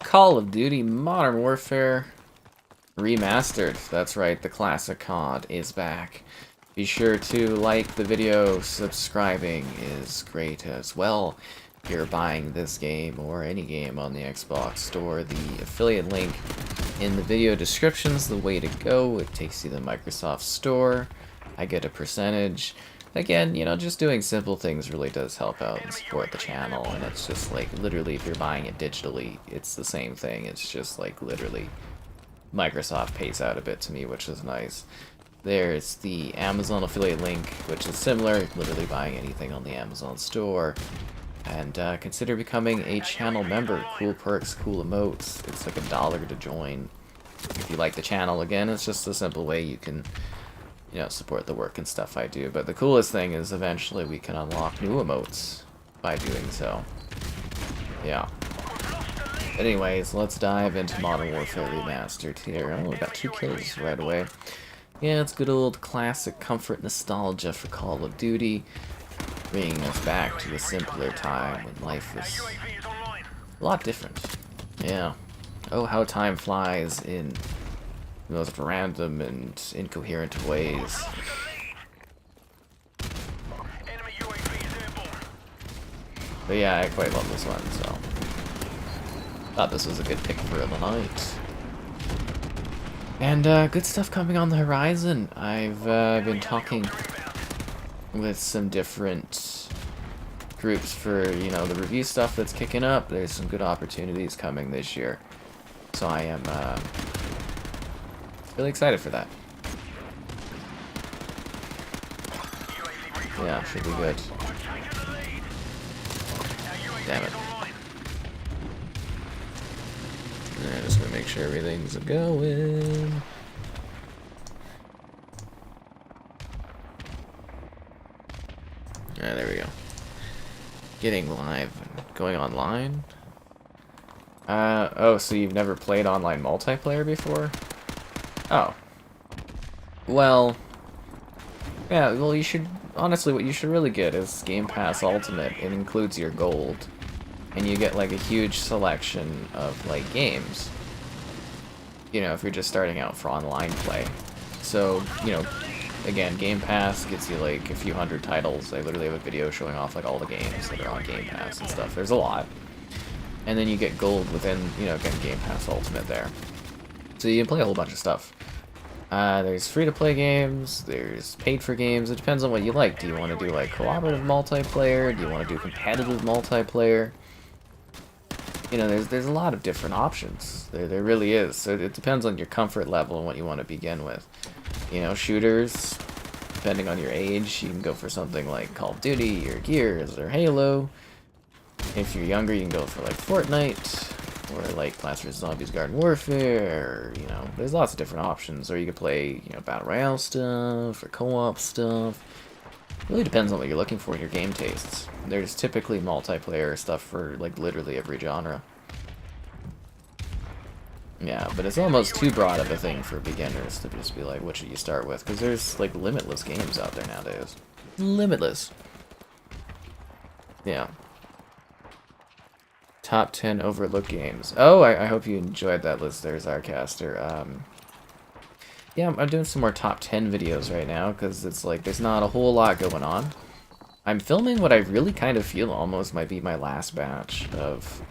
Call of Duty Modern Warfare Remastered. That's right, the classic COD is back. Be sure to like the video, subscribing is great as well. If you're buying this game or any game on the Xbox Store, the affiliate link in the video description is the way to go. It takes you to the Microsoft Store. I get a percentage. Again, you know, just doing simple things really does help out and support the channel, and it's just like, literally, if you're buying it digitally, it's the same thing. It's just like, literally, Microsoft pays out a bit to me, which is nice. There's the Amazon affiliate link, which is similar, literally buying anything on the Amazon store. And consider becoming a channel member. Cool perks, cool emotes. It's like $1 to join. If you like the channel, again, it's just a simple way you can, you know, support the work and stuff I do. But the coolest thing is eventually we can unlock new emotes by doing so. Yeah. Anyways, let's dive into Modern Warfare Remastered here. Oh, we got 2 kills right away. Yeah, it's good old classic comfort nostalgia for Call of Duty, bringing us back to a simpler time when life was a lot different. Yeah. Oh, how time flies in the most random and incoherent ways. But yeah, I quite love this one, so thought this was a good pick for the night. And good stuff coming on the horizon. I've been talking with some different groups for, you know, the review stuff that's kicking up. There's some good opportunities coming this year, so I am really excited for that. Yeah, should be good. Damn it. Alright, just gonna make sure everything's going. Alright, there we go. Getting live and going online. Oh, so you've never played online multiplayer before? Oh. Well, yeah, well, you should, honestly, what you should really get is Game Pass Ultimate. It includes your gold, and you get, like, a huge selection of, like, games. You know, if you're just starting out for online play. So, you know, again, Game Pass gets you, like, a few hundred titles. They literally have a video showing off, like, all the games that are on Game Pass and stuff. There's a lot. And then you get gold within, you know, again, Game Pass Ultimate there. So you can play a whole bunch of stuff. There's free-to-play games, there's paid-for games. It depends on what you like. Do you want to do, like, cooperative multiplayer? Do you want to do competitive multiplayer? You know, there's a lot of different options. There really is. So it depends on your comfort level and what you want to begin with. You know, shooters, depending on your age, you can go for something like Call of Duty, or Gears, or Halo. If you're younger, you can go for, like, Fortnite, or, like, Plants vs. Zombies Garden Warfare, or, you know, there's lots of different options. Or you could play, you know, Battle Royale stuff, or co-op stuff. It really depends on what you're looking for in your game tastes. There's typically multiplayer stuff for, like, literally every genre. Yeah, but it's almost too broad of a thing for beginners to just be like, what should you start with? Because there's, like, limitless games out there nowadays. Limitless. Yeah. Top 10 overlooked games. Oh, I hope you enjoyed that list there, Zarcaster. Yeah, I'm doing some more top 10 videos right now, because it's like, there's not a whole lot going on. I'm filming what I really kind of feel almost might be my last batch of,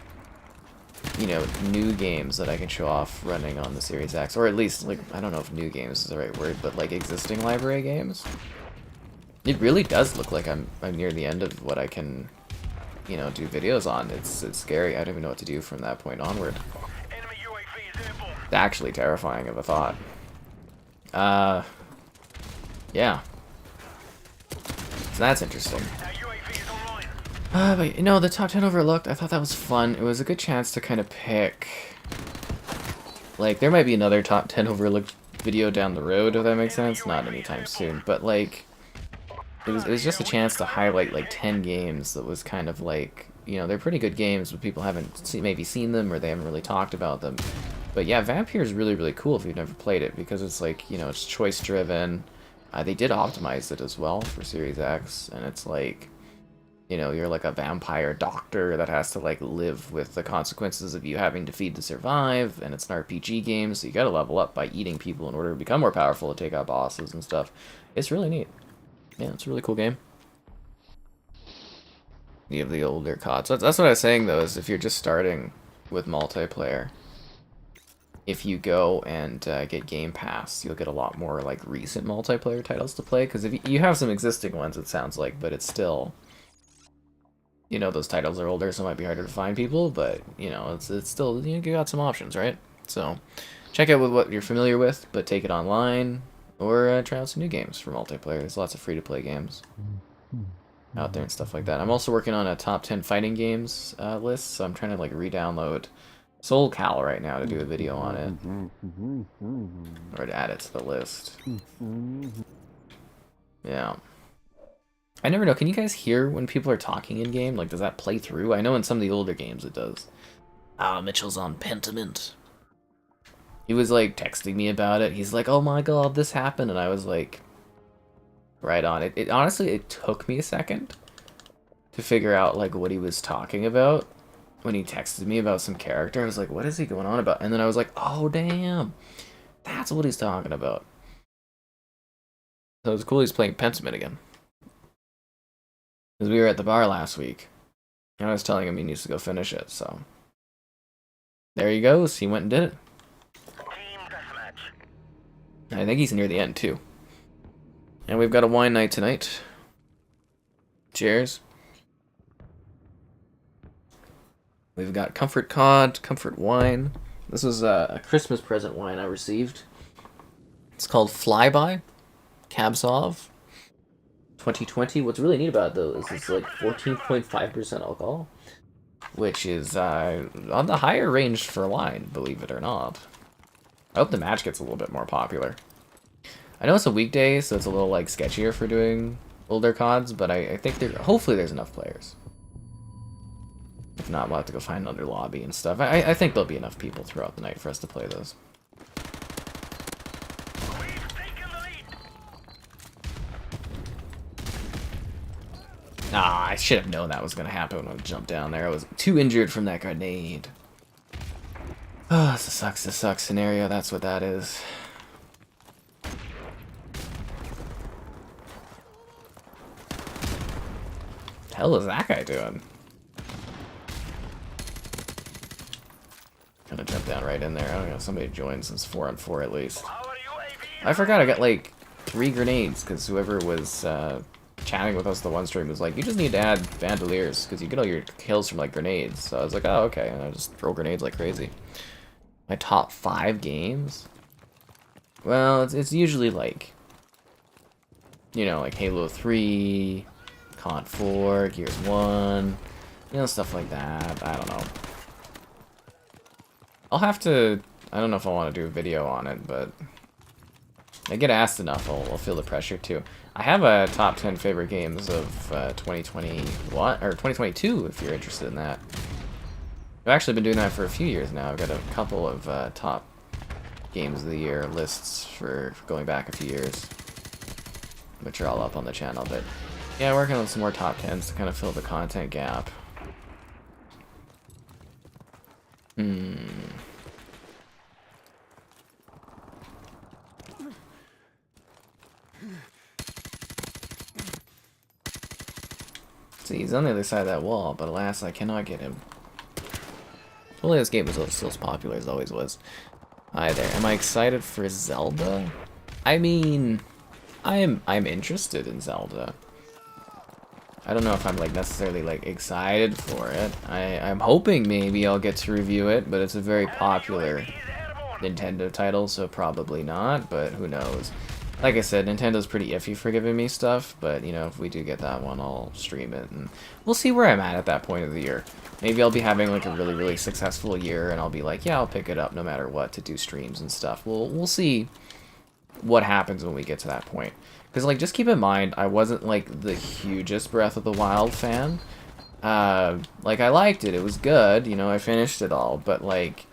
you know, new games that I can show off running on the Series X. Or at least, like, I don't know if new games is the right word, but, like, existing library games. It really does look like I'm near the end of what I can, you know, do videos on. It's scary. I don't even know what to do from that point onward. It's actually terrifying of a thought. Yeah. So that's interesting. But, you know, the top 10 overlooked, I thought that was fun. It was a good chance to kind of pick, like, there might be another top 10 overlooked video down the road, if that makes sense. Not anytime soon, but, like, it was just a chance to highlight, like, 10 games that was kind of like, you know, they're pretty good games, but people haven't maybe seen them, or they haven't really talked about them. But yeah, Vampire is really, really cool if you've never played it, because it's like, you know, it's choice-driven. They did optimize it as well for Series X, and it's like, you know, you're like a vampire doctor that has to like live with the consequences of you having to feed to survive, and it's an RPG game, so you gotta level up by eating people in order to become more powerful to take out bosses and stuff. It's really neat. Yeah, it's a really cool game. You have the older CODs. That's what I was saying though, is if you're just starting with multiplayer, if you go and get Game Pass, you'll get a lot more like recent multiplayer titles to play, because if you have some existing ones, it sounds like, but it's still, you know, those titles are older, so it might be harder to find people, but, you know, it's still, you got some options, right? So, check out with what you're familiar with, but take it online, or try out some new games for multiplayer. There's lots of free-to-play games out there and stuff like that. I'm also working on a top 10 fighting games list, so I'm trying to, like, re-download Soul Cal right now to do a video on it, or to add it to the list. Yeah. I never know. Can you guys hear when people are talking in game? Like, does that play through? I know in some of the older games it does. Ah, Mitchell's on Pentiment. He was like texting me about it. He's like, "Oh my god, this happened," and I was like, right on. It honestly, it took me a second to figure out like what he was talking about when he texted me about some character. I was like, what is he going on about? And then I was like, oh damn, that's what he's talking about. So it was cool he's playing Pentiment again. Because we were at the bar last week, and I was telling him he needs to go finish it, so. There he goes, he went and did it. I think he's near the end, too. And we've got a wine night tonight. Cheers. We've got Comfort Cod, Comfort Wine. This was a Christmas present wine I received. It's called Flyby, Kabsov. 2020. What's really neat about it, though, is it's like 14.5% alcohol, which is on the higher range for wine, believe it or not. I hope the match gets a little bit more popular. I know it's a weekday, so it's a little like sketchier for doing older CODs, but I think hopefully there's enough players. If not, we'll have to go find another lobby and stuff. I think there'll be enough people throughout the night for us to play those. Ah, I should have known that was going to happen when I jumped down there. I was too injured from that grenade. Oh, it's a sucks scenario. That's what that is. The hell is that guy doing? Gonna jump down right in there. I don't know, somebody joined since 4-on-4 at least. I forgot I got like 3 grenades because whoever was chatting with us the one stream was like, you just need to add bandoliers because you get all your kills from like grenades. So I was like, oh okay, and I just throw grenades like crazy. My top 5 games? Well, it's usually like, you know, like Halo 3, COD 4, Gears 1, you know, stuff like that. I don't know. I'll have to, I don't know if I want to do a video on it, but I get asked enough, I'll feel the pressure too. I have a top 10 favorite games of 2021, or 2022, if you're interested in that. I've actually been doing that for a few years now. I've got a couple of top games of the year lists for going back a few years, which are all up on the channel. But yeah, working on some more top 10s to kind of fill the content gap. See, he's on the other side of that wall, but alas, I cannot get him. Hopefully this game is still as popular as it always was. Hi there. Am I excited for Zelda? I mean, I'm interested in Zelda. I don't know if I'm like necessarily like excited for it. I'm hoping maybe I'll get to review it, but it's a very popular Nintendo title, so probably not, but who knows. Like I said, Nintendo's pretty iffy for giving me stuff, but, you know, if we do get that one, I'll stream it, and we'll see where I'm at that point of the year. Maybe I'll be having, like, a really, really successful year, and I'll be like, yeah, I'll pick it up no matter what to do streams and stuff. We'll see what happens when we get to that point. Because, like, just keep in mind, I wasn't, like, the hugest Breath of the Wild fan. Like, I liked it. It was good. You know, I finished it all. But, like,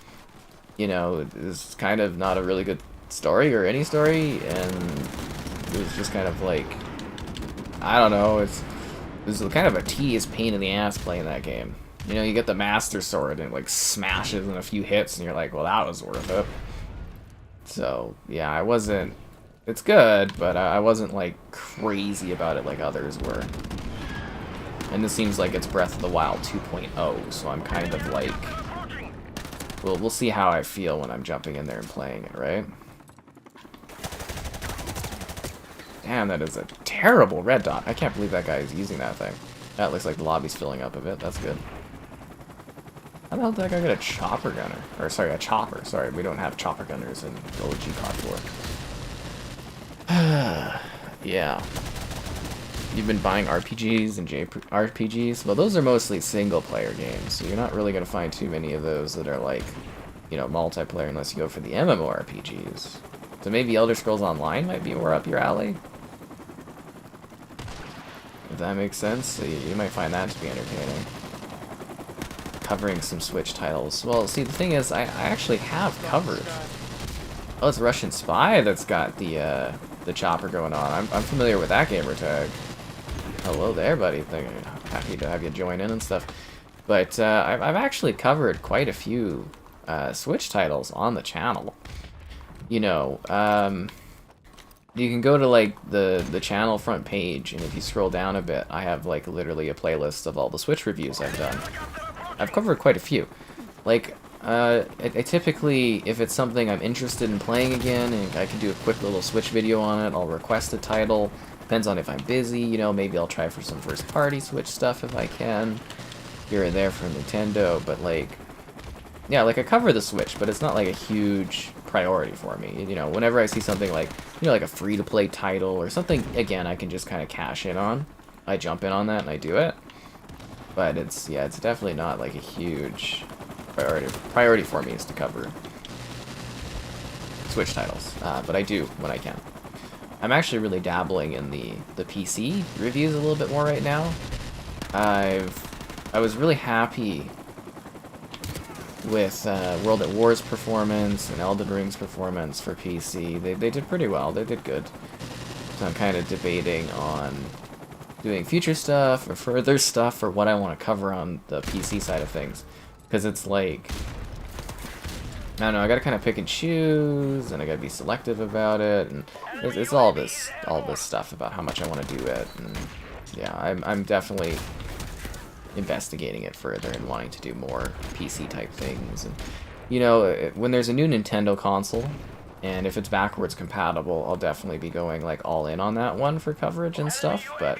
you know, it was kind of not a really good story or any story, and it was just kind of like, I don't know, was kind of a tedious pain in the ass playing that game. You know, you get the Master Sword and it, like, smashes in a few hits, and you're like, well, that was worth it. So, yeah, I wasn't... It's good, but I wasn't, like, crazy about it like others were. And this seems like it's Breath of the Wild 2.0, so I'm kind of like... Well, we'll see how I feel when I'm jumping in there and playing it, right? Damn, that is a terrible red dot. I can't believe that guy is using that thing. That looks like the lobby's filling up a bit. That's good. How the hell did that guy get a chopper gunner? Or, sorry, a chopper. Sorry, we don't have chopper gunners in OG COD 4. Yeah. You've been buying RPGs and JRPGs? Well, those are mostly single-player games, so you're not really going to find too many of those that are, like, you know, multiplayer unless you go for the MMORPGs. So maybe Elder Scrolls Online might be more up your alley? If that makes sense, so you might find that to be entertaining. Covering some Switch titles. Well, see, the thing is, I actually have covered. Oh, it's Russian Spy that's got the chopper going on. I'm familiar with that gamer tag. Hello there, buddy. Happy to have you join in and stuff. But I've actually covered quite a few Switch titles on the channel. You know, you can go to, like, the channel front page, and if you scroll down a bit, I have, like, literally a playlist of all the Switch reviews I've done. I've covered quite a few. Like, I typically, if it's something I'm interested in playing again, and I can do a quick little Switch video on it, I'll request a title. Depends on if I'm busy, you know, maybe I'll try for some first-party Switch stuff if I can. Here and there for Nintendo, but, like... Yeah, like, I cover the Switch, but it's not, like, a huge priority for me. You know, whenever I see something like, you know, like a free-to-play title or something, again, I can just kind of cash in on. I jump in on that and I do it. But it's, yeah, it's definitely not, like, a huge priority for me is to cover Switch titles. But I do when I can. I'm actually really dabbling in the PC reviews a little bit more right now. I was really happy with World at War's performance and Elden Ring's performance for PC. They did pretty well. They did good. So I'm kind of debating on doing future stuff or further stuff or what I want to cover on the PC side of things. Because it's like, I don't know, I gotta kind of pick and choose, and I gotta be selective about it, and it's all this stuff about how much I want to do it, and yeah, I'm definitely investigating it further and wanting to do more PC type things. And you know, when there's a new Nintendo console, and if it's backwards compatible, I'll definitely be going like all in on that one for coverage and stuff. But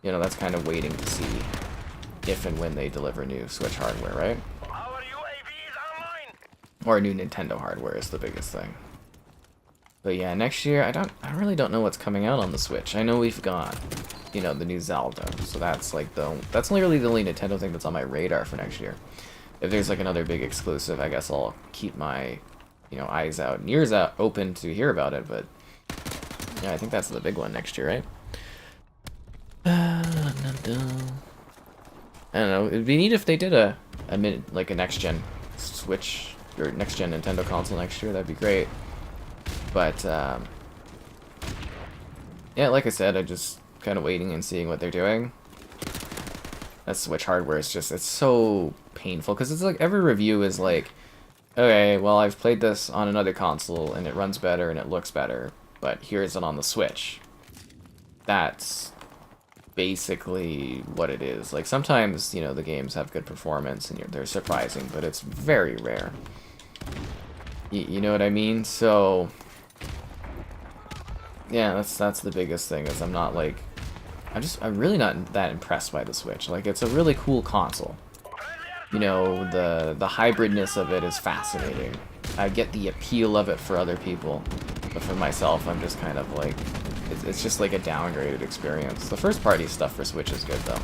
you know, that's kind of waiting to see if and when they deliver new Switch hardware, right? Or new Nintendo hardware is the biggest thing. But yeah, next year I really don't know what's coming out on the Switch. I know we've got, you know, the new Zelda, so that's like that's really the only Nintendo thing that's on my radar for next year. If there's like another big exclusive, I guess I'll keep my, you know, eyes out and ears out open to hear about it. But yeah, I think that's the big one next year, right? I don't know. It'd be neat if they did a next gen Switch or next gen Nintendo console next year. That'd be great. But yeah, like I said, I'm just kind of waiting and seeing what they're doing. That Switch hardware is just, it's so painful because it's like every review is like, okay, well, I've played this on another console and it runs better and it looks better, but here's it on the Switch. That's basically what it is. Like sometimes, you know, the games have good performance and they're surprising, but it's very rare. You know what I mean? So yeah, that's the biggest thing is I'm not like, I'm really not that impressed by the Switch. Like, it's a really cool console. You know, the hybridness of it is fascinating. I get the appeal of it for other people, but for myself, I'm just kind of like, it's just like a downgraded experience. The first party stuff for Switch is good though.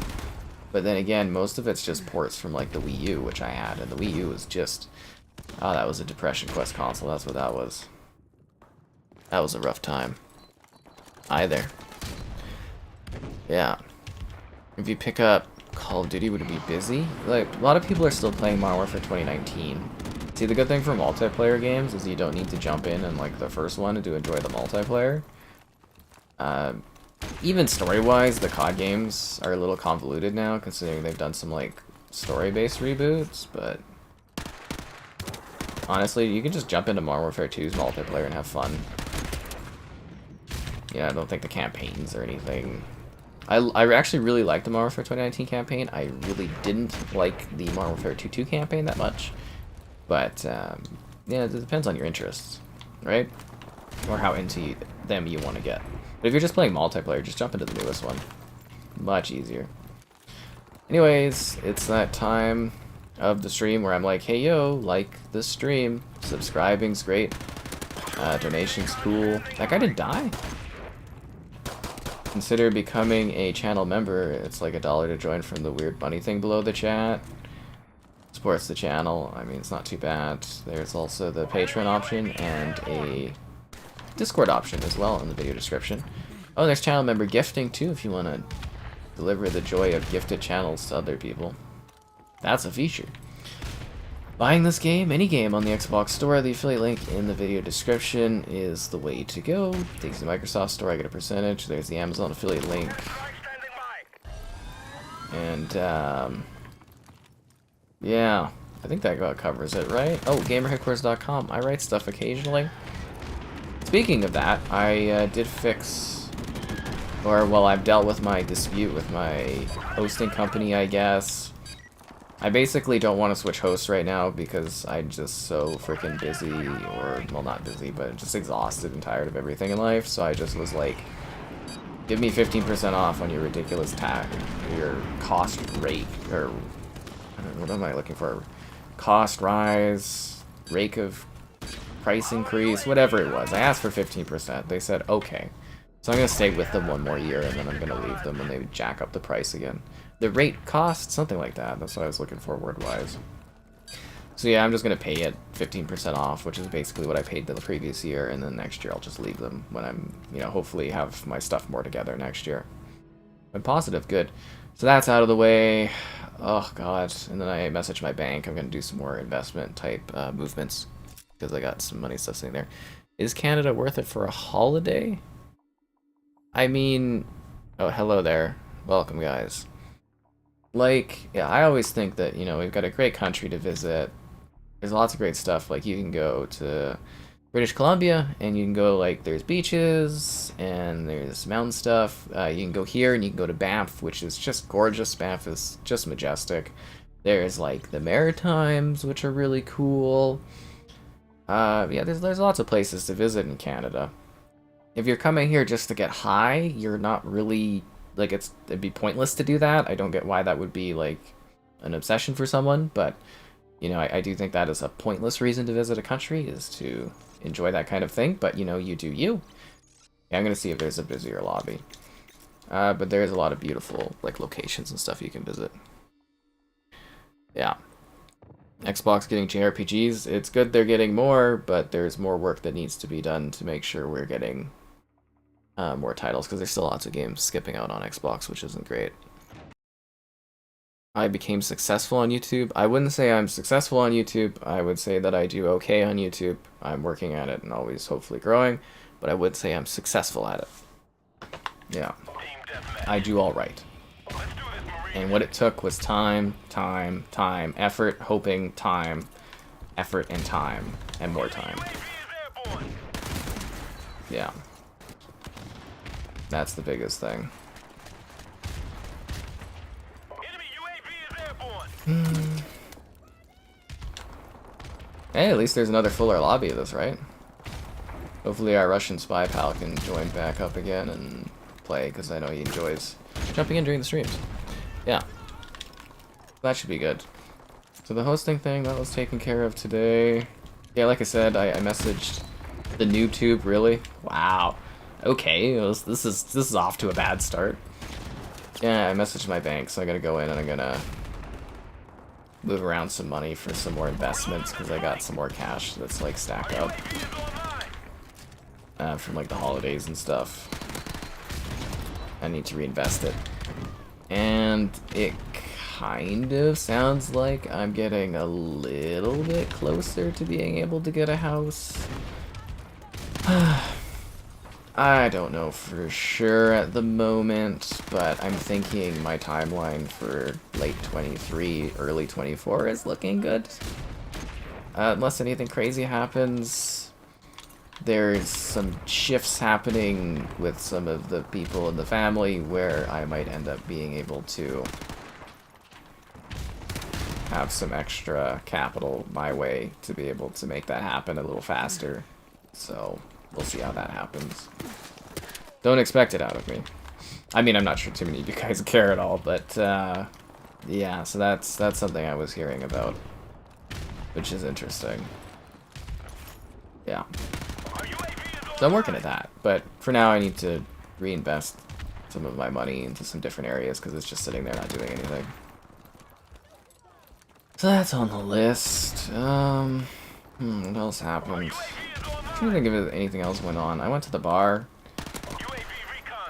But then again, most of it's just ports from like the Wii U, which I had, and the Wii U was just, oh, that was a Depression Quest console, that's what that was. That was a rough time. Hi there. Yeah. If you pick up Call of Duty, would it be busy? Like, a lot of people are still playing Modern Warfare 2019. See, the good thing for multiplayer games is you don't need to jump in like the first one to enjoy the multiplayer. Even story-wise, the COD games are a little convoluted now, considering they've done some, like, story-based reboots, but honestly, you can just jump into Modern Warfare 2's multiplayer and have fun. Yeah, I don't think the campaigns or anything. I actually really liked the Modern Warfare 2019 campaign. I really didn't like the Modern Warfare 2 campaign that much. But, yeah, it depends on your interests, right? Or how into them you want to get. But if you're just playing multiplayer, just jump into the newest one. Much easier. Anyways, it's that time of the stream where I'm like, hey yo, like the stream. Subscribing's great. Donation's cool. That guy didn't die. Consider becoming a channel member. It's like $1 to join from the weird bunny thing below the chat. Supports the channel. I mean, it's not too bad. There's also the Patreon option and a Discord option as well in the video description. Oh, there's channel member gifting too if you want to deliver the joy of gifted channels to other people. That's a feature. Buying this game, any game on the Xbox Store, the affiliate link in the video description is the way to go. Takes the Microsoft Store, I get a percentage. There's the Amazon affiliate link. And, yeah, I think that about covers it, right? Oh, GamerHeadquarters.com. I write stuff occasionally. Speaking of that, I did fix, or well, I've dealt with my dispute with my hosting company, I guess. I basically don't want to switch hosts right now because I'm just so freaking busy, or, well, not busy, but just exhausted and tired of everything in life, so I just was like, give me 15% off on your ridiculous tag, your cost rate, or, I don't know, what am I looking for? Cost rise, rate of price increase, whatever it was. I asked for 15%. They said, okay. So I'm going to stay with them one more year, and then I'm going to leave them when they jack up the price again. The rate cost, something like that. That's what I was looking for word-wise. So yeah, I'm just going to pay it 15% off, which is basically what I paid the previous year, and then next year I'll just leave them when I'm, you know, hopefully have my stuff more together next year. I'm positive, good. So that's out of the way. Oh, God. And then I messaged my bank. I'm going to do some more investment-type movements, because I got some money stuff sitting there. Is Canada worth it for a holiday? I mean, oh, hello there. Welcome, guys. Like, yeah, I always think that, you know, we've got a great country to visit. There's lots of great stuff. Like, you can go to British Columbia, and you can go, like, there's beaches, and there's mountain stuff. You can go here, and you can go to Banff, which is just gorgeous. Banff is just majestic. There's, like, the Maritimes, which are really cool. Yeah, there's lots of places to visit in Canada. If you're coming here just to get high, you're not really, like, it'd be pointless to do that. I don't get why that would be, like, an obsession for someone, but, you know, I do think that is a pointless reason to visit a country, is to enjoy that kind of thing, but, you know, you do you. Yeah, I'm gonna see if there's a busier lobby. But there's a lot of beautiful, like, locations and stuff you can visit. Yeah. Xbox getting JRPGs, it's good they're getting more, but there's more work that needs to be done to make sure we're getting more titles, because there's still lots of games skipping out on Xbox, which isn't great. I became successful on YouTube. I wouldn't say I'm successful on YouTube. I would say that I do okay on YouTube. I'm working at it and always hopefully growing, but I would say I'm successful at it. Yeah. I do all right. And what it took was time, effort, hoping, time, effort, and time, and more time. Yeah. That's the biggest thing. Hey, at least there's another fuller lobby of this, right? Hopefully our Russian spy pal can join back up again and play, because I know he enjoys jumping in during the streams. Yeah. That should be good. So the hosting thing, that was taken care of today. Yeah, like I said, I messaged the NoobTube, really? Wow. Okay, this is off to a bad start. Yeah, I messaged my bank, so I gotta go in and I'm gonna move around some money for some more investments, because I got some more cash that's like stacked up from like the holidays and stuff. I need to reinvest it. And it kind of sounds like I'm getting a little bit closer to being able to get a house. I don't know for sure at the moment, but I'm thinking my timeline for late 23, early 24 is looking good. Unless anything crazy happens. There's some shifts happening with some of the people in the family where I might end up being able to have some extra capital my way to be able to make that happen a little faster. So we'll see how that happens. Don't expect it out of me. I mean, I'm not sure too many of you guys care at all, but yeah, so that's something I was hearing about, which is interesting. Yeah. So I'm working at that, but for now I need to reinvest some of my money into some different areas because it's just sitting there not doing anything. So that's on the list. What else happened? I can't think of anything else went on. I went to the bar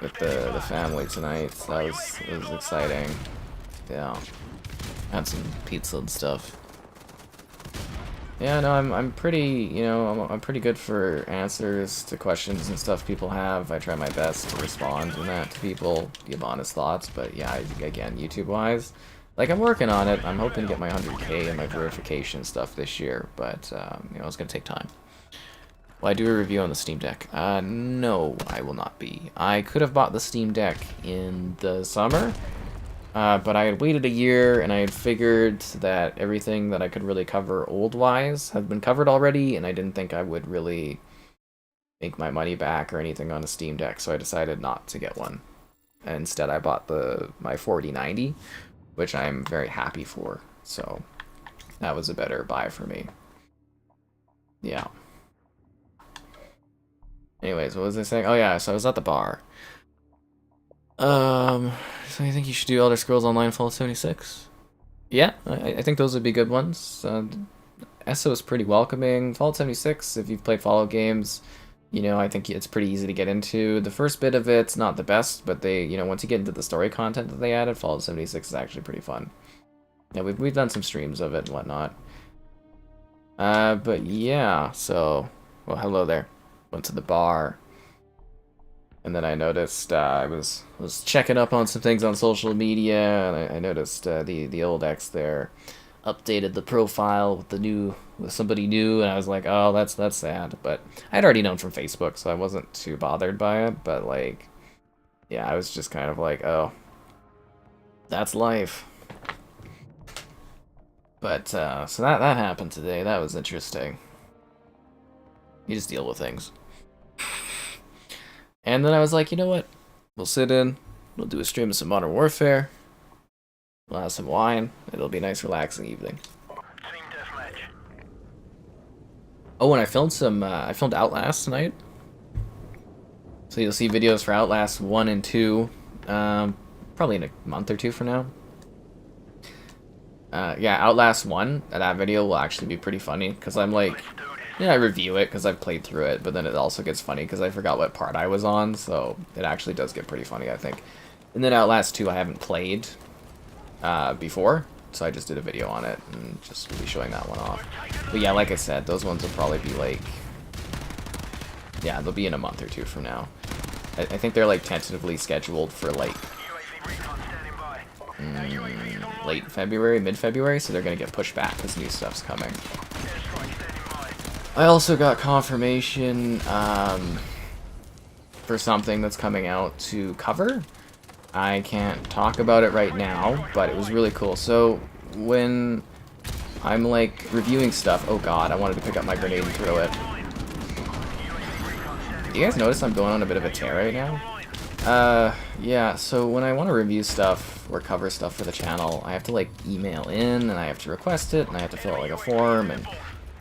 with the family tonight. So that was exciting. Yeah, had some pizza and stuff. Yeah, no, I'm pretty, you know, I'm pretty good for answers to questions and stuff people have. I try my best to respond to that to people, give honest thoughts. But yeah, again, YouTube-wise, like I'm working on it. I'm hoping to get my 100K and my verification stuff this year, but you know, it's gonna take time. Will I do a review on the Steam Deck? No, I will not be. I could have bought the Steam Deck in the summer. But I had waited a year, and I had figured that everything that I could really cover old-wise had been covered already, and I didn't think I would really make my money back or anything on a Steam Deck, so I decided not to get one. And instead, I bought my 4090, which I'm very happy for, so that was a better buy for me. Yeah. Anyways, what was I saying? Oh yeah, so I was at the bar. So you think you should do Elder Scrolls Online Fallout 76? Yeah, I think those would be good ones. ESO is pretty welcoming. Fallout 76, if you've played Fallout games, you know, I think it's pretty easy to get into. The first bit of it's not the best, but they, you know, once you get into the story content that they added, Fallout 76 is actually pretty fun. Yeah, we've done some streams of it and whatnot. But yeah, so, well, hello there. Went to the bar. And then I noticed I was checking up on some things on social media, and I noticed the old ex there updated the profile with somebody new, and I was like, oh, that's sad. But I'd already known from Facebook, so I wasn't too bothered by it. But like, yeah, I was just kind of like, oh, that's life. But so that happened today. That was interesting. You just deal with things. And then I was like, you know what? We'll sit in, we'll do a stream of some Modern Warfare, we'll have some wine, it'll be a nice relaxing evening. Oh, and I filmed Outlast tonight. So you'll see videos for Outlast 1 and 2, probably in a month or two from now. Yeah, Outlast 1, that video will actually be pretty funny, because I'm like, yeah, I review it because I've played through it, but then it also gets funny because I forgot what part I was on, so it actually does get pretty funny, I think. And then Outlast 2 I haven't played before, so I just did a video on it, and just will be showing that one off. But yeah, like I said, those ones will probably be like, yeah, they'll be in a month or two from now. I think they're like tentatively scheduled for like late February, mid-February, so they're going to get pushed back because new stuff's coming. I also got confirmation for something that's coming out to cover. I can't talk about it right now, but it was really cool. So when I'm like reviewing stuff, oh god, I wanted to pick up my grenade and throw it. Do you guys notice I'm going on a bit of a tear right now? Yeah, so when I want to review stuff or cover stuff for the channel, I have to like email in and I have to request it and I have to fill out like a form and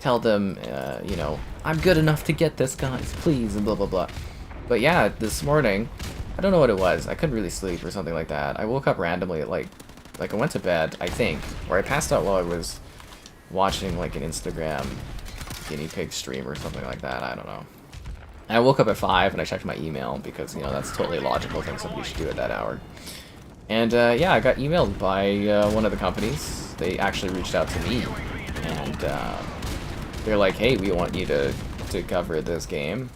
tell them, you know, I'm good enough to get this, guys, please, and blah, blah, blah. But yeah, this morning, I don't know what it was. I couldn't really sleep or something like that. I woke up randomly at, like I went to bed, I think, or I passed out while I was watching, like, an Instagram guinea pig stream or something like that. I don't know. And I woke up at 5, and I checked my email, because, you know, that's a totally logical thing somebody should do at that hour. And, yeah, I got emailed by one of the companies. They actually reached out to me, and, they're like, hey, we want you to cover this game.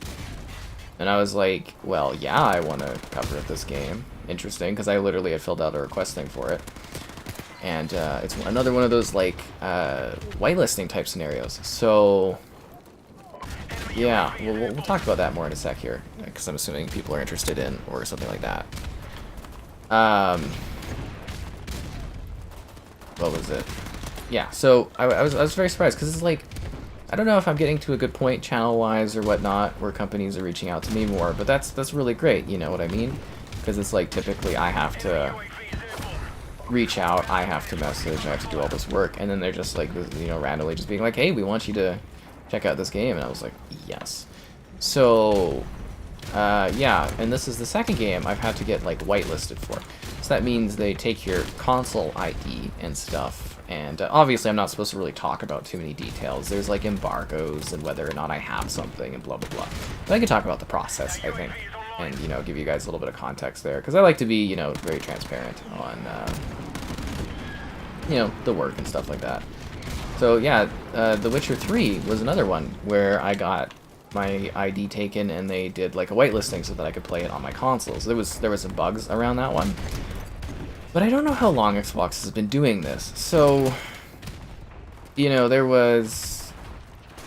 And I was like, well, yeah, I want to cover this game. Interesting, because I literally had filled out a request thing for it. And it's another one of those, like, whitelisting type scenarios. So, yeah, we'll talk about that more in a sec here, because I'm assuming people are interested in, or something like that. What was it? Yeah, so I was very surprised, because it's like, I don't know if I'm getting to a good point channel-wise or whatnot, where companies are reaching out to me more, but that's really great, you know what I mean? Because it's like, typically I have to reach out, I have to message, I have to do all this work, and then they're just like, you know, randomly just being like, hey, we want you to check out this game, and I was like, yes. So, yeah, and this is the second game I've had to get, like, whitelisted for. So that means they take your console ID and stuff, and obviously I'm not supposed to really talk about too many details. There's, like, embargoes and whether or not I have something and blah, blah, blah. But I can talk about the process, I think, and, you know, give you guys a little bit of context there, because I like to be, you know, very transparent on, you know, the work and stuff like that. So, yeah, The Witcher 3 was another one where I got my ID taken and they did, like, a whitelisting so that I could play it on my consoles. There was some bugs around that one. But I don't know how long Xbox has been doing this. So, you know, there was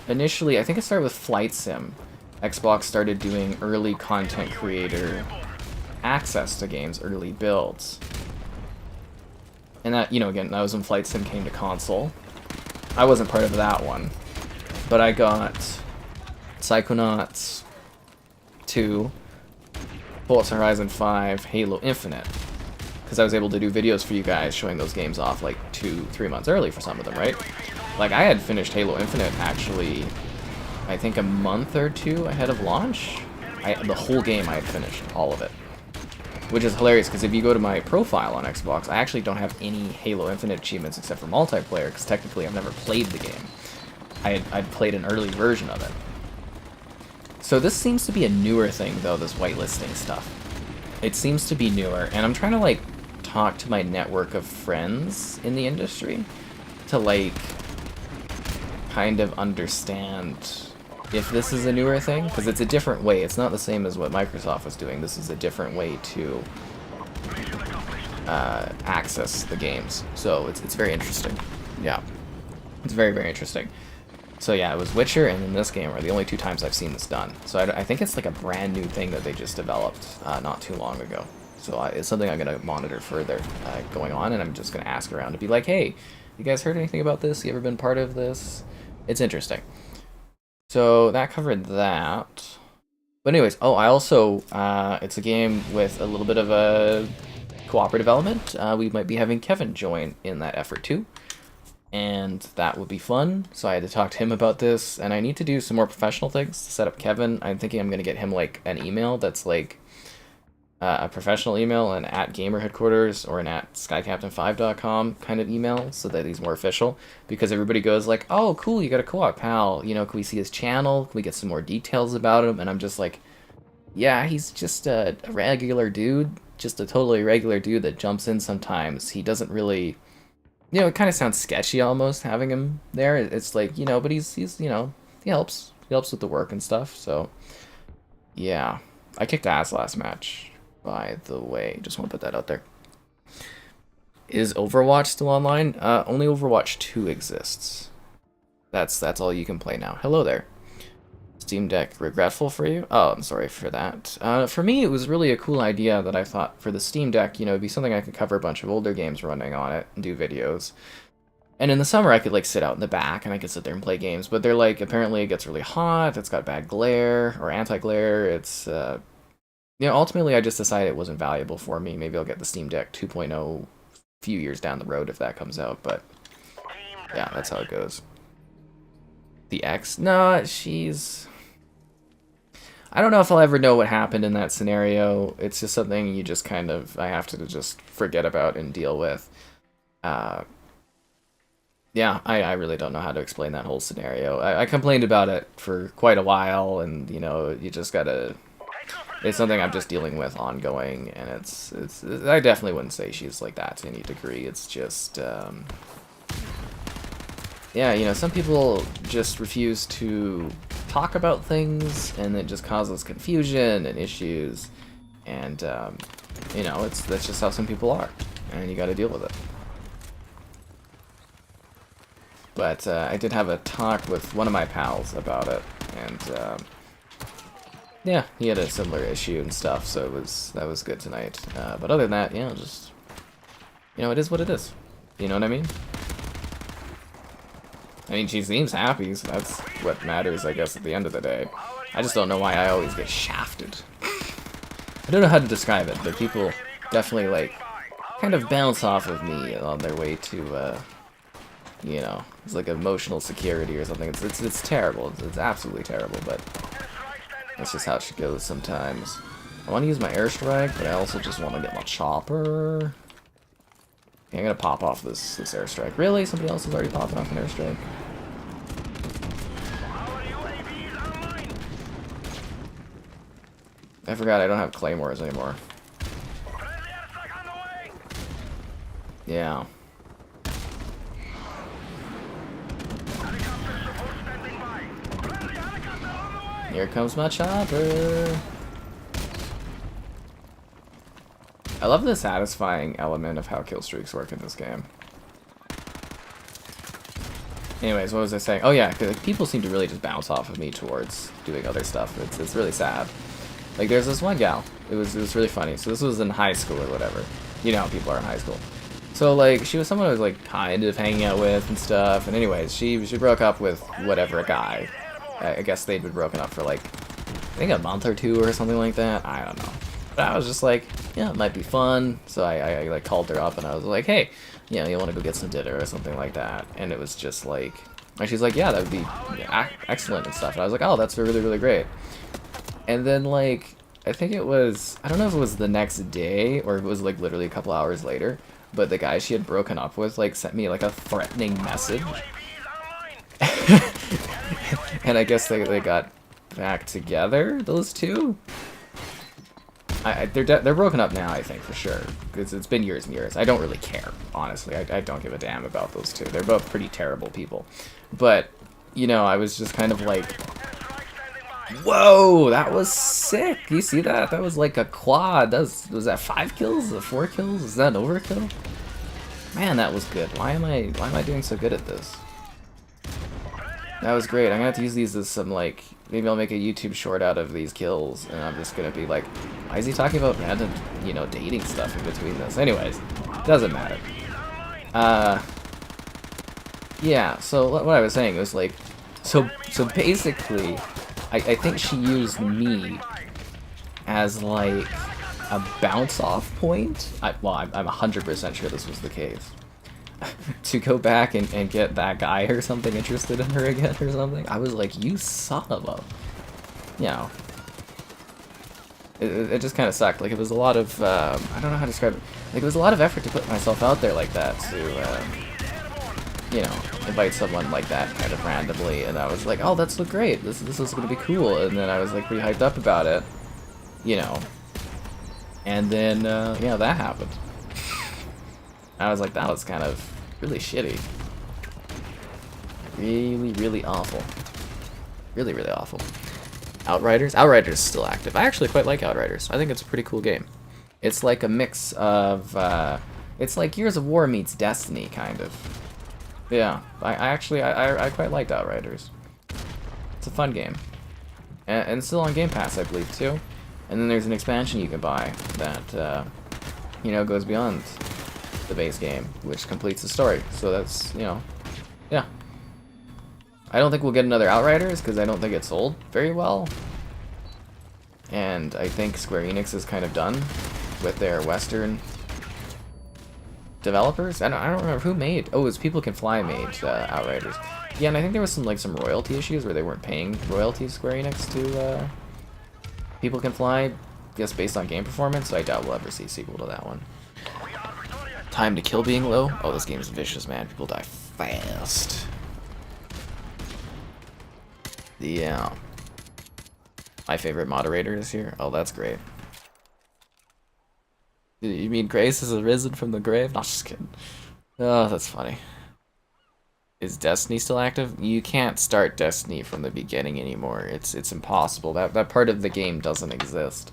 initially, I think it started with Flight Sim. Xbox started doing early content creator access to games, early builds. And that, you know, again, that was when Flight Sim came to console. I wasn't part of that one. But I got Psychonauts 2, Forza Horizon 5, Halo Infinite. Because I was able to do videos for you guys showing those games off like 2-3 months early for some of them, right? Like, I had finished Halo Infinite actually, I think a month or two ahead of launch. The whole game I had finished, all of it. Which is hilarious, because if you go to my profile on Xbox, I actually don't have any Halo Infinite achievements except for multiplayer, because technically I've never played the game. I'd played an early version of it. So this seems to be a newer thing, though, this whitelisting stuff. It seems to be newer, and I'm trying to, like, talk to my network of friends in the industry to, like, kind of understand if this is a newer thing, because it's a different way. It's not the same as what Microsoft was doing. This is a different way to access the games. So it's very interesting. Yeah, it's very, very interesting. So yeah, it was Witcher and then this game are the only two times I've seen this done. So I think it's like a brand new thing that they just developed not too long ago. So it's something I'm going to monitor further going on, and I'm just going to ask around to be like, hey, you guys heard anything about this? You ever been part of this? It's interesting. So that covered that. But anyways, oh, I also, it's a game with a little bit of a cooperative element. We might be having Kevin join in that effort too. And that would be fun. So I had to talk to him about this, and I need to do some more professional things to set up Kevin. I'm thinking I'm going to get him like an email that's like a professional email, an @gamer headquarters or an @skycaptain5.com kind of email, so that he's more official, because everybody goes like, oh cool, you got a co-op pal, you know, can we see his channel, can we get some more details about him? And I'm just like, yeah, he's just a regular dude, just a totally regular dude that jumps in sometimes. He doesn't really, you know, it kind of sounds sketchy almost having him there. It's like, you know, but he's you know, he helps with the work and stuff. So yeah, I kicked ass last match, by the way. Just want to put that out there. Is Overwatch still online? Only Overwatch 2 exists. That's all you can play now. Hello there. Steam Deck regretful for you? Oh, I'm sorry for that. For me, it was really a cool idea that I thought for the Steam Deck, you know, it'd be something I could cover a bunch of older games running on it and do videos. And in the summer, I could, like, sit out in the back and I could sit there and play games. But they're like, apparently it gets really hot, it's got bad glare, or anti-glare, it's, you know, ultimately I just decided it wasn't valuable for me. Maybe I'll get the Steam Deck 2.0 a few years down the road if that comes out, but yeah, that's how it goes. The ex? No, she's... I don't know if I'll ever know what happened in that scenario. It's just something you just kind of, I have to just forget about and deal with. Yeah, I really don't know how to explain that whole scenario. I complained about it for quite a while, and, you know, you just gotta... It's something I'm just dealing with ongoing, and it's I definitely wouldn't say she's like that to any degree. It's just, yeah, you know, some people just refuse to talk about things, and it just causes confusion and issues, and you know, that's just how some people are, and you got to deal with it. But I did have a talk with one of my pals about it, and yeah, he had a similar issue and stuff, so that was good tonight. But other than that, yeah, just, you know, it is what it is. You know what I mean? I mean, she seems happy, so that's what matters, I guess, at the end of the day. I just don't know why I always get shafted. I don't know how to describe it, but people definitely, like, kind of bounce off of me on their way to, you know, it's like emotional security or something. It's terrible. It's absolutely terrible, but that's just how it goes sometimes. I want to use my airstrike, but I also just want to get my chopper. Okay, I'm gonna pop off this airstrike. Really? Somebody else is already popping off an airstrike? I forgot I don't have claymores anymore. Yeah. Here comes my chopper. I love the satisfying element of how kill streaks work in this game. Anyways, what was I saying? Oh yeah, because like, people seem to really just bounce off of me towards doing other stuff. It's really sad. Like there's this one gal. It was really funny. So this was in high school or whatever. You know how people are in high school. So like she was someone I was like kind of hanging out with and stuff. And anyways, she broke up with whatever guy. I guess they'd been broken up for like I think a month or two or something like that. I don't know. But I was just like, yeah, it might be fun. So I like called her up and I was like, hey, you know, you want to go get some dinner or something like that? And it was just like, and she's like, yeah, that would be excellent and stuff. And I was like, oh, that's really, really great. And then like, I think it was, I don't know if it was the next day or if it was like literally a couple hours later, but the guy she had broken up with like sent me like a threatening message. And I guess they got back together, those two. They're broken up now, I think, for sure. Because it's been years and years. I don't really care, honestly. I don't give a damn about those two. They're both pretty terrible people. But, you know, I was just kind of like, whoa, that was sick. You see that? That was like a quad. Was that 5 kills? 4 kills? Is that an overkill? Man, that was good. Why am I doing so good at this? That was great. I'm gonna have to use these as some, like, maybe I'll make a YouTube short out of these kills, and I'm just gonna be like, why is he talking about random, you know, dating stuff in between this? Anyways, doesn't matter. Yeah, so what I was saying was like, so basically, I think she used me as like a bounce off point. Well, I'm 100% sure this was the case. To go back and get that guy or something interested in her again or something. I was like, you son of a... You know. It just kind of sucked. Like, it was a lot of... I don't know how to describe it. Like, it was a lot of effort to put myself out there like that to, you know, invite someone like that kind of randomly. And I was like, oh, that's so great. This is going to be cool. And then I was, like, pretty hyped up about it. You know. And then, yeah, that happened. I was like, that was kind of really shitty. Really, really awful. Really, really awful. Outriders? Outriders is still active. I actually quite like Outriders. I think it's a pretty cool game. It's like a mix of, it's like Gears of War meets Destiny, kind of. Yeah, I quite liked Outriders. It's a fun game. And it's still on Game Pass, I believe, too. And then there's an expansion you can buy that, you know, goes beyond the base game, which completes the story. So that's, you know, yeah. I don't think we'll get another Outriders because I don't think it sold very well. And I think Square Enix is kind of done with their Western developers. I don't remember who made. Oh, it was People Can Fly made Outriders. Yeah, and I think there was some royalty issues where they weren't paying royalties, Square Enix, to People Can Fly, just based on game performance. So I doubt we'll ever see a sequel to that one. Time to kill being low? Oh, this game is vicious, man. People die fast. Yeah. My favorite moderator is here. Oh, that's great. You mean Grace has arisen from the grave? No, just kidding. Oh, that's funny. Is Destiny still active? You can't start Destiny from the beginning anymore. It's impossible. That part of the game doesn't exist.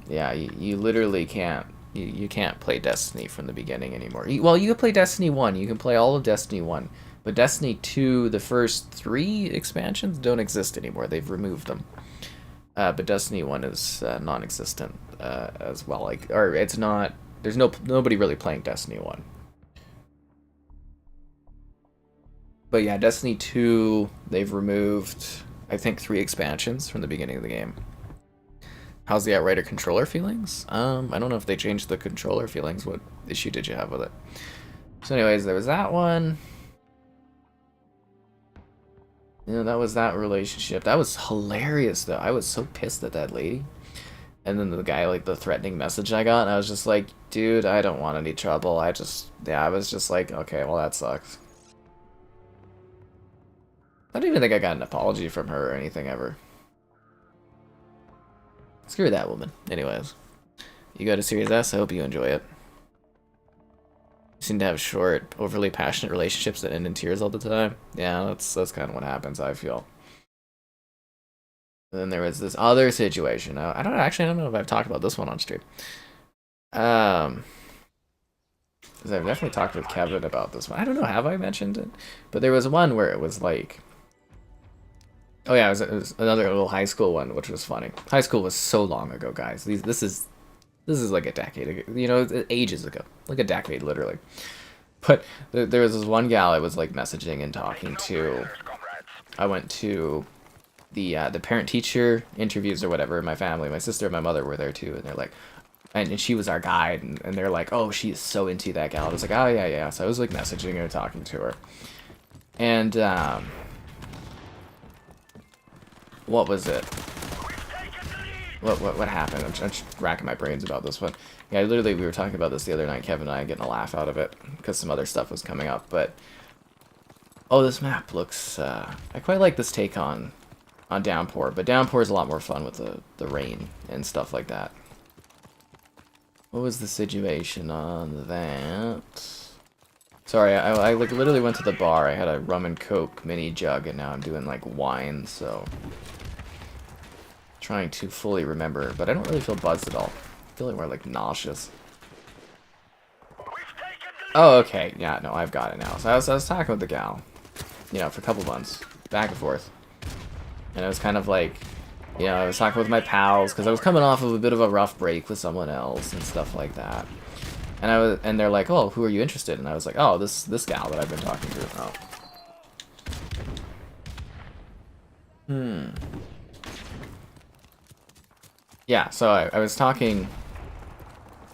Yeah, you literally can't. You can't play Destiny from the beginning anymore. Well, you can play Destiny 1. You can play all of Destiny 1. But Destiny 2, the first 3 expansions don't exist anymore. They've removed them. But Destiny 1 is non-existent as well. Like, or it's not. There's nobody really playing Destiny 1. But yeah, Destiny 2, they've removed, I think, 3 expansions from the beginning of the game. How's the Outrider controller feelings? I don't know if they changed the controller feelings. What issue did you have with it? So anyways, there was that one. Yeah, that was that relationship. That was hilarious, though. I was so pissed at that lady. And then the guy, like, the threatening message I got, and I was just like, dude, I don't want any trouble. I was just like, okay, well, that sucks. I don't even think I got an apology from her or anything ever. Screw that woman. Anyways, you go to Series S, I hope you enjoy it. You seem to have short, overly passionate relationships that end in tears all the time. Yeah, that's kind of what happens, I feel. And then there was this other situation. I don't know if I've talked about this one on stream. I've definitely talked with Kevin about this one. I don't know, have I mentioned it? But there was one where it was like, oh yeah, it was another little high school one, which was funny. High school was so long ago, guys. This is like a decade ago, you know, ages ago, like a decade, literally. But there was this one gal I was like messaging and talking to. I went to the parent-teacher interviews or whatever. My family, my sister and my mother were there too, and they're like, and she was our guide, and they're like, oh, she's so into that gal. I was like, oh yeah. So I was like messaging her, talking to her, and what was it? What happened? I'm just racking my brains about this one. Yeah, literally, we were talking about this the other night, Kevin and I, getting a laugh out of it, because some other stuff was coming up, but... Oh, this map looks... I quite like this take on Downpour, but Downpour is a lot more fun with the rain and stuff like that. What was the situation on that? Sorry, I like literally went to the bar. I had a rum and coke mini jug, and now I'm doing like wine, so... Trying to fully remember, but I don't really feel buzzed at all. I feel like we're like nauseous. Oh, okay. Yeah, no, I've got it now. So I was talking with the gal, you know, for a couple months, back and forth. And it was kind of like, you know, I was talking with my pals, because I was coming off of a bit of a rough break with someone else and stuff like that. And they're like, oh, who are you interested in? And I was like, oh, this gal that I've been talking to. Oh. Yeah, so I was talking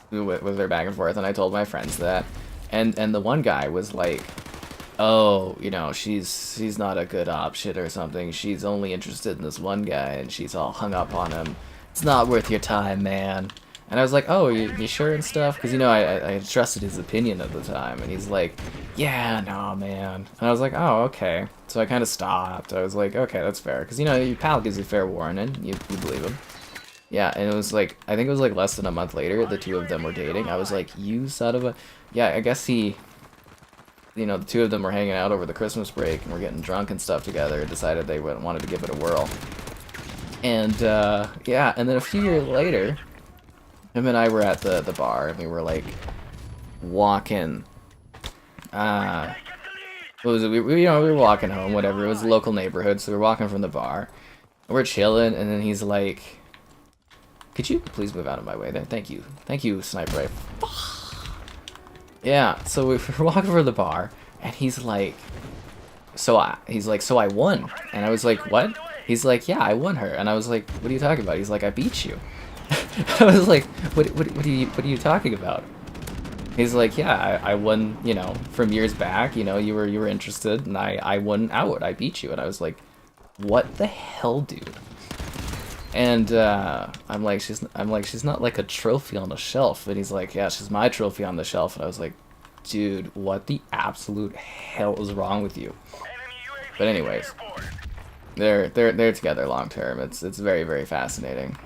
with her back and forth, and I told my friends that, and the one guy was like, oh, you know, she's not a good option or something. She's only interested in this one guy, and she's all hung up on him. It's not worth your time, man. And I was like, oh, you sure and stuff? Because, you know, I trusted his opinion at the time, and he's like, yeah, no, man. And I was like, oh, okay. So I kind of stopped. I was like, okay, that's fair. Because, you know, your pal gives you fair warning. You believe him. Yeah, and it was like, I think it was like less than a month later, the two of them were dating. I was like, you son of a... Yeah, I guess you know, the two of them were hanging out over the Christmas break and were getting drunk and stuff together and decided they wanted to give it a whirl. And, yeah, and then a few years later, him and I were at the bar, and we were like, walking, what was it? We were walking home, whatever. It was a local neighborhood, so we were walking from the bar. And we're chilling, and then he's like... Could you please move out of my way there? Thank you. Thank you, Sniper Rifle. Yeah, so we were walking from the bar, and he's like, so I won. And I was like, what? He's like, yeah, I won her. And I was like, what are you talking about? He's like, I beat you. I was like, what are you talking about? He's like, yeah, I won, you know, from years back, you know, you were interested, and I won out. I beat you. And I was like, what the hell, dude? And I'm like, she's not like a trophy on the shelf. And he's like, yeah, she's my trophy on the shelf. And I was like, dude, what the absolute hell is wrong with you? But anyways, they're together long term. It's very, very fascinating.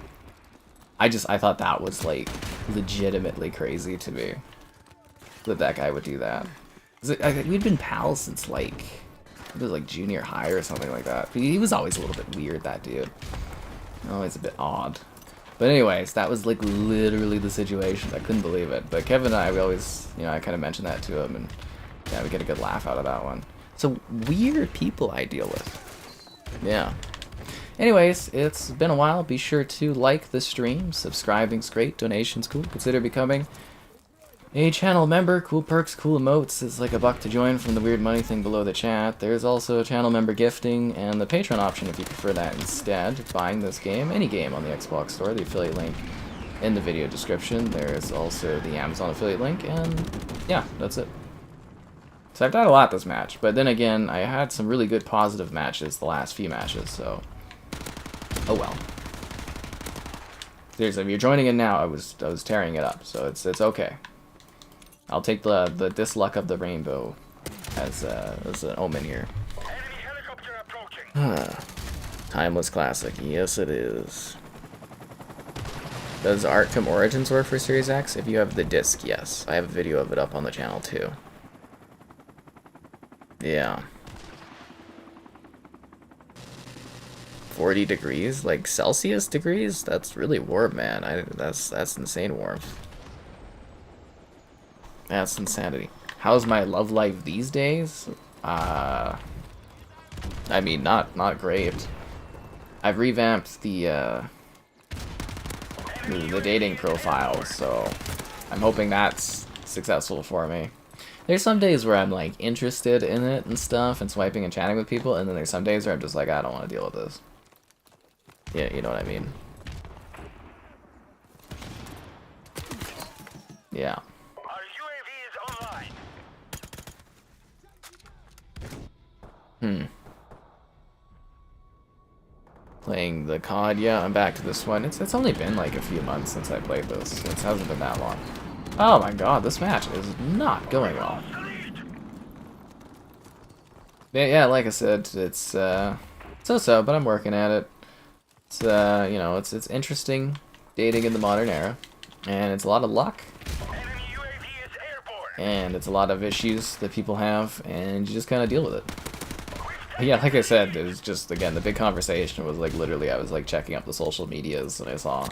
I thought that was like legitimately crazy to me that guy would do that. We'd been pals since like, it was like junior high or something like that. He was always a little bit weird, that dude. Always a bit odd. But anyways, that was like literally the situation. I couldn't believe it. But Kevin and I, we always, you know, I kind of mentioned that to him, and yeah, we get a good laugh out of that one. So weird people I deal with. Yeah. Anyways, it's been a while. Be sure to like the stream. Subscribing's great. Donation's cool. Consider becoming a channel member. Cool perks, cool emotes. It's like $1 to join from the weird money thing below the chat. There's also a channel member gifting and the Patreon option if you prefer that instead. Buying this game, any game on the Xbox Store, the affiliate link in the video description. There's also the Amazon affiliate link, and yeah, that's it. So I've died a lot this match, but then again, I had some really good positive matches the last few matches, so oh well. Seriously, if you're joining in now, I was tearing it up, so it's okay. I'll take the disluck of the rainbow as an omen here. Timeless classic, yes it is. Does Arkham Origins work for Series X? If you have the disc, yes. I have a video of it up on the channel too. Yeah. 40 degrees? Like Celsius degrees? That's really warm, man. That's insane warmth. That's insanity. How's my love life these days? I mean, not great. I've revamped the dating profile, so I'm hoping that's successful for me. There's some days where I'm like interested in it and stuff and swiping and chatting with people, and then there's some days where I'm just like, I don't want to deal with this. Yeah, you know what I mean. Yeah. Playing the COD, yeah, I'm back to this one. It's only been like a few months since I played this. It hasn't been that long. Oh my god, this match is not going well. Yeah, like I said, it's so-so, but I'm working at it. It's you know, it's interesting dating in the modern era, and it's a lot of luck. And it's a lot of issues that people have, and you just kind of deal with it. Yeah, like I said, it was just, again, the big conversation was like literally I was like checking up the social medias and I saw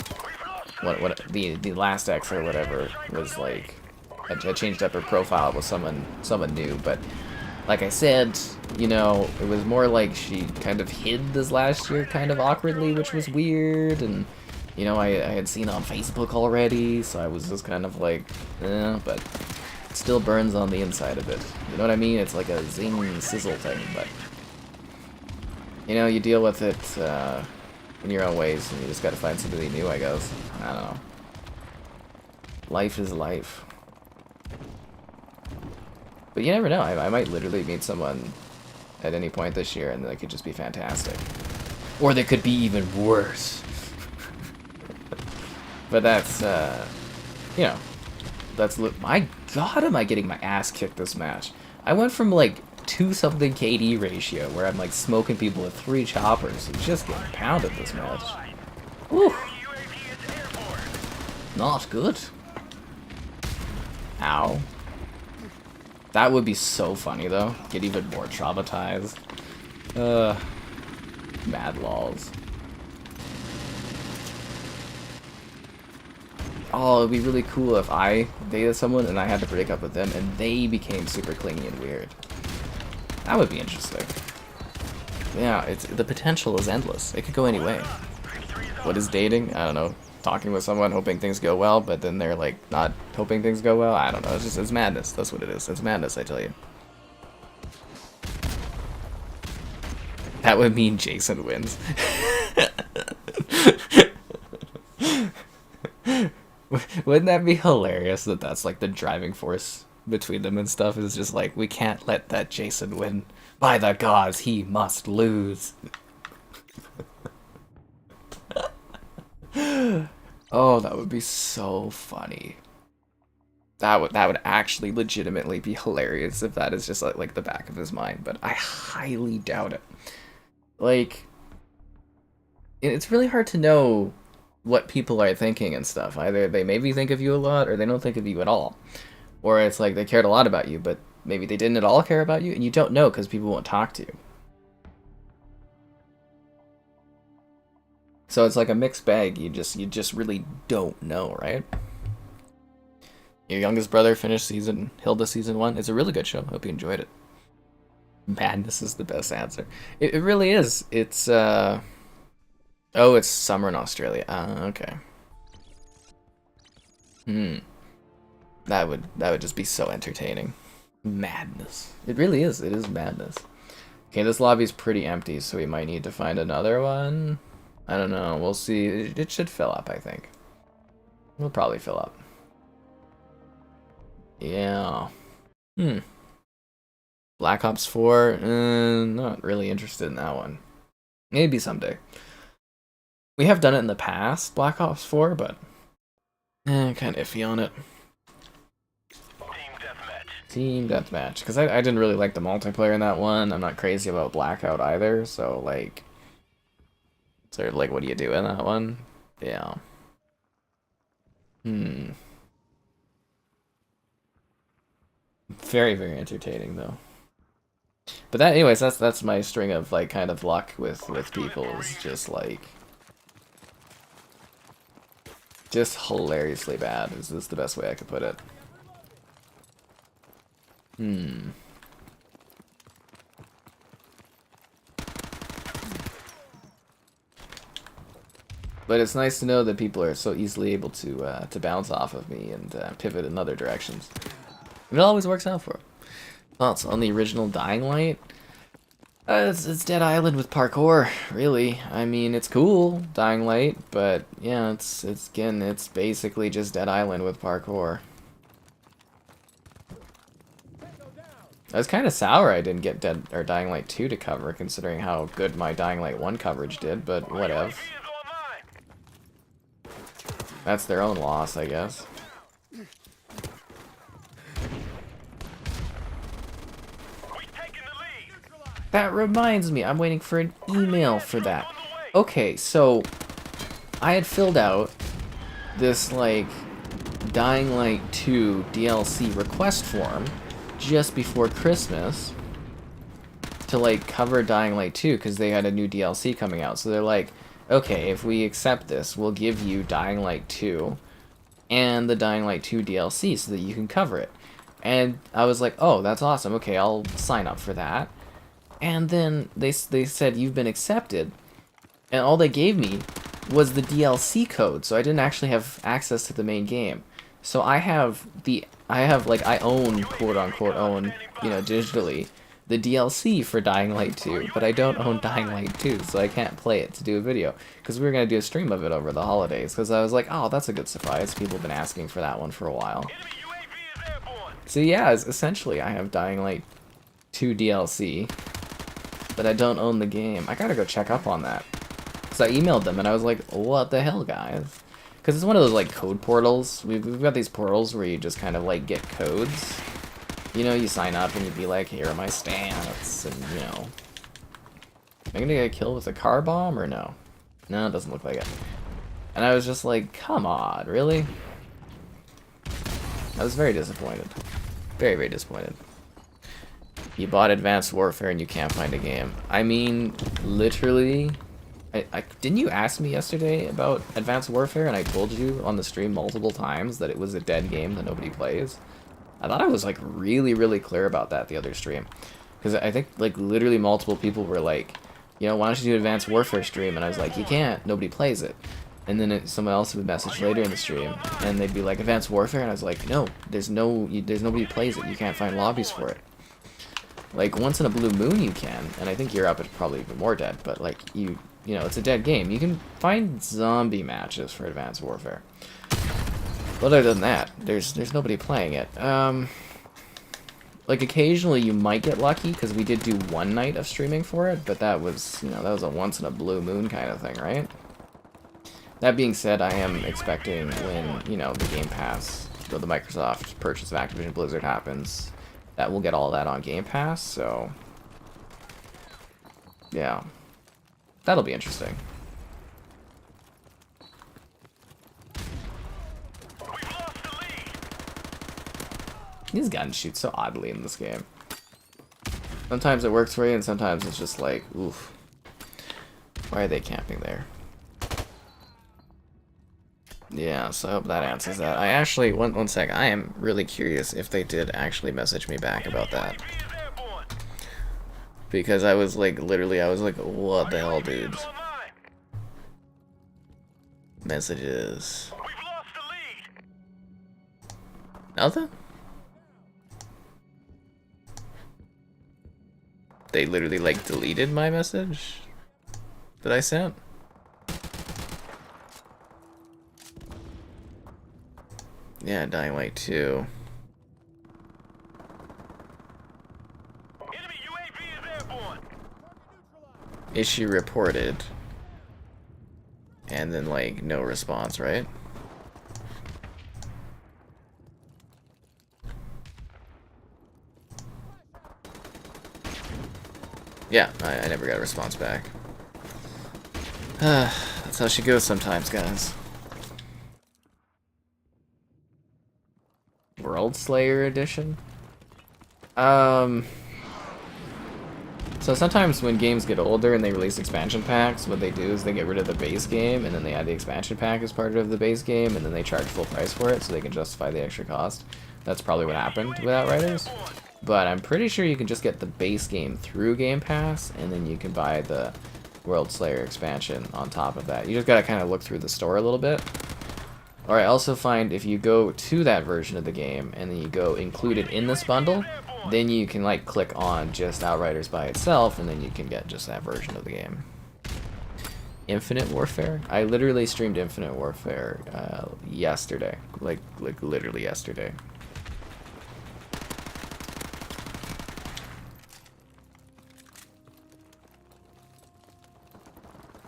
what the last X or whatever was like. I changed up her profile with someone new, but like I said, you know, it was more like she kind of hid this last year kind of awkwardly, which was weird, and you know, I had seen it on Facebook already, so I was just kind of like, but it still burns on the inside of it. You know what I mean? It's like a zing sizzle thing, but you know, you deal with it in your own ways, and you just gotta find somebody new, I guess. I don't know. Life is life. But you never know. I might literally meet someone at any point this year, and they could just be fantastic. Or they could be even worse. But that's, you know, that's... My god, am I getting my ass kicked this match. I went from, like, 2-something KD ratio, where I'm like smoking people with 3 choppers and just getting pounded this match. Whew. Not good. Ow. That would be so funny though. Get even more traumatized. Mad lols. Oh, it'd be really cool if I dated someone and I had to break up with them and they became super clingy and weird. That would be interesting. Yeah, the potential is endless. It could go any way. What is dating? I don't know. Talking with someone, hoping things go well, but then they're like not hoping things go well. I don't know. It's madness. That's what it is. It's madness, I tell you. That would mean Jason wins. Wouldn't that be hilarious that that's like the driving force between them and stuff? Is just like, we can't let that Jason win. By the gods, he must lose. Oh, that would be so funny. That would actually legitimately be hilarious if that is just like the back of his mind, but I highly doubt it. Like, it's really hard to know what people are thinking and stuff. Either they maybe think of you a lot, or they don't think of you at all. Or it's like they cared a lot about you, but maybe they didn't at all care about you, and you don't know because people won't talk to you. So it's like a mixed bag. You just really don't know, right? Your youngest brother finished Hilda season 1. It's a really good show. Hope you enjoyed it. Madness is the best answer. It really is. It's oh, it's summer in Australia. Okay. That would just be so entertaining. Madness. It really is. It is madness. Okay, this lobby's pretty empty, so we might need to find another one. I don't know. We'll see. It should fill up, I think. It'll probably fill up. Yeah. Black Ops 4? Not really interested in that one. Maybe someday. We have done it in the past, Black Ops 4, but kind of iffy on it. Team Deathmatch. Because I didn't really like the multiplayer in that one. I'm not crazy about Blackout either, so like... Sort of like, what do you do in that one? Yeah. Very, very entertaining, though. But that, anyways, that's my string of, like, kind of luck with people, is just, like... Just hilariously bad, is the best way I could put it. But it's nice to know that people are so easily able to bounce off of me and pivot in other directions. It always works out for them. Thoughts on the original Dying Light? It's Dead Island with parkour, really. I mean, it's cool, Dying Light, but yeah, it's basically just Dead Island with parkour. I was kind of sour I didn't get Dying Light 2 to cover, considering how good my Dying Light 1 coverage did, but whatever. That's their own loss, I guess. That reminds me, I'm waiting for an email for that. Okay, so I had filled out this, like, Dying Light 2 DLC request form just before Christmas to, like, cover Dying Light 2 because they had a new DLC coming out. So they're like, okay, if we accept this, we'll give you Dying Light 2 and the Dying Light 2 DLC so that you can cover it. And I was like, oh, that's awesome. Okay, I'll sign up for that. And then they said, you've been accepted. And all they gave me was the DLC code, so I didn't actually have access to the main game. So I own, quote-unquote own, you know, digitally, the DLC for Dying Light 2, but I don't own Dying Light 2, so I can't play it to do a video. Because we were going to do a stream of it over the holidays, because I was like, oh, that's a good surprise. People have been asking for that one for a while. So yeah, essentially I have Dying Light 2 DLC, but I don't own the game. I gotta go check up on that. Because I emailed them and I was like, what the hell, guys? Because it's one of those, like, code portals. We've got these portals where you just kind of, like, get codes. You know, you sign up and you'd be like, here are my stats, and, you know. Am I gonna get killed with a car bomb or no? No, it doesn't look like it. And I was just like, come on, really? I was very disappointed. Very, very disappointed. You bought Advanced Warfare and you can't find a game. I mean, literally... didn't you ask me yesterday about Advanced Warfare and I told you on the stream multiple times that it was a dead game that nobody plays? I thought I was, like, really, really clear about that the other stream. Because I think, like, literally multiple people were like, you know, why don't you do Advanced Warfare stream? And I was like, you can't. Nobody plays it. And then someone else would message later in the stream, and they'd be like, Advanced Warfare? And I was like, no, there's nobody who plays it. You can't find lobbies for it. Like, once in a blue moon you can, and I think Europe is probably even more dead, but, like, you know, it's a dead game. You can find zombie matches for Advanced Warfare. But other than that, there's nobody playing it. Like, occasionally you might get lucky, because we did do one night of streaming for it, but that was, you know, that was a once in a blue moon kind of thing, right? That being said, I am expecting when, you know, the Game Pass, the Microsoft purchase of Activision Blizzard happens, that we'll get all that on Game Pass, so... yeah. That'll be interesting. These guns shoot so oddly in this game. Sometimes it works for you, and sometimes it's just like, oof. Why are they camping there? Yeah, so I hope that answers that. I actually, one sec, I am really curious if they did actually message me back about that. Because I was like, literally, I was like, what the hell, dudes? Messages. Nothing? They literally, like, deleted my message that I sent? Yeah, Dying Light 2. Issue reported. And then, like, no response, right? Yeah, I never got a response back. That's how she goes sometimes, guys. World Slayer Edition? So sometimes when games get older and they release expansion packs, what they do is they get rid of the base game, and then they add the expansion pack as part of the base game, and then they charge full price for it so they can justify the extra cost. That's probably what happened with Outriders. But I'm pretty sure you can just get the base game through Game Pass, and then you can buy the World Slayer expansion on top of that. You just gotta kind of look through the store a little bit. Or I also find if you go to that version of the game, and then you go included in this bundle, then you can like click on just Outriders by itself, and then you can get just that version of the game. Infinite Warfare? I literally streamed Infinite Warfare yesterday. Like literally yesterday.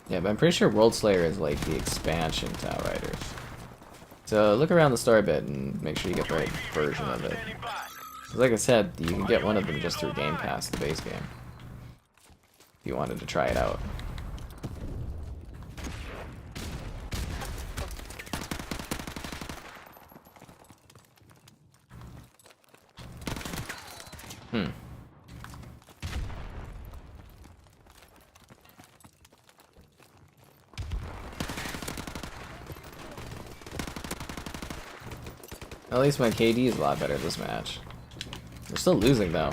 Yeah, but I'm pretty sure World Slayer is like the expansion to Outriders. So look around the store a bit and make sure you get the right version of it. Like I said, you can get one of them just through Game Pass, the base game. If you wanted to try it out. At least my KD is a lot better this match. We're still losing though.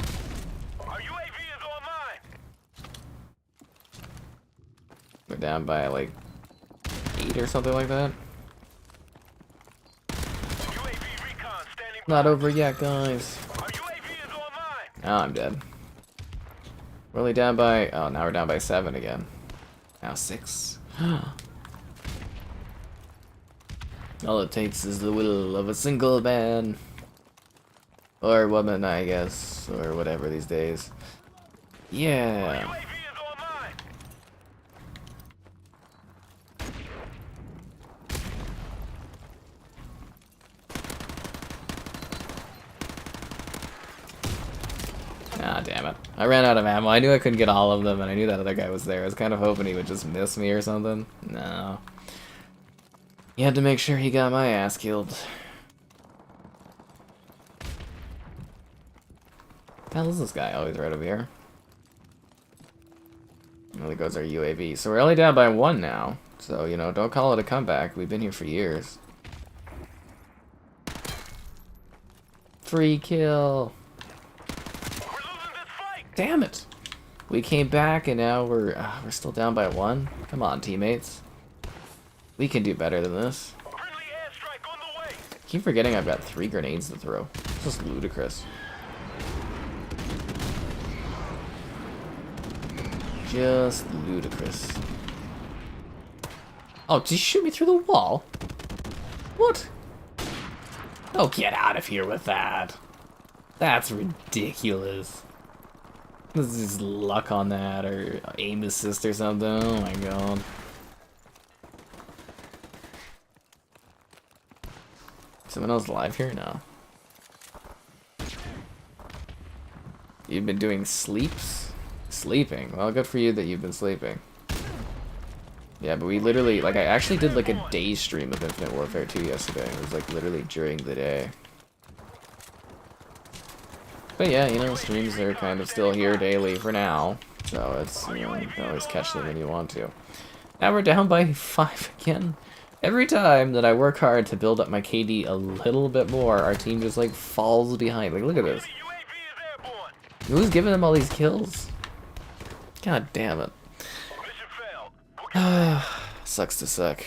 We're down by like 8 or something like that. Not over yet, guys. Oh, I'm dead. We're only down by, oh, now we're down by 7 again. Now 6. All it takes is the will of a single man. Or woman, I guess. Or whatever these days. Yeah. Ah, damn it. I ran out of ammo. I knew I couldn't get all of them, and I knew that other guy was there. I was kind of hoping he would just miss me or something. No. You had to make sure he got my ass killed. What the hell is this guy? Oh, he's right over here. Well, there goes our UAV. So we're only down by 1 now. So, you know, don't call it a comeback. We've been here for years. Free kill. Damn it. We came back and now we're still down by 1. Come on, teammates. We can do better than this. I keep forgetting I've got 3 grenades to throw. It's just ludicrous. Just ludicrous. Oh, did you shoot me through the wall? What? Oh, get out of here with that. That's ridiculous. This is luck on that, or aim assist or something. Oh my god. Someone else alive here? No. You've been doing sleeps? Sleeping? Well, good for you that you've been sleeping. Yeah, but we literally, like, I actually did like a day stream of Infinite Warfare 2 yesterday. It was like literally during the day. But yeah, you know, streams are kind of still here daily for now. So it's, you know, you can always catch them when you want to. Now we're down by 5 again. Every time that I work hard to build up my KD a little bit more, our team just, like, falls behind. Like, look at this. Who's giving them all these kills? God damn it. Sucks to suck.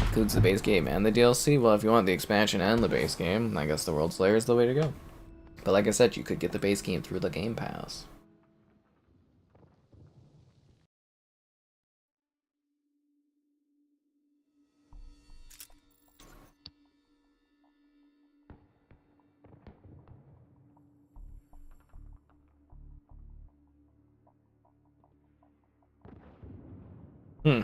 Includes the base game and the DLC. Well, if you want the expansion and the base game, I guess the World Slayer is the way to go. But like I said, you could get the base game through the Game Pass. Hmm.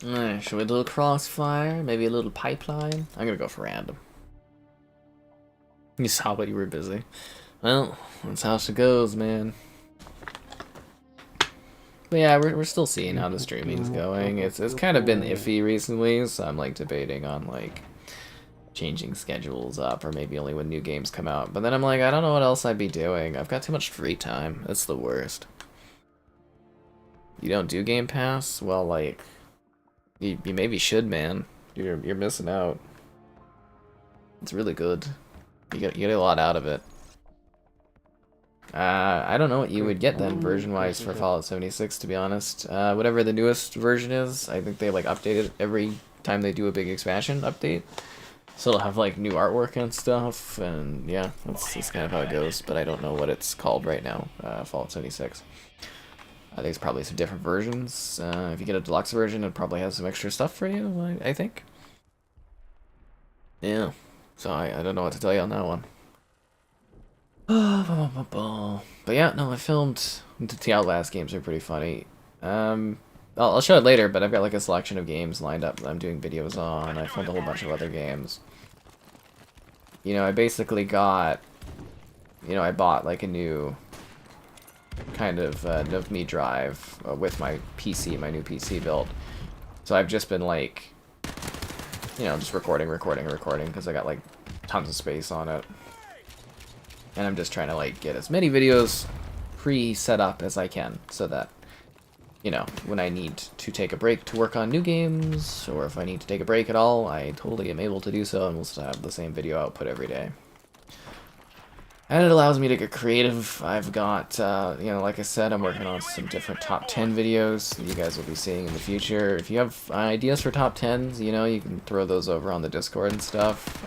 Alright, should we do a crossfire? Maybe a little pipeline? I'm gonna go for random. You saw what you were busy. Well, that's how she goes, man. But yeah, we're still seeing how the streaming's going. It's kind of been iffy recently, so I'm like debating on like changing schedules up, or maybe only when new games come out. But then I'm like, I don't know what else I'd be doing. I've got too much free time. That's the worst. You don't do Game Pass? Well, like, you maybe should, man. You're missing out. It's really good. You get a lot out of it. I don't know what you would get then, version-wise, for Fallout 76, to be honest. Whatever the newest version is, I think they, like, update it every time they do a big expansion update. So it'll have, like, new artwork and stuff, and yeah, that's kind of how it goes, but I don't know what it's called right now, Fallout 76. I think it's probably some different versions. If you get a deluxe version, it probably has some extra stuff for you, I think. Yeah, so I don't know what to tell you on that one. But yeah, no, I filmed. The Outlast games are pretty funny. I'll show it later, but I've got like a selection of games lined up that I'm doing videos on. I filmed a whole bunch of other games. You know, I basically got, you know, I bought like a new kind of NVMe drive with my PC, my new PC build. So I've just been like, you know, just recording, because I got like tons of space on it. And I'm just trying to like get as many videos pre-set up as I can, so that, you know, when I need to take a break to work on new games, or if I need to take a break at all, I totally am able to do so, and we'll still have the same video output every day. And it allows me to get creative. I've got, you know, like I said, I'm working on some different top 10 videos that you guys will be seeing in the future. If you have ideas for top 10s, you know, you can throw those over on the Discord and stuff.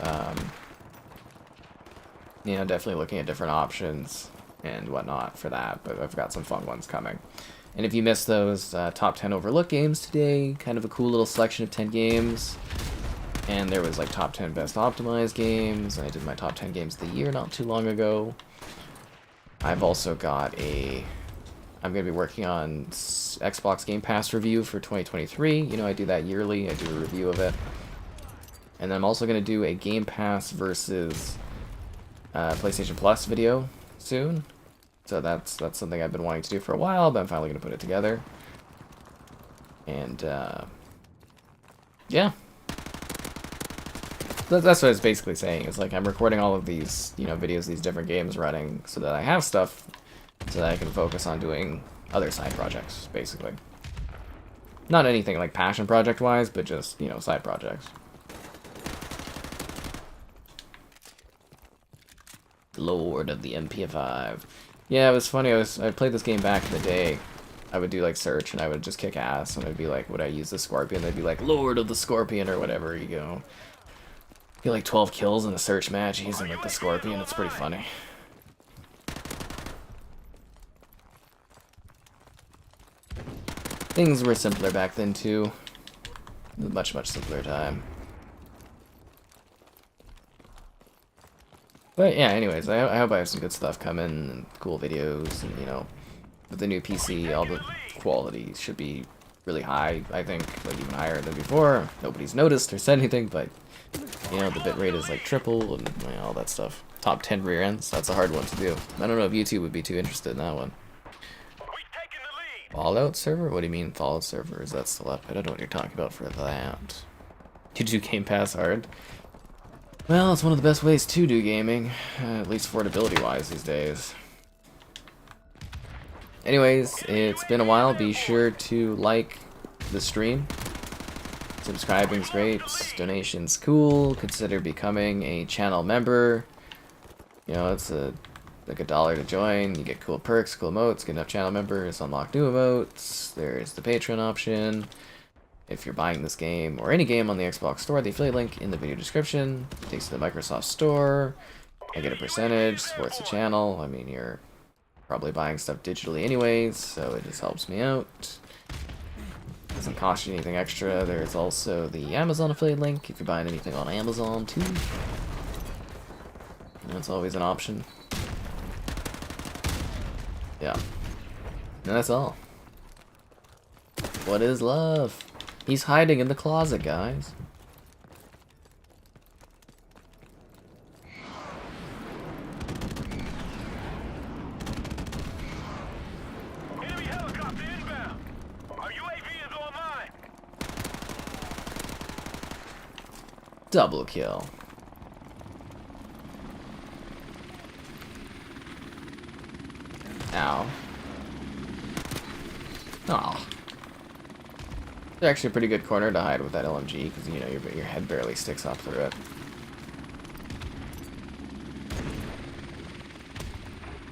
You know, definitely looking at different options and whatnot for that, but I've got some fun ones coming. And if you missed those top 10 overlooked games today, kind of a cool little selection of 10 games. And there was like top 10 best optimized games, and I did my top 10 games of the year not too long ago. I've also got I'm going to be working on Xbox Game Pass review for 2023. You know, I do that yearly. I do a review of it. And then I'm also going to do a Game Pass versus PlayStation Plus video soon. So that's something I've been wanting to do for a while, but I'm finally going to put it together. And, yeah. That's what it's basically saying. It's like I'm recording all of these, you know, videos, these different games running, so that I have stuff, so that I can focus on doing other side projects, basically. Not anything like passion project-wise, but just, you know, side projects. Lord of the MP5. Yeah, it was funny. I played this game back in the day. I would do like search, and I would just kick ass, and I'd be like, would I use the Scorpion? They'd be like, Lord of the Scorpion, or whatever, you go. Get like 12 kills in a search match using like the Scorpion. It's pretty funny. Things were simpler back then too. It was a much simpler time. But yeah, anyways, I hope I have some good stuff coming, and cool videos, and you know, with the new PC, all the quality should be really high, I think, like even higher than before. Nobody's noticed or said anything, but you know, the bitrate is like triple and you know, all that stuff. Top 10 rear ends, that's a hard one to do. I don't know if YouTube would be too interested in that one. Fallout server? What do you mean Fallout server? Is that still up? I don't know what you're talking about for that. You do Game Pass hard? Well, it's one of the best ways to do gaming, at least affordability-wise these days. Anyways, it's been a while. Be sure to like the stream. Subscribing's great. Donation's cool. Consider becoming a channel member. You know, it's like $1 to join. You get cool perks, cool emotes, get enough channel members, unlock new emotes. There's the Patreon option. If you're buying this game or any game on the Xbox Store, the affiliate link in the video description takes you to the Microsoft Store. I get a percentage, supports the channel. I mean, you're probably buying stuff digitally anyways, so it just helps me out. Doesn't cost you anything extra. There's also the Amazon affiliate link if you're buying anything on Amazon too. That's always an option. Yeah. And that's all. What is love? He's hiding in the closet, guys. Enemy helicopter inbound. Our UAV is online. Double kill. Ow. Aw. It's actually a pretty good corner to hide with that LMG, because, you know, your head barely sticks up through it.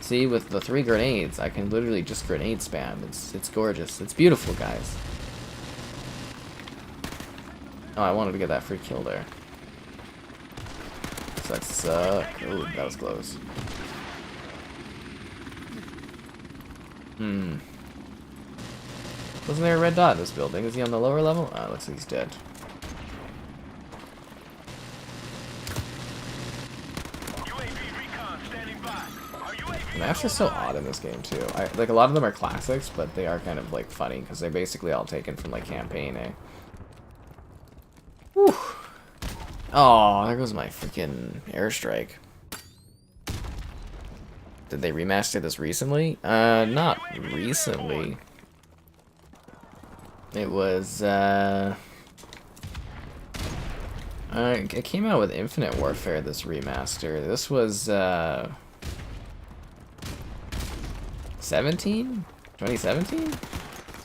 See, with the 3 grenades, I can literally just grenade spam. It's gorgeous. It's beautiful, guys. Oh, I wanted to get that free kill there. So that suck. Ooh, that was close. Wasn't there a red dot in this building? Is he on the lower level? Oh, looks like he's dead. The maps are so odd in this game too. Like a lot of them are classics, but they are kind of like funny because they're basically all taken from like campaign, eh? Whew. Oh, there goes my freaking airstrike. Did they remaster this recently? Not recently. It was, it came out with Infinite Warfare, this remaster. This was, 17? 2017?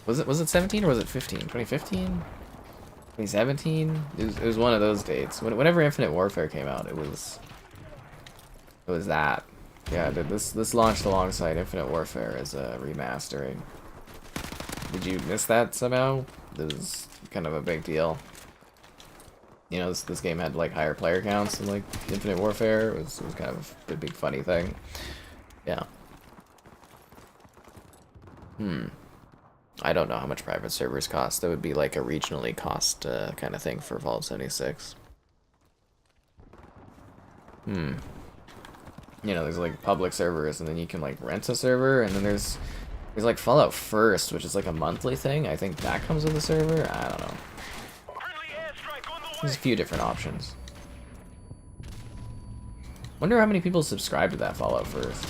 Was it 17 or was it 15? 2015? 2017? It was one of those dates. Whenever Infinite Warfare came out, it was that. Yeah, this launched alongside Infinite Warfare as a remastering. Did you miss that somehow? This is kind of a big deal. You know, this game had like higher player counts than like Infinite Warfare. It was kind of a big funny thing. Yeah. I don't know how much private servers cost. That would be like a regionally cost kind of thing for Fallout 76. You know, there's like public servers, and then you can like rent a server, and then there's like Fallout First, which is like a monthly thing. I think that comes with the server. I don't know. There's a few different options. Wonder how many people subscribe to that Fallout First.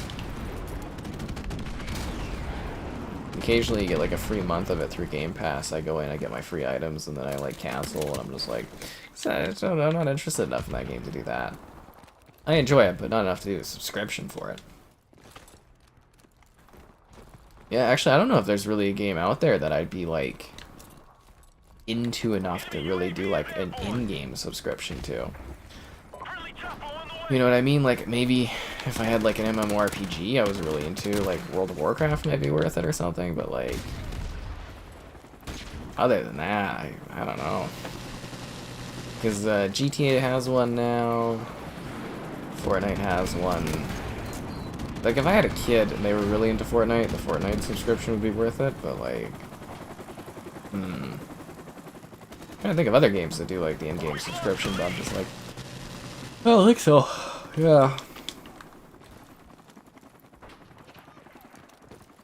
Occasionally you get like a free month of it through Game Pass. I go in, I get my free items, and then I like cancel, and I'm just like, I'm not interested enough in that game to do that. I enjoy it, but not enough to do a subscription for it. Yeah, actually, I don't know if there's really a game out there that I'd be, like, into enough to really do, like, an in-game subscription to. You know what I mean? Like, maybe if I had, like, an MMORPG I was really into, like, World of Warcraft might be worth it or something, but, like, other than that, I don't know. Because GTA has one now. Fortnite has one. Like, if I had a kid and they were really into Fortnite, the Fortnite subscription would be worth it, but, like, I'm trying to think of other games that do, like, the in-game subscription, but I'm just like, I don't think so. Yeah.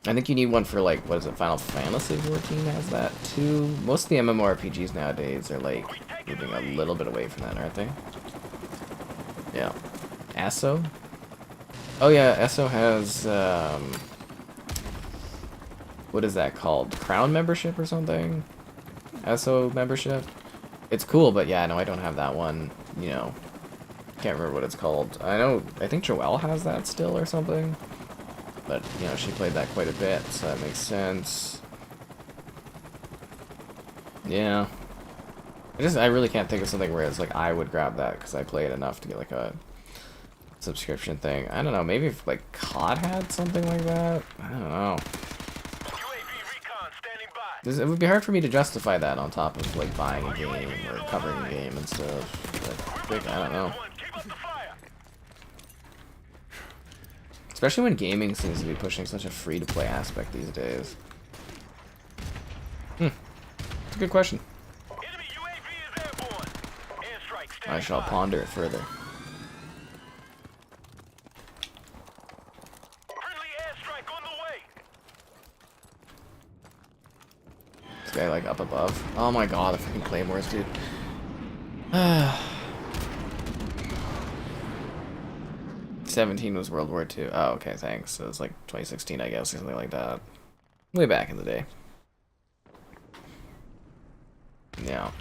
I think you need one for, like, what is it, Final Fantasy 14 has that too. Most of the MMORPGs nowadays are, like, moving a little bit away from that, aren't they? Yeah. ASO? Oh yeah, ESO has, what is that called? Crown membership or something? ESO membership? It's cool, but yeah, no, I don't have that one, you know. Can't remember what it's called. I think Joelle has that still or something. But, you know, she played that quite a bit, so that makes sense. Yeah. I really can't think of something where it's like I would grab that because I play it enough to get like a subscription thing. I don't know, maybe if like COD had something like that? I don't know. It would be hard for me to justify that on top of like buying a game or covering a game and stuff. But, I don't know. Especially when gaming seems to be pushing such a free-to-play aspect these days. It's a good question. I shall ponder it further. This guy like up above. Oh my god, the freaking claymores, dude. 17 was World War II. Oh, okay, thanks. So it's like 2016, I guess, or something like that. Way back in the day. Yeah.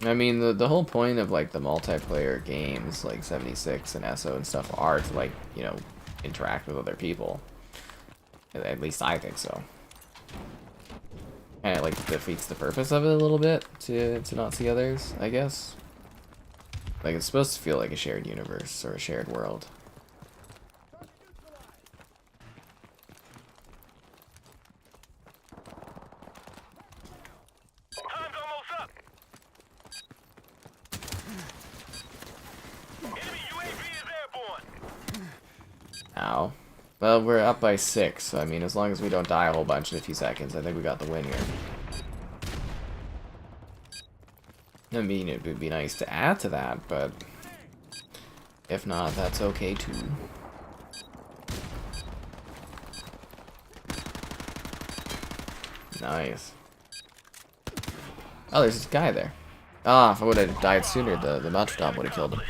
I mean, the whole point of, like, the multiplayer games, like 76 and ESO and stuff, are to, like, you know, interact with other people. At least I think so. And it, like, defeats the purpose of it a little bit to not see others, I guess. Like, it's supposed to feel like a shared universe or a shared world. Time's almost up. Enemy UAV is airborne. Ow. Well, we're up by 6, so I mean, as long as we don't die a whole bunch in a few seconds, I think we got the win here. I mean, it would be nice to add to that, but if not, that's okay too. Nice. Oh, there's this guy there. Ah, if I would have died sooner, the Notre Dame would have killed him.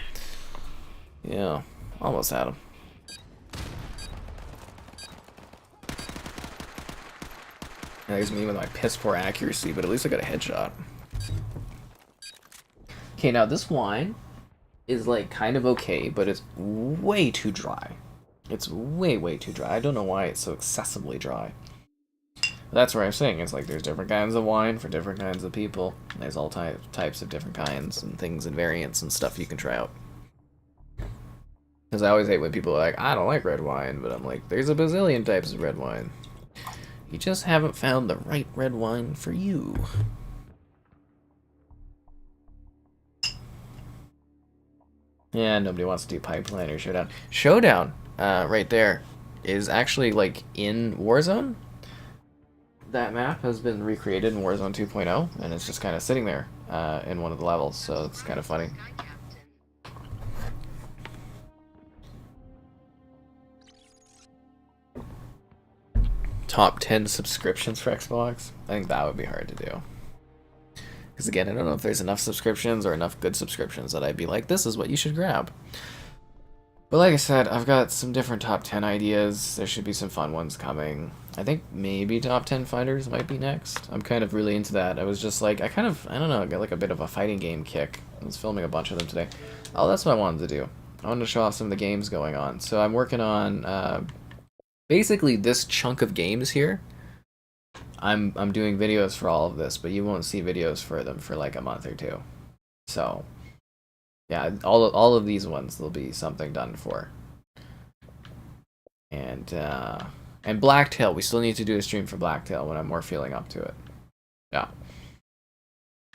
Yeah, almost had him. There's me with my piss poor accuracy, but at least I got a headshot. Okay, now this wine is like kind of okay, but it's way too dry. It's way too dry. I don't know why it's so excessively dry. That's what I'm saying. It's like there's different kinds of wine for different kinds of people. There's all types of different kinds and things and variants and stuff you can try out. Because I always hate when people are like, I don't like red wine, but I'm like, there's a bazillion types of red wine. You just haven't found the right red wine for you. Yeah, nobody wants to do Pipeline or Showdown. Showdown, right there, is actually, like, in Warzone. That map has been recreated in Warzone 2.0, and it's just kind of sitting there in one of the levels, so it's kind of funny. Top 10 subscriptions for Xbox? I think that would be hard to do. Because again, I don't know if there's enough subscriptions or enough good subscriptions that I'd be like, this is what you should grab. But like I said, I've got some different top 10 ideas. There should be some fun ones coming. I think maybe top 10 fighters might be next. I'm kind of really into that. I was just like, I don't know, got like a bit of a fighting game kick. I was filming a bunch of them today. Oh, that's what I wanted to do. I wanted to show off some of the games going on. So I'm working on basically this chunk of games here. I'm doing videos for all of this, but you won't see videos for them for like a month or two. So yeah, all of these ones there'll be something done for. And Blacktail, we still need to do a stream for Blacktail when I'm more feeling up to it. Yeah.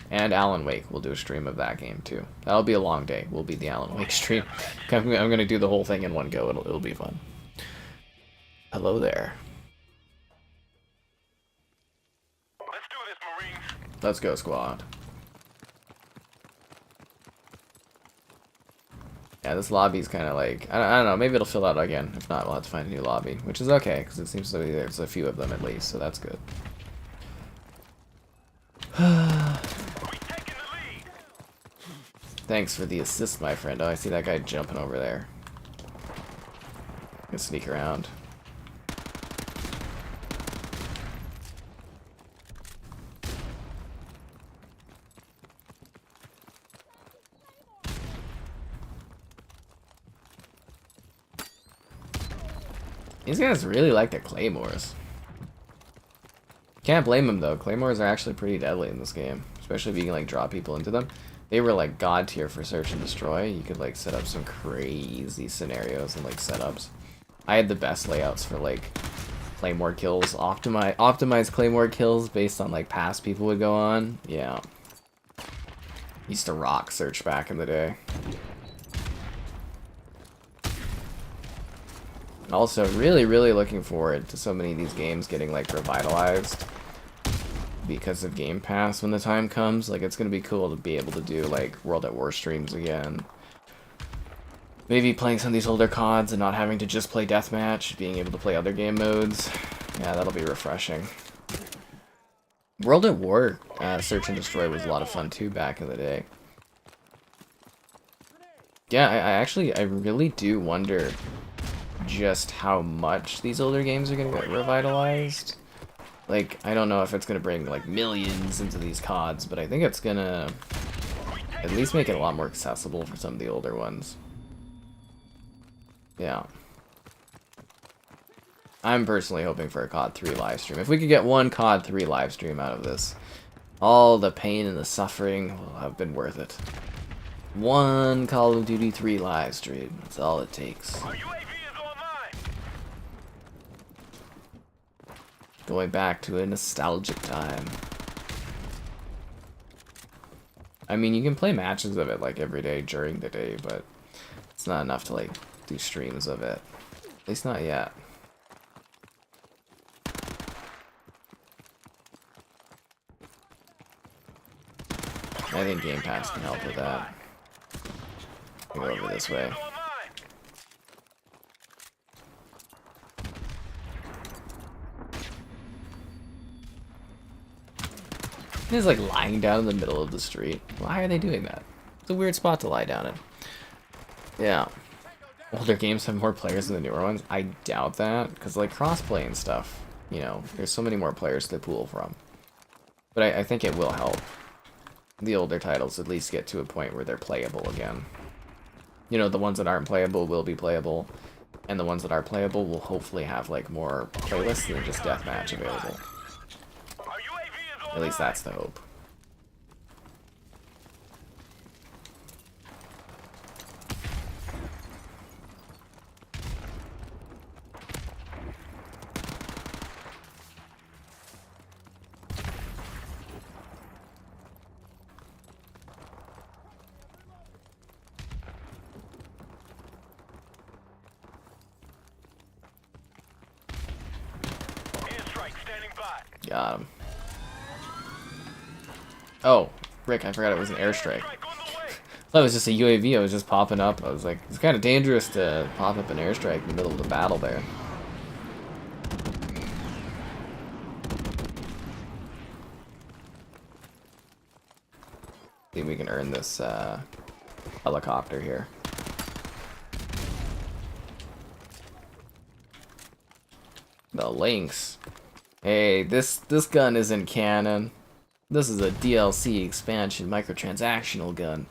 And Alan Wake, we'll do a stream of that game too. That'll be a long day. Will be the Alan Wake stream. I'm gonna do the whole thing in one go. It'll be fun. Hello there. Let's do this, Marines. Let's go, squad. Yeah, this lobby's kind of like, I don't know, maybe it'll fill out again. If not, we'll have to find a new lobby, which is okay, because it seems to be there's a few of them at least, so that's good. Thanks for the assist, my friend. Oh, I see that guy jumping over there. Gonna sneak around. These guys really like the claymores. Can't blame them though. Claymores are actually pretty deadly in this game, especially if you can like draw people into them. They were like god tier for search and destroy. You could like set up some crazy scenarios and like setups. I had the best layouts for like claymore kills, optimized claymore kills based on like past people would go on. Yeah. Used to rock search back in the day. Also, really looking forward to so many of these games getting like revitalized because of Game Pass when the time comes. Like, it's gonna be cool to be able to do like World at War streams again. Maybe playing some of these older CODs and not having to just play deathmatch, being able to play other game modes. Yeah, that'll be refreshing. World at War Search and Destroy was a lot of fun too back in the day. Yeah, I really do wonder just how much these older games are going to get revitalized. Like, I don't know if it's going to bring like millions into these CODs, but I think it's going to at least make it a lot more accessible for some of the older ones. Yeah. I'm personally hoping for a COD 3 livestream. If we could get one COD 3 livestream out of this, all the pain and the suffering will have been worth it. One Call of Duty 3 livestream. That's all it takes. Going back to a nostalgic time. I mean, you can play matches of it like every day during the day, but it's not enough to like do streams of it. At least not yet. I think Game Pass can help with that. Go over this way. He's like lying down in the middle of the street. Why are they doing that? It's a weird spot to lie down in. Yeah. Older games have more players than the newer ones. I doubt that, because like crossplay and stuff, you know, there's so many more players to pool from. But I think it will help the older titles at least get to a point where they're playable again. You know, the ones that aren't playable will be playable, and the ones that are playable will hopefully have like more playlists than just deathmatch available. At least that's the hope. Got him. Oh, Rick, I forgot it was an airstrike. I thought it was just a UAV. I was just popping up. I was like, it's kind of dangerous to pop up an airstrike in the middle of the battle there. See if we can earn this helicopter here. The Lynx. Hey, this gun isn't canon. This is a DLC expansion microtransactional gun.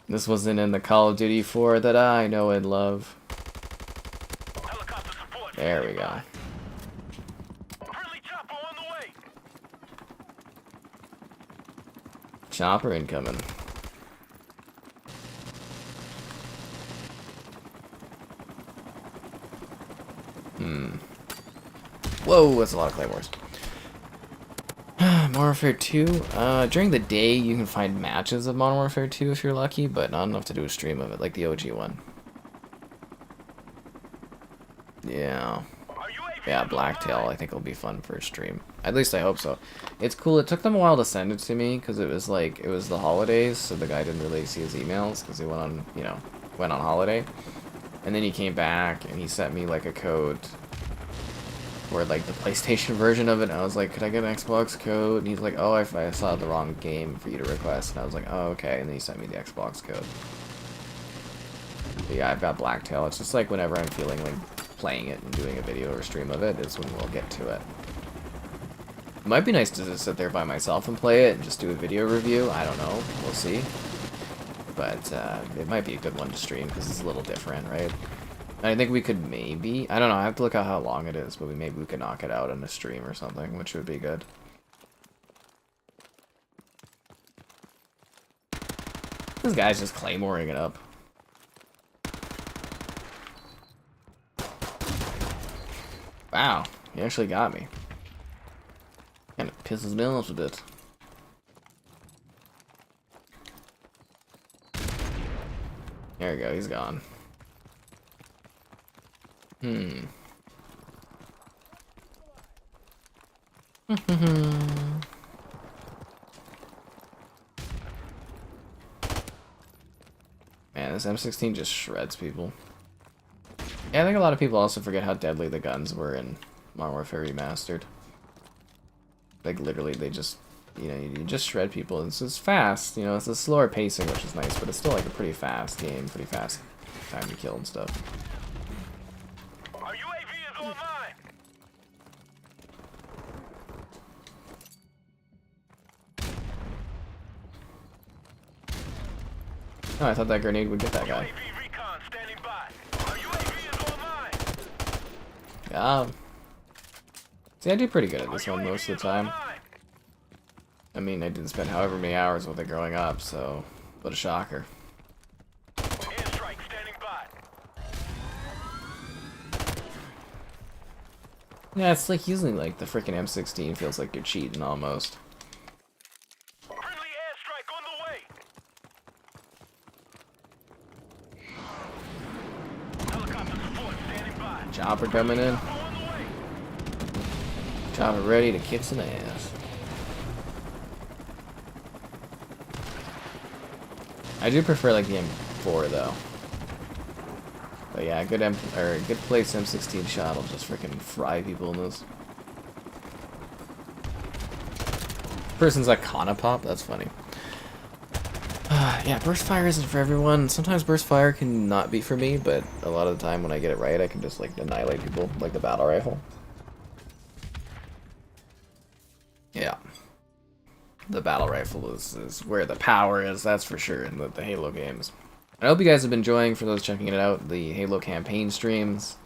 This wasn't in the Call of Duty 4 that I know and love. There we go. Chopper incoming. Whoa, that's a lot of claymores. Modern Warfare 2. During the day, you can find matches of Modern Warfare 2 if you're lucky, but not enough to do a stream of it, like the OG one. Yeah. Yeah, Blacktail, I think it'll be fun for a stream. At least I hope so. It's cool. It took them a while to send it to me because it was like, it was the holidays, so the guy didn't really see his emails because he went on, you know, went on holiday. And then he came back and he sent me like a code for like the PlayStation version of it. And I was like, could I get an Xbox code? And he's like, oh, I saw the wrong game for you to request. And I was like, oh, okay. And then he sent me the Xbox code. But yeah, I've got Blacktail. It's just like whenever I'm feeling like playing it and doing a video or stream of it is when we'll get to it. It might be nice to just sit there by myself and play it and just do a video review. I don't know. We'll see. But it might be a good one to stream because it's a little different, right? And I think we could maybe... I don't know. I have to look at how long it is, but maybe we could knock it out in a stream or something, which would be good. This guy's just claymoring it up. Wow, he actually got me. Kind of pisses me off a bit. There we go, he's gone. Man, this M16 just shreds people. Yeah, I think a lot of people also forget how deadly the guns were in Modern Warfare Remastered. Like, literally, they just, you know, you just shred people. It's just fast, you know, it's a slower pacing, which is nice, but it's still, like, a pretty fast game, pretty fast time to kill and stuff. Our UAV is online. Oh, I thought that grenade would get that guy. UAV recon standing by. Our UAV is online. Yeah. See, I do pretty good at this one most of the time. I mean, I didn't spend however many hours with it growing up, so... What a shocker. Airstrike standing by. Yeah, it's like using, like, the freaking M16 feels like you're cheating, almost. Friendly airstrike on the way. Helicopter support standing by. Chopper coming in. On the way. Chopper ready to kick some ass. I do prefer like the M4 though. But yeah, good place M16 shot will just freaking fry people in this. Person's like Conopop, that's funny. Yeah, burst fire isn't for everyone. Sometimes burst fire can not be for me, but a lot of the time when I get it right, I can just like annihilate people, like the battle rifle. Yeah. The battle rifle is where the power is, that's for sure, in the Halo games. I hope you guys have been enjoying, for those checking it out, the Halo campaign streams.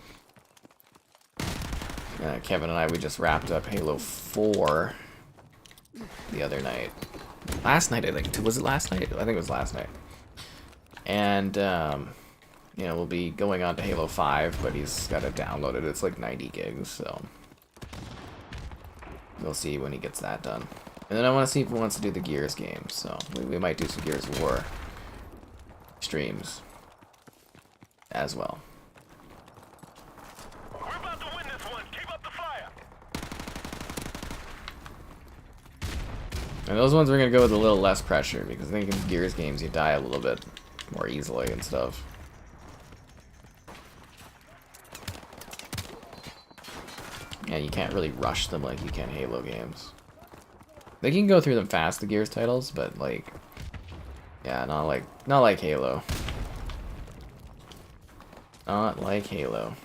Kevin and I, we just wrapped up Halo 4 the other night. Last night, I think. Was it last night? I think it was last night. And, you know, we'll be going on to Halo 5, but he's got it downloaded. It's like 90 gigs, so... We'll see when he gets that done. And then I want to see if he wants to do the Gears games, so we might do some Gears of War streams as well. We're about to win this one. Keep up the fire. And those ones we're going to go with a little less pressure, because I think in Gears games you die a little bit more easily and stuff. And you can't really rush them like you can Halo games. They can go through them fast, the Gears titles, but like, yeah, not like Halo. Not like Halo.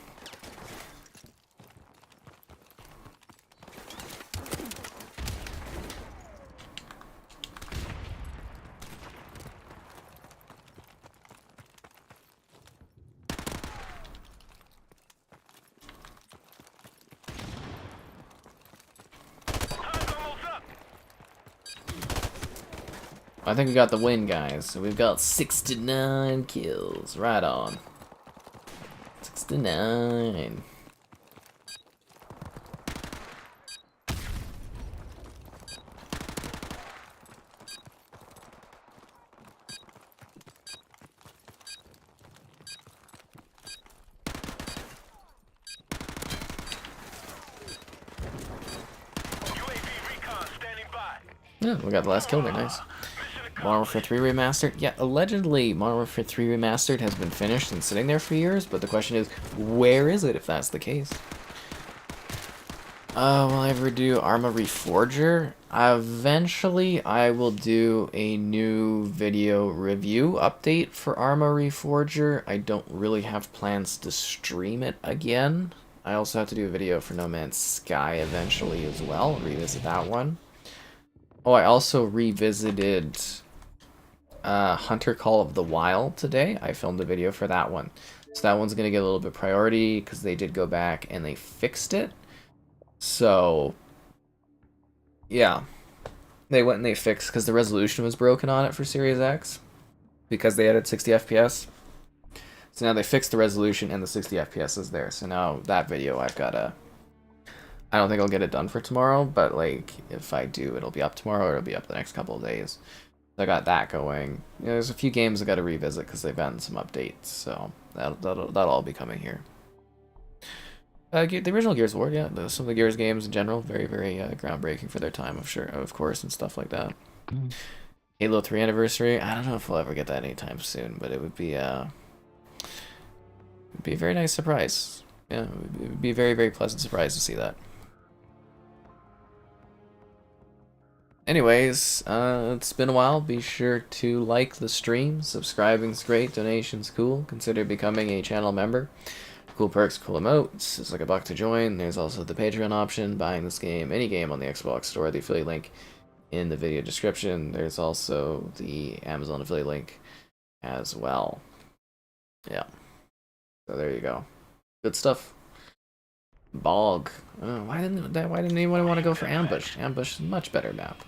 I think we got the win, guys. So we've got 69 kills. Right on. 69. Yeah, we got the last kill there, nice. Modern Warfare 3 Remastered? Yeah, allegedly Modern Warfare 3 Remastered has been finished and sitting there for years, but the question is, where is it if that's the case? Will I ever do Arma Reforger? Eventually, I will do a new video review update for Arma Reforger. I don't really have plans to stream it again. I also have to do a video for No Man's Sky eventually as well, revisit that one. Oh, I also revisited Hunter Call of the Wild today. I filmed a video for that one. So that one's going to get a little bit priority because they did go back and they fixed it. So, yeah. They went and they fixed because the resolution was broken on it for Series X because they added 60 FPS. So now they fixed the resolution and the 60 FPS is there. So now that video I've got to... I don't think I'll get it done for tomorrow, but like if I do, it'll be up tomorrow or it'll be up the next couple of days. So I got that going. You know, there's a few games I got to revisit because they've gotten some updates, so that'll all be coming here. The original Gears of War, yeah, some of the Gears games in general, very groundbreaking for their time, of course, and stuff like that. Halo 3 Anniversary, I don't know if we'll ever get that anytime soon, but it would be a very nice surprise. Yeah, it would be a very pleasant surprise to see that. Anyways, it's been a while. Be sure to like the stream. Subscribing's great. Donation's cool. Consider becoming a channel member. Cool perks, cool emotes. It's like $1 to join. There's also the Patreon option. Buying this game, any game on the Xbox Store. The affiliate link in the video description. There's also the Amazon affiliate link as well. Yeah. So there you go. Good stuff. Bog. Oh, why didn't anyone want to go for Ambush? Ambush is a much better map.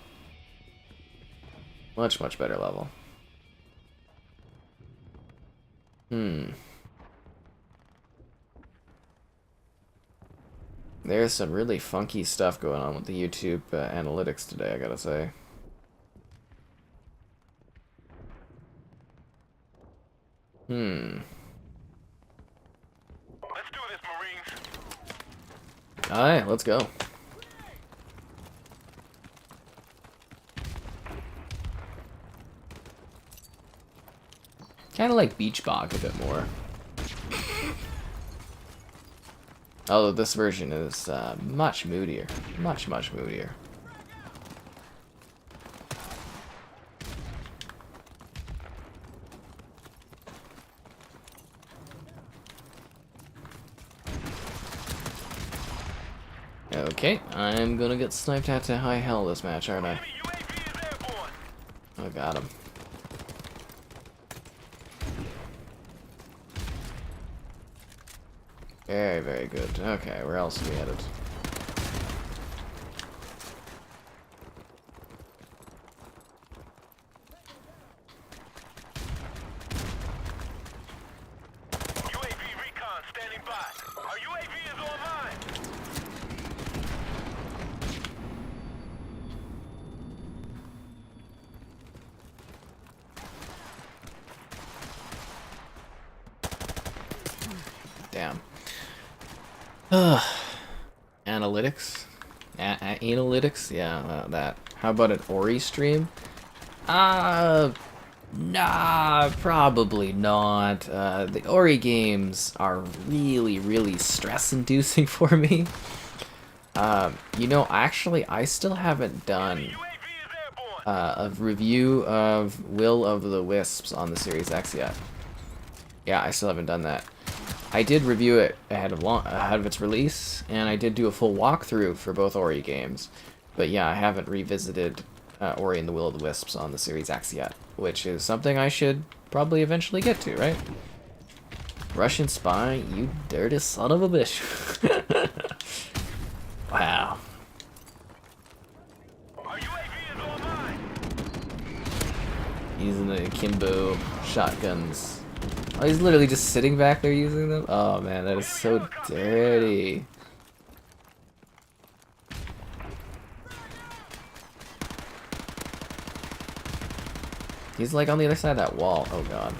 Much better level. There's some really funky stuff going on with the YouTube analytics today, I gotta say. Let's do this, Marines. Alright, let's go. Kind of like Beach Bog a bit more. Although this version is much moodier. Much moodier. Okay, I'm gonna get sniped at to high hell this match, aren't I? I got him. Very good. Okay, where else are we headed? UAV recon standing by. Our UAV is online. Damn. Analytics? Analytics? Yeah, that. How about an Ori stream? Nah, probably not. The Ori games are really stress-inducing for me. You know, actually, I still haven't done a review of Will of the Wisps on the Series X yet. Yeah, I still haven't done that. I did review it ahead of its release, and I did do a full walkthrough for both Ori games. But yeah, I haven't revisited Ori and the Will of the Wisps on the Series X yet, which is something I should probably eventually get to, right? Russian spy, you dirty son of a bitch. Wow. Using the Kimbo shotguns. Oh, he's literally just sitting back there using them? Oh man, that is so dirty. He's like on the other side of that wall. Oh god.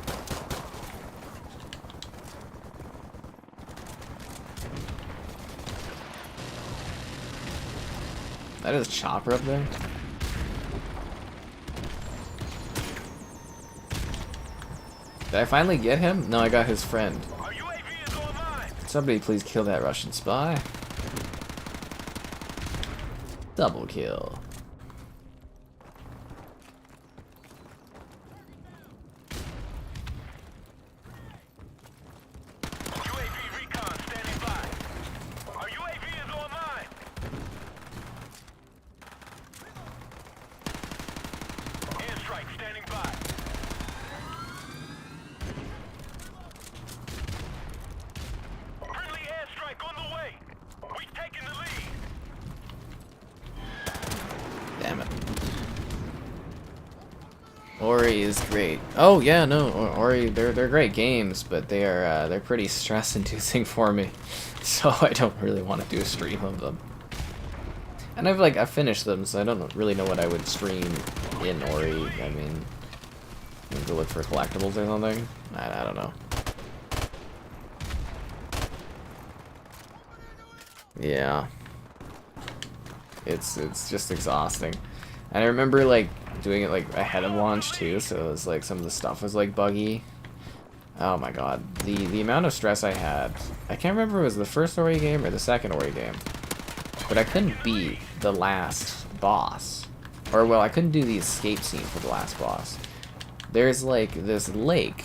That is a chopper up there? Did I finally get him? No, I got his friend. Our UAV is online. Somebody please kill that Russian spy. Double kill. UAV recon standing by. Our UAV is online. Airstrike standing by. Friendly airstrike on the way. We've taken the lead. Damn it. Ori is great. Oh yeah, no, Ori, they're great games, but they're pretty stress-inducing for me, so I don't really want to do a stream of them. And I've finished them, so I don't really know what I would stream in Ori. I mean, go look for collectibles or something. I don't know. Yeah. It's just exhausting. And I remember like doing it like ahead of launch too, so it was like some of the stuff was like buggy. Oh my god. The amount of stress I had. I can't remember if it was the first Ori game or the second Ori game. But I couldn't beat the last boss. Or well, I couldn't do the escape scene for the last boss. There's like this lake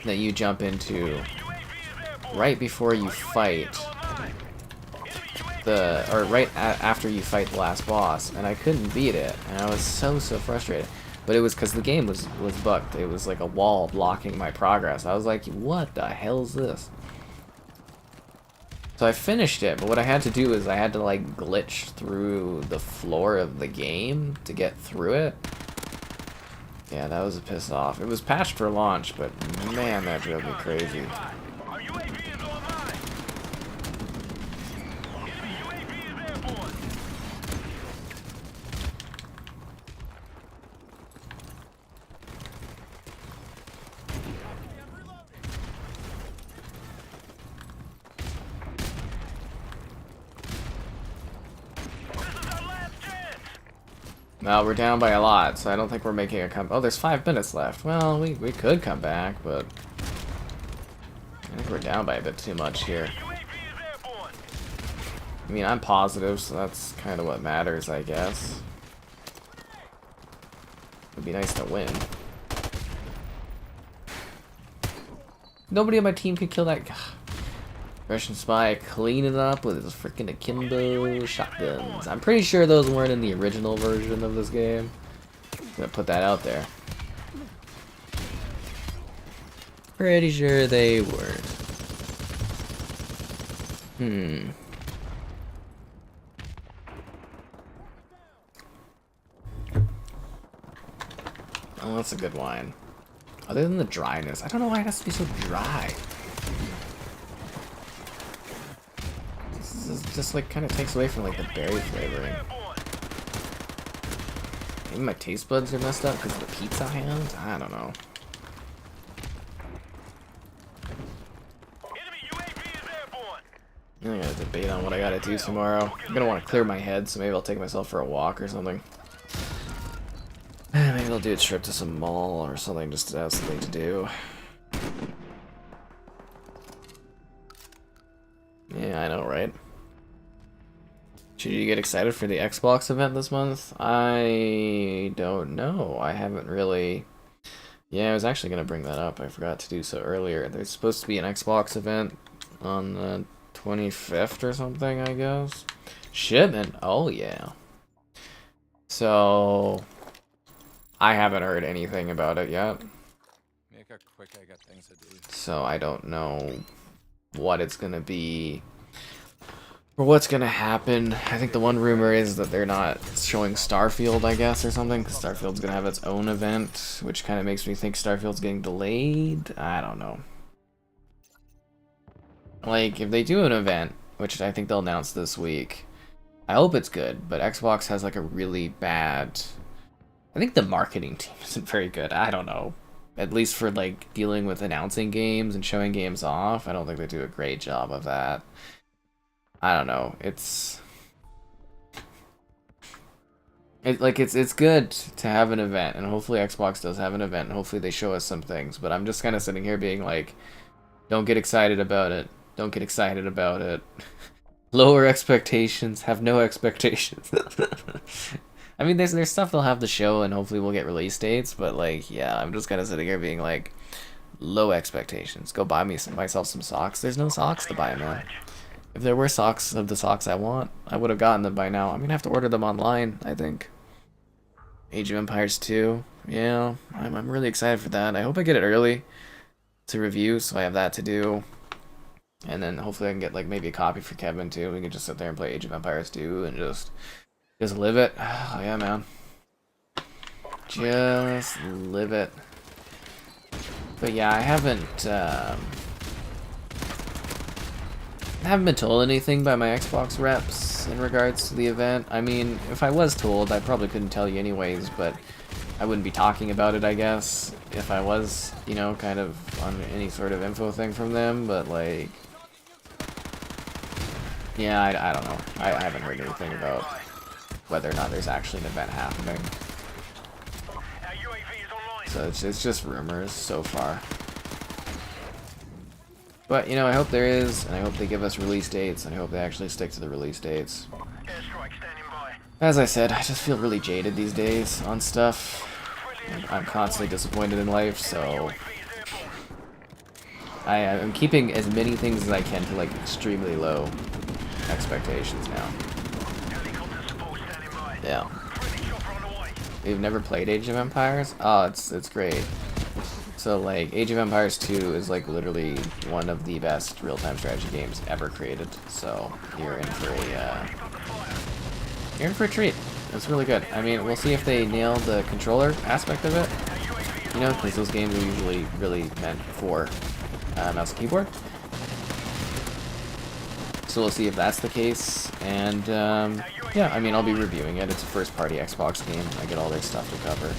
that you jump into right before you fight after you fight the last boss, and I couldn't beat it, and I was so frustrated. But it was because the game was bugged. It was like a wall blocking my progress. I was like, what the hell is this? So I finished it, but what I had to do is I had to like glitch through the floor of the game to get through it. Yeah, that was a piss off. It was patched for launch, but man, that drove me crazy. Our UAV is online. Enemy UAV is airborne. This is our last chance. Well, we're down by a lot, so I don't think we're making a come. Oh, there's 5 minutes left. Well, we could come back, but I think we're down by a bit too much here. UAV is airborne. I mean, I'm positive, so that's kind of what matters, I guess. It'd be nice to win. Nobody on my team could kill that guy. Russian spy cleaning it up with his freaking akimbo shotguns. I'm pretty sure those weren't in the original version of this game. I'm gonna put that out there. Pretty sure they weren't. Oh, that's a good wine. Other than the dryness, I don't know why it has to be so dry. This is just like kind of takes away from like the berry flavoring. Maybe my taste buds are messed up because of the pizza hand? I don't know. Enemy UAV is airborne. I gotta debate on what I gotta do tomorrow. I'm gonna want to clear my head, so maybe I'll take myself for a walk or something. Maybe I'll do a trip to some mall or something just to have something to do. Yeah, I know, right? Should you get excited for the Xbox event this month? I don't know. I haven't really... Yeah, I was actually going to bring that up. I forgot to do so earlier. There's supposed to be an Xbox event on the 25th or something, I guess. Shipment? Oh, yeah. So... I haven't heard anything about it yet. Make it quick, I got things to do. So I don't know what it's going to be. Or what's gonna happen. I think the one rumor is that they're not showing Starfield, I guess, or something, because Starfield's gonna have its own event, which kind of makes me think Starfield's getting delayed. I don't know. Like, if they do an event, which I think they'll announce this week, I hope it's good, but Xbox has like a really bad... I think the marketing team isn't very good. I don't know. At least for like dealing with announcing games and showing games off, I don't think they do a great job of that. I don't know. It's It's good to have an event, and hopefully Xbox does have an event, and hopefully they show us some things. But I'm just kind of sitting here being like, don't get excited about it. Don't get excited about it. Lower expectations. Have no expectations. I mean, there's stuff they'll have to show, and hopefully we'll get release dates. But like, yeah, I'm just kind of sitting here being like, low expectations. Go buy myself some socks. There's no socks to buy, man. If there were socks of the socks I want, I would have gotten them by now. I'm gonna have to order them online, I think. Age of Empires 2. Yeah, I'm really excited for that. I hope I get it early to review, so I have that to do. And then hopefully I can get like maybe a copy for Kevin too. We can just sit there and play Age of Empires 2 and just live it. Oh yeah, man. Just live it. But yeah, I haven't been told anything by my Xbox reps in regards to the event. I mean, if I was told, I probably couldn't tell you anyways, but I wouldn't be talking about it, I guess, if I was, you know, kind of on any sort of info thing from them, but like, yeah, I don't know. I haven't heard anything about whether or not there's actually an event happening. So it's just rumors so far. But, you know, I hope there is, and I hope they give us release dates, and I hope they actually stick to the release dates. As I said, I just feel really jaded these days on stuff. I'm constantly disappointed in life, so I'm keeping as many things as I can to, like, extremely low expectations now. Yeah. You've never played Age of Empires? Oh, it's great. So, like, Age of Empires 2 is, like, literally one of the best real-time strategy games ever created. So, you're in for a treat. It's really good. I mean, we'll see if they nail the controller aspect of it. You know, because those games are usually really meant for mouse and keyboard. So we'll see if that's the case. And, yeah, I mean, I'll be reviewing it. It's a first-party Xbox game. I get all their stuff to cover.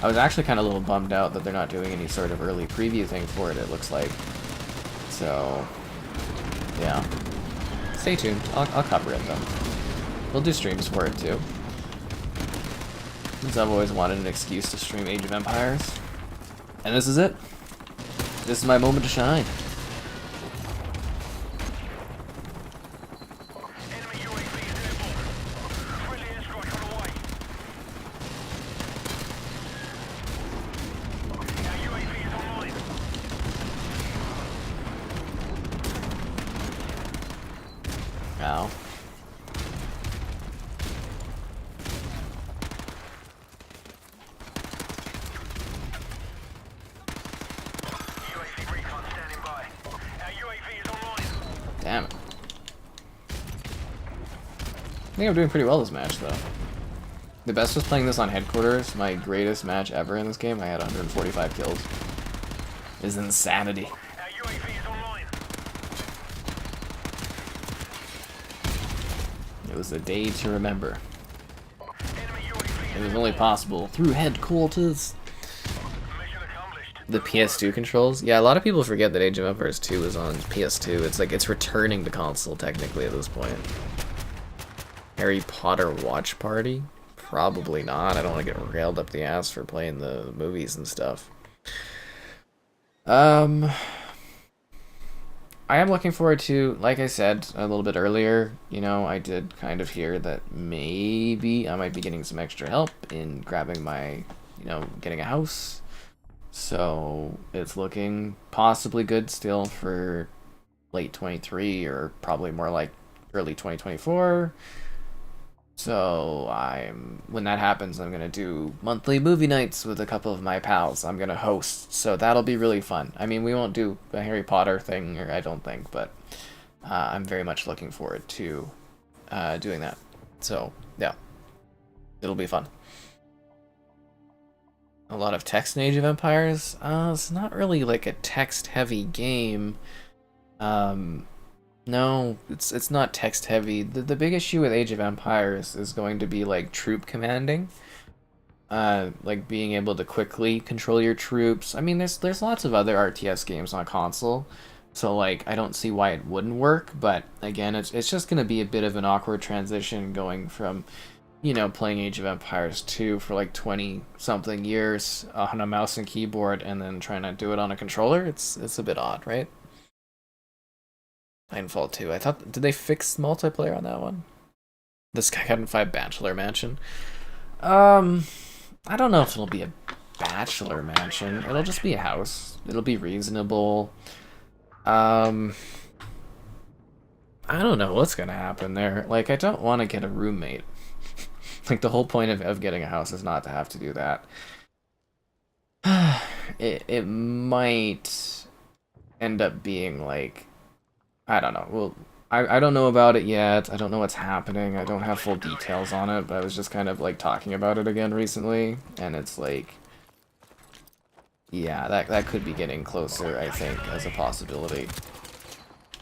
I was actually kind of a little bummed out that they're not doing any sort of early preview thing for it, it looks like. So, yeah. Stay tuned. I'll cover it, though. We'll do streams for it, too. Since I've always wanted an excuse to stream Age of Empires. And this is it. This is my moment to shine. Ow. Damn it. I think I'm doing pretty well this match, though. The best was playing this on headquarters. My greatest match ever in this game. I had 145 kills. It's insanity. It was a day to remember. It was only possible through headquarters. The PS2 controls? Yeah, a lot of people forget that Age of Empires 2 is on PS2. It's like it's returning to console technically at this point. Harry Potter Watch Party? Probably not. I don't want to get railed up the ass for playing the movies and stuff. I am looking forward to, like I said a little bit earlier, you know, I did kind of hear that maybe I might be getting some extra help in grabbing my, you know, getting a house. So it's looking possibly good still for late 23 or probably more like early 2024. So when that happens, I'm gonna do monthly movie nights with a couple of my pals. I'm gonna host, so that'll be really fun. I mean, we won't do a Harry Potter thing, or I don't think, but I'm very much looking forward to doing that. So yeah, it'll be fun. A lot of text in Age of Empires. It's not really like a text-heavy game. No, it's not text heavy. The big issue with Age of Empires is going to be like troop commanding. Like being able to quickly control your troops. I mean, there's lots of other RTS games on console, so like I don't see why it wouldn't work. But again, it's just gonna be a bit of an awkward transition going from, you know, playing Age of Empires 2 for like 20-something years on a mouse and keyboard and then trying to do it on a controller, it's a bit odd, right? Titanfall 2. I thought, did they fix multiplayer on that one? This guy couldn't find Bachelor Mansion. I don't know if it'll be a Bachelor Mansion. It'll just be a house. It'll be reasonable. I don't know what's gonna happen there. Like, I don't want to get a roommate. Like, the whole point of getting a house is not to have to do that. It might end up being like, I don't know. Well, I don't know about it yet. I don't know what's happening. I don't have full details on it, but I was just kind of like talking about it again recently, and it's like, yeah, that could be getting closer, I think, as a possibility.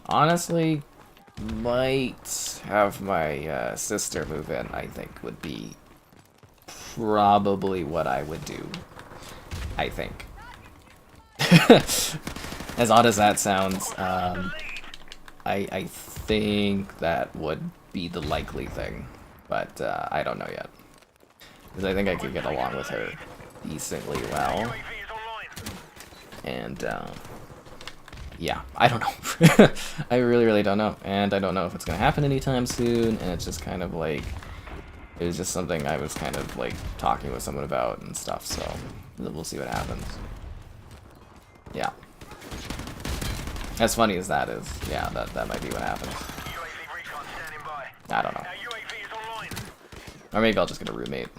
Honestly, might have my sister move in, I think, would be probably what I would do. I think. As odd as that sounds, I think that would be the likely thing, but I don't know yet. Because I think I could get along with her decently well. And, yeah, I don't know. I really don't know. And I don't know if it's going to happen anytime soon, and it's just kind of like, it was just something I was kind of like talking with someone about and stuff, so we'll see what happens. Yeah. As funny as that is, yeah, that might be what happens. I don't know. Or maybe I'll just get a roommate.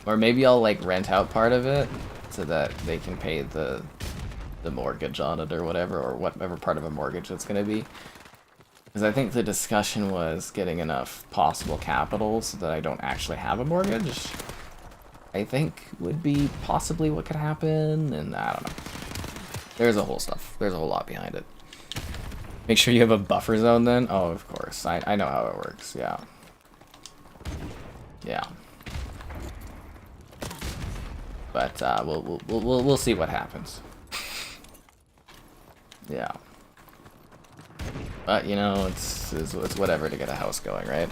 Or maybe I'll like rent out part of it so that they can pay the mortgage on it or whatever part of a mortgage it's gonna be. Because I think the discussion was getting enough possible capital so that I don't actually have a mortgage. I think would be possibly what could happen, and I don't know. There's a whole lot behind it. Make sure you have a buffer zone then? Oh, of course. I know how it works, yeah. Yeah. But we'll see what happens. Yeah. But you know, it's whatever to get a house going, right?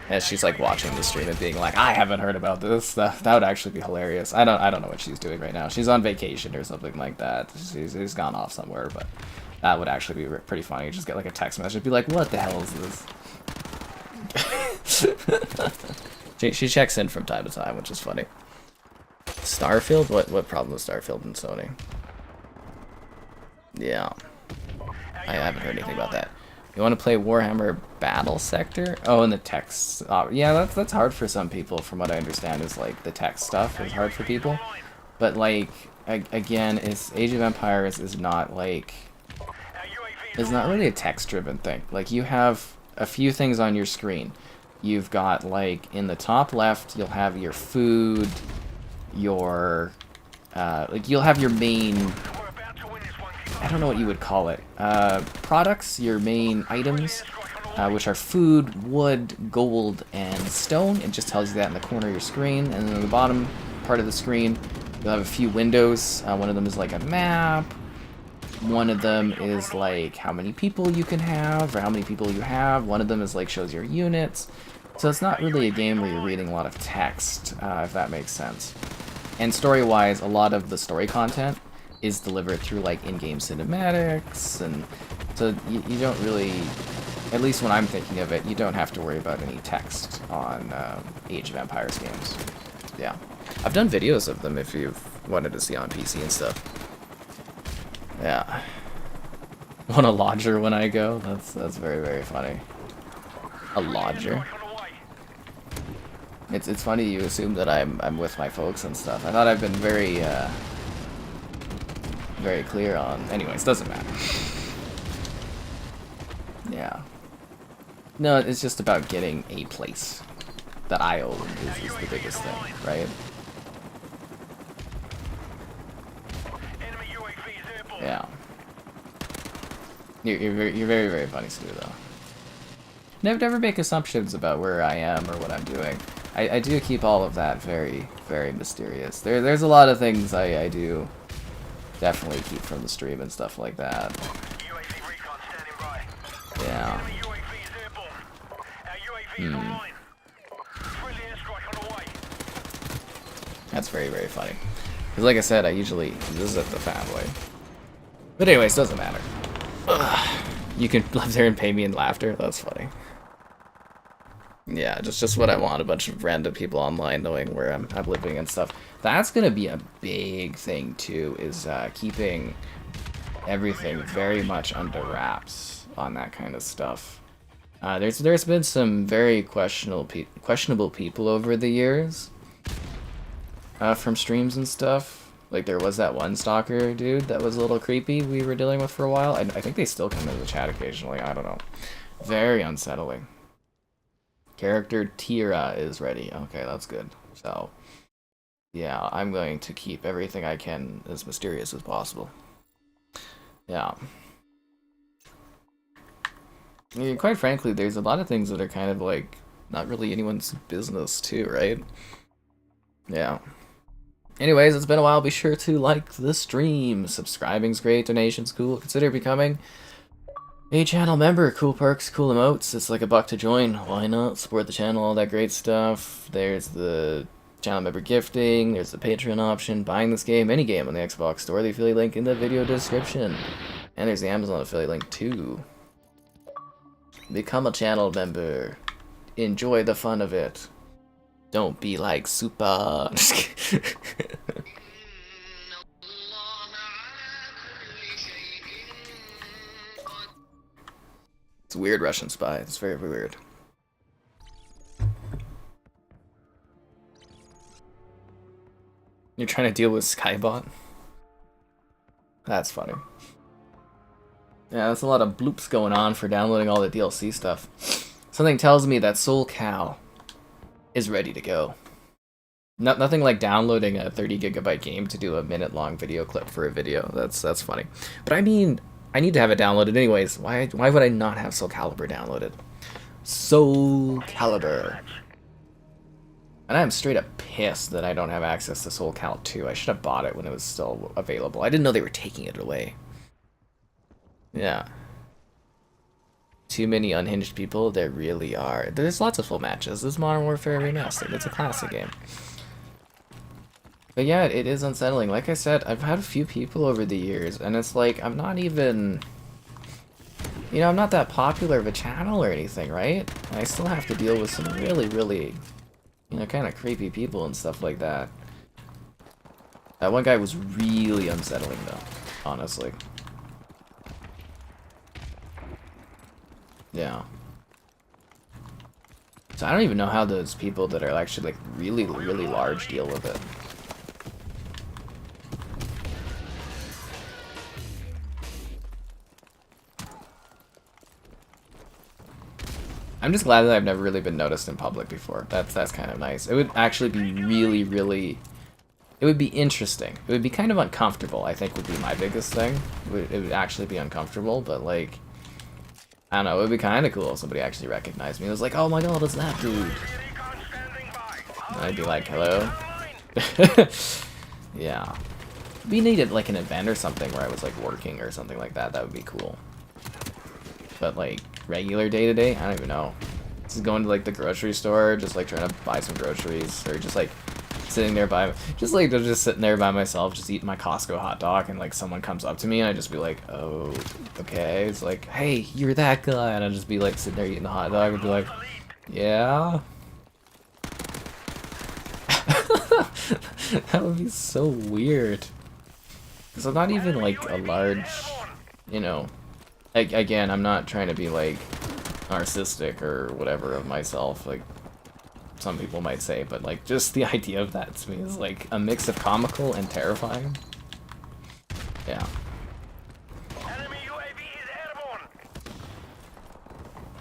As she's like watching the stream and being like, I haven't heard about this. That would actually be hilarious. I don't know what she's doing right now. She's on vacation or something like that. She's gone off somewhere, but that would actually be pretty funny. Just get like a text message, be like, what the hell is this? she checks in from time to time, which is funny. Starfield? What problem with Starfield and Sony? Yeah. I haven't heard anything about that. You want to play Warhammer Battle Sector? Oh, and the text. Yeah, that's hard for some people, from what I understand, is like the text stuff is hard for people. But like, again, Age of Empires is not like, it's not really a text-driven thing. Like, you have a few things on your screen. You've got, like, in the top left, you'll have your food, your, like, you'll have your main, I don't know what you would call it, products, your main items, which are food, wood, gold, and stone. It just tells you that in the corner of your screen. And then on the bottom part of the screen, you'll have a few windows. One of them is like a map. One of them is like how many people you can have, or how many people you have. One of them is like shows your units. So it's not really a game where you're reading a lot of text, if that makes sense. And story-wise, a lot of the story content is delivered through like in-game cinematics, and so you don't really, at least when I'm thinking of it, you don't have to worry about any text on Age of Empires games. Yeah. I've done videos of them if you've wanted to see on PC and stuff. Yeah. Want a lodger when I go? That's very funny. A lodger. It's funny you assume that I'm with my folks and stuff. I thought I've been very clear on. Anyways, doesn't matter. Yeah. No, it's just about getting a place that I own is the biggest thing, right? Yeah. You're very funny, Stu, though. Never make assumptions about where I am or what I'm doing. I do keep all of that very mysterious. There's a lot of things I do definitely keep from the stream and stuff like that. Yeah. online. Friendly airstrike on the way. That's very, very funny. Because like I said, I usually visit the family. But anyways, doesn't matter. Ugh. You can live there and pay me in laughter? That's funny. Yeah, just what I want. A bunch of random people online knowing where I'm living and stuff. That's going to be a big thing, too, is keeping everything very much under wraps on that kind of stuff. There's been some very questionable people over the years from streams and stuff. Like there was that one stalker dude that was a little creepy we were dealing with for a while. I think they still come into the chat occasionally. I don't know. Very unsettling. Character Tira is ready. Okay, that's good. So yeah, I'm going to keep everything I can as mysterious as possible. Yeah. I mean, quite frankly, there's a lot of things that are kind of like not really anyone's business too, right? Yeah. Anyways, it's been a while. Be sure to like the stream. Subscribing's great. Donations cool. Consider becoming a channel member. Cool perks, cool emotes. It's like $1 to join. Why not? Support the channel, all that great stuff. There's the channel member gifting. There's the Patreon option. Buying this game, any game on the Xbox Store. The affiliate link in the video description. And there's the Amazon affiliate link too. Become a channel member. Enjoy the fun of it. Don't be like Super. It's a weird Russian spy. It's very weird. You're trying to deal with Skybot? That's funny. Yeah, that's a lot of bloops going on for downloading all the DLC stuff. Something tells me that Soul Cow is ready to go. Nothing like downloading a 30 gigabyte game to do a minute-long video clip for a video. That's funny. But I mean, I need to have it downloaded anyways. Why would I not have Soul Calibur downloaded? Soul Calibur. And I'm straight up pissed that I don't have access to Soul Cal 2. I should have bought it when it was still available. I didn't know they were taking it away. Yeah. Too many unhinged people? There really are. There's lots of full matches. This is Modern Warfare Remastered. It's a classic game. But yeah, it is unsettling. Like I said, I've had a few people over the years, and it's like, I'm not even... You know, I'm not that popular of a channel or anything, right? And I still have to deal with some really, really, you know, kind of creepy people and stuff like that. That one guy was really unsettling, though, honestly. Yeah. So I don't even know how those people that are actually like really, really large deal with it. I'm just glad that I've never really been noticed in public before. That's kind of nice. It would actually be really, really... It would be interesting. It would be kind of uncomfortable, I think would be my biggest thing. It would actually be uncomfortable, but like... I don't know, it would be kind of cool if somebody actually recognized me. It was like, oh my god, it's that dude. And I'd be like, hello? Yeah. We needed like an event or something where I was like working or something like that. That would be cool. But like regular day to day, I don't even know. Just going to like the grocery store, just like trying to buy some groceries, or just like sitting there just sitting there by myself, just eating my Costco hot dog, and like someone comes up to me and I just be like, oh, okay. It's like, hey, you're that guy, and I'd just be like sitting there eating the hot dog and be like, yeah. That would be so weird. Because I'm not even like a large, you know, again, I'm not trying to be like narcissistic or whatever of myself, like some people might say, but like just the idea of that to me is like a mix of comical and terrifying. Yeah. Enemy UAV is airborne.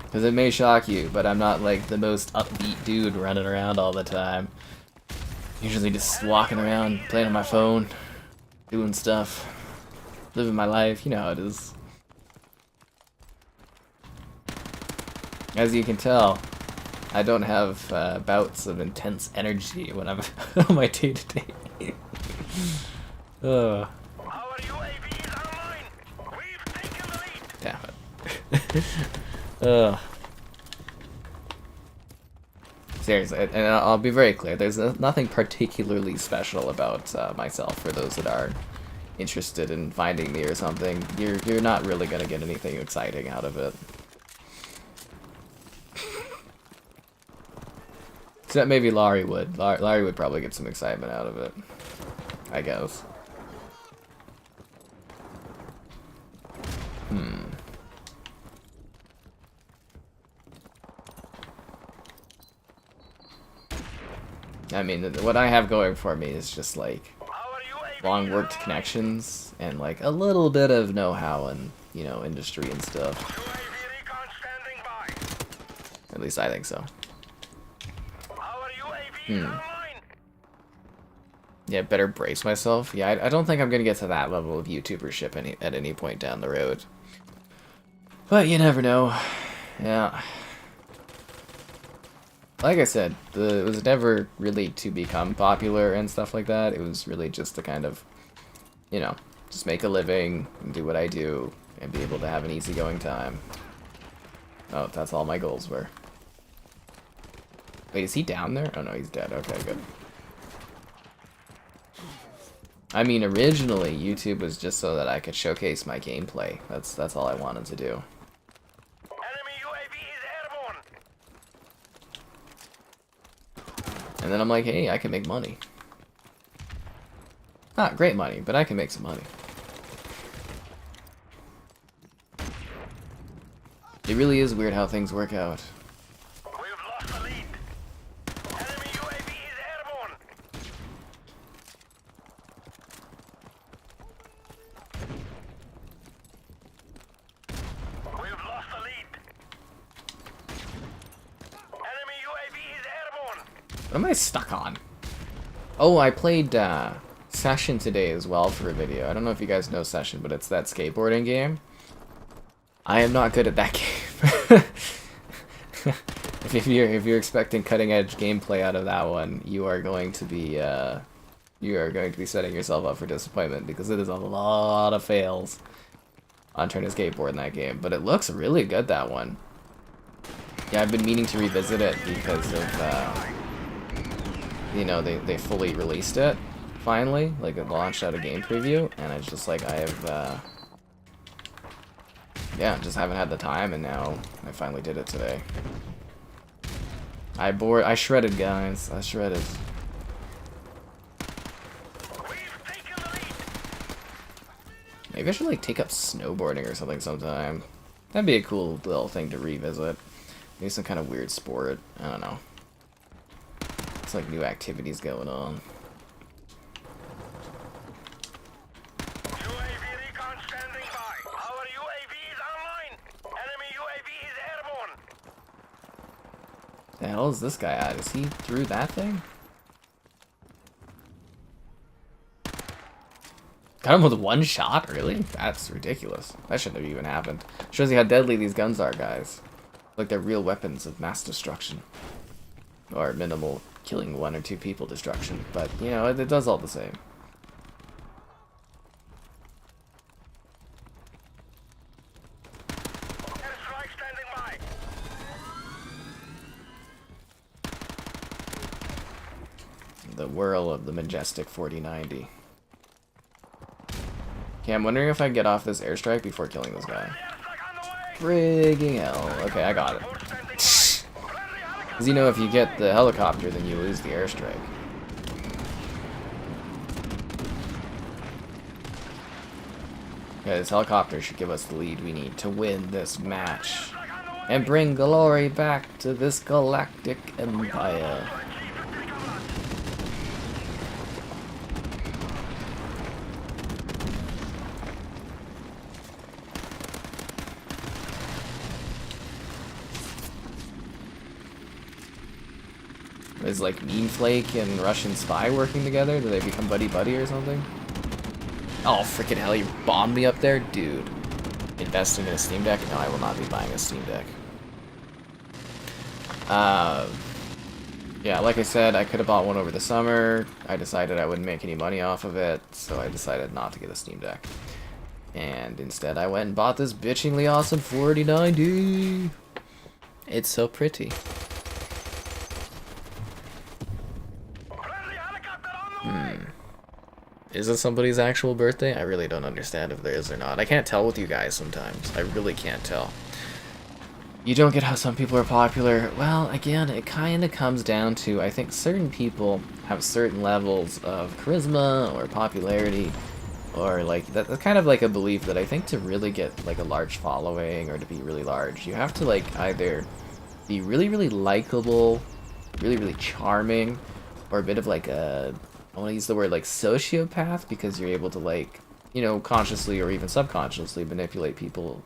Because it may shock you, but I'm not like the most upbeat dude running around all the time. Usually just walking around, playing on my phone, doing stuff, living my life. You know how it is. As you can tell, I don't have bouts of intense energy when I'm on my day-to-day. Our UAV is online. We've taken the lead. Damn it. Seriously, and I'll be very clear. There's nothing particularly special about myself. For those that are interested in finding me or something, you're not really gonna get anything exciting out of it. Except maybe Laurie would. Laurie would probably get some excitement out of it, I guess. I mean, what I have going for me is just like long worked connections and like a little bit of know-how and, you know, industry and stuff. At least I think so. Yeah, better brace myself. Yeah, I don't think I'm gonna get to that level of YouTubership at any point down the road. But you never know. Yeah. Like I said, it was never really to become popular and stuff like that. It was really just to kind of, you know, just make a living and do what I do and be able to have an easygoing time. Oh, that's all my goals were. Wait, is he down there? Oh no, he's dead. Okay, good. I mean, originally YouTube was just so that I could showcase my gameplay. That's all I wanted to do. And then I'm like, hey, I can make money. Not great money, but I can make some money. It really is weird how things work out. We've lost the lead. Enemy UAV is airborne. We've lost the lead. Enemy UAV is airborne. What am I stuck on? Oh, I played Session today as well for a video. I don't know if you guys know Session, but it's that skateboarding game. I am not good at that game. if you're expecting cutting edge gameplay out of that one, you are going to be setting yourself up for disappointment because it is a lot of fails on trying to skateboard in that game. But it looks really good, that one. Yeah, I've been meaning to revisit it because of you know, they fully released it finally, like it launched out a game preview, and it's just like I have yeah, just haven't had the time, and now I finally did it today. I shredded, guys. I shredded. Maybe I should like take up snowboarding or something sometime. That'd be a cool little thing to revisit. Maybe some kind of weird sport. I don't know. It's like new activities going on. UAV recon standing by. Our UAV is online. Enemy UAV is airborne. The hell is this guy at? Is he through that thing? Got him with one shot? Really? That's ridiculous. That shouldn't have even happened. Shows you how deadly these guns are, guys. Like they're real weapons of mass destruction. Or minimal killing one or two people destruction. But, you know, it does all the same. Airstrike standing by. The whirl of the majestic 4090. Okay, I'm wondering if I can get off this airstrike before killing this guy. Frigging hell. Okay, I got it. Because you know, if you get the helicopter, then you lose the airstrike. Yeah, this helicopter should give us the lead we need to win this match. And bring glory back to this galactic empire. Is like Mean Flake and Russian Spy working together? Do they become buddy-buddy or something? Oh, freaking hell, you bombed me up there? Dude. Investing in a Steam Deck? No, I will not be buying a Steam Deck. Yeah, like I said, I could have bought one over the summer. I decided I wouldn't make any money off of it, so I decided not to get a Steam Deck. And instead I went and bought this bitchingly awesome 4090. It's so pretty. Is it somebody's actual birthday? I really don't understand if there is or not. I can't tell with you guys sometimes. I really can't tell. You don't get how some people are popular. Well, again, it kind of comes down to, I think certain people have certain levels of charisma or popularity, or like that's kind of like a belief that I think to really get like a large following or to be really large, you have to like either be really, really likable, really, really charming, or a bit of like a, I want to use the word like sociopath, because you're able to like, you know, consciously or even subconsciously manipulate people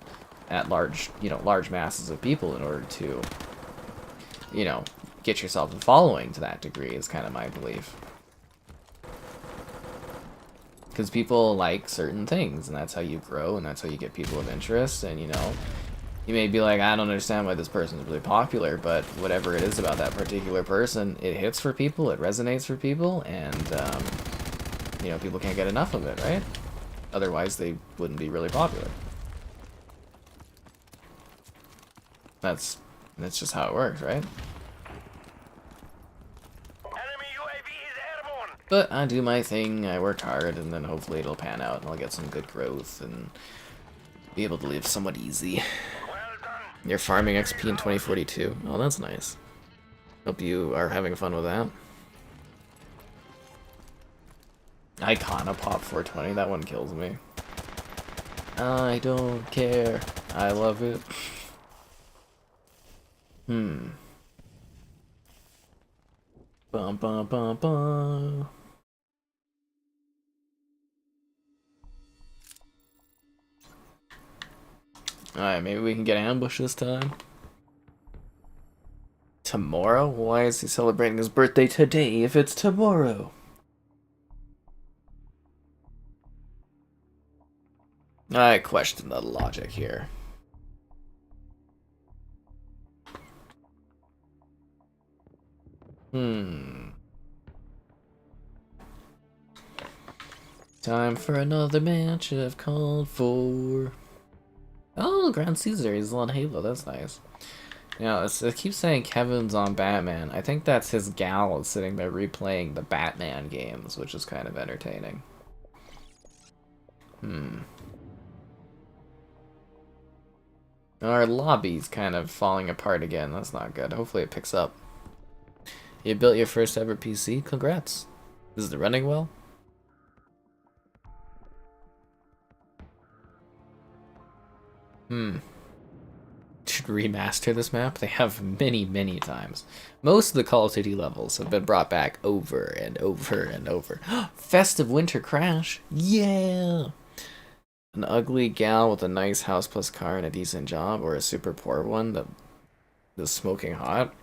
at large, you know, large masses of people in order to, you know, get yourself a following to that degree is kind of my belief. Because people like certain things, and that's how you grow, and that's how you get people of interest, and, you know, you may be like, I don't understand why this person is really popular, but whatever it is about that particular person, it hits for people, it resonates for people, and, you know, people can't get enough of it, right? Otherwise, they wouldn't be really popular. That's just how it works, right? Enemy UAV is airborne. But I do my thing, I work hard, and then hopefully it'll pan out, and I'll get some good growth, and be able to live somewhat easy. Well done. You're farming XP in 2042. Oh, that's nice. Hope you are having fun with that. Icona Pop 420, that one kills me. I don't care. I love it. Bum bum bum bum. Alright, maybe we can get ambushed this time. Tomorrow? Why is he celebrating his birthday today if it's tomorrow? I question the logic here. Time for another match I've called for. Oh, Grand Caesar, he's on Halo, that's nice. Yeah, it keeps saying Kevin's on Batman. I think that's his gal sitting there replaying the Batman games, which is kind of entertaining. Our lobby's kind of falling apart again. That's not good. Hopefully it picks up. You built your first ever PC? Congrats. Is it running well? Should remaster this map? They have many, many times. Most of the Call of Duty levels have been brought back over and over and over. Festive Winter Crash! Yeah! An ugly gal with a nice house plus car and a decent job, or a super poor one that is smoking hot.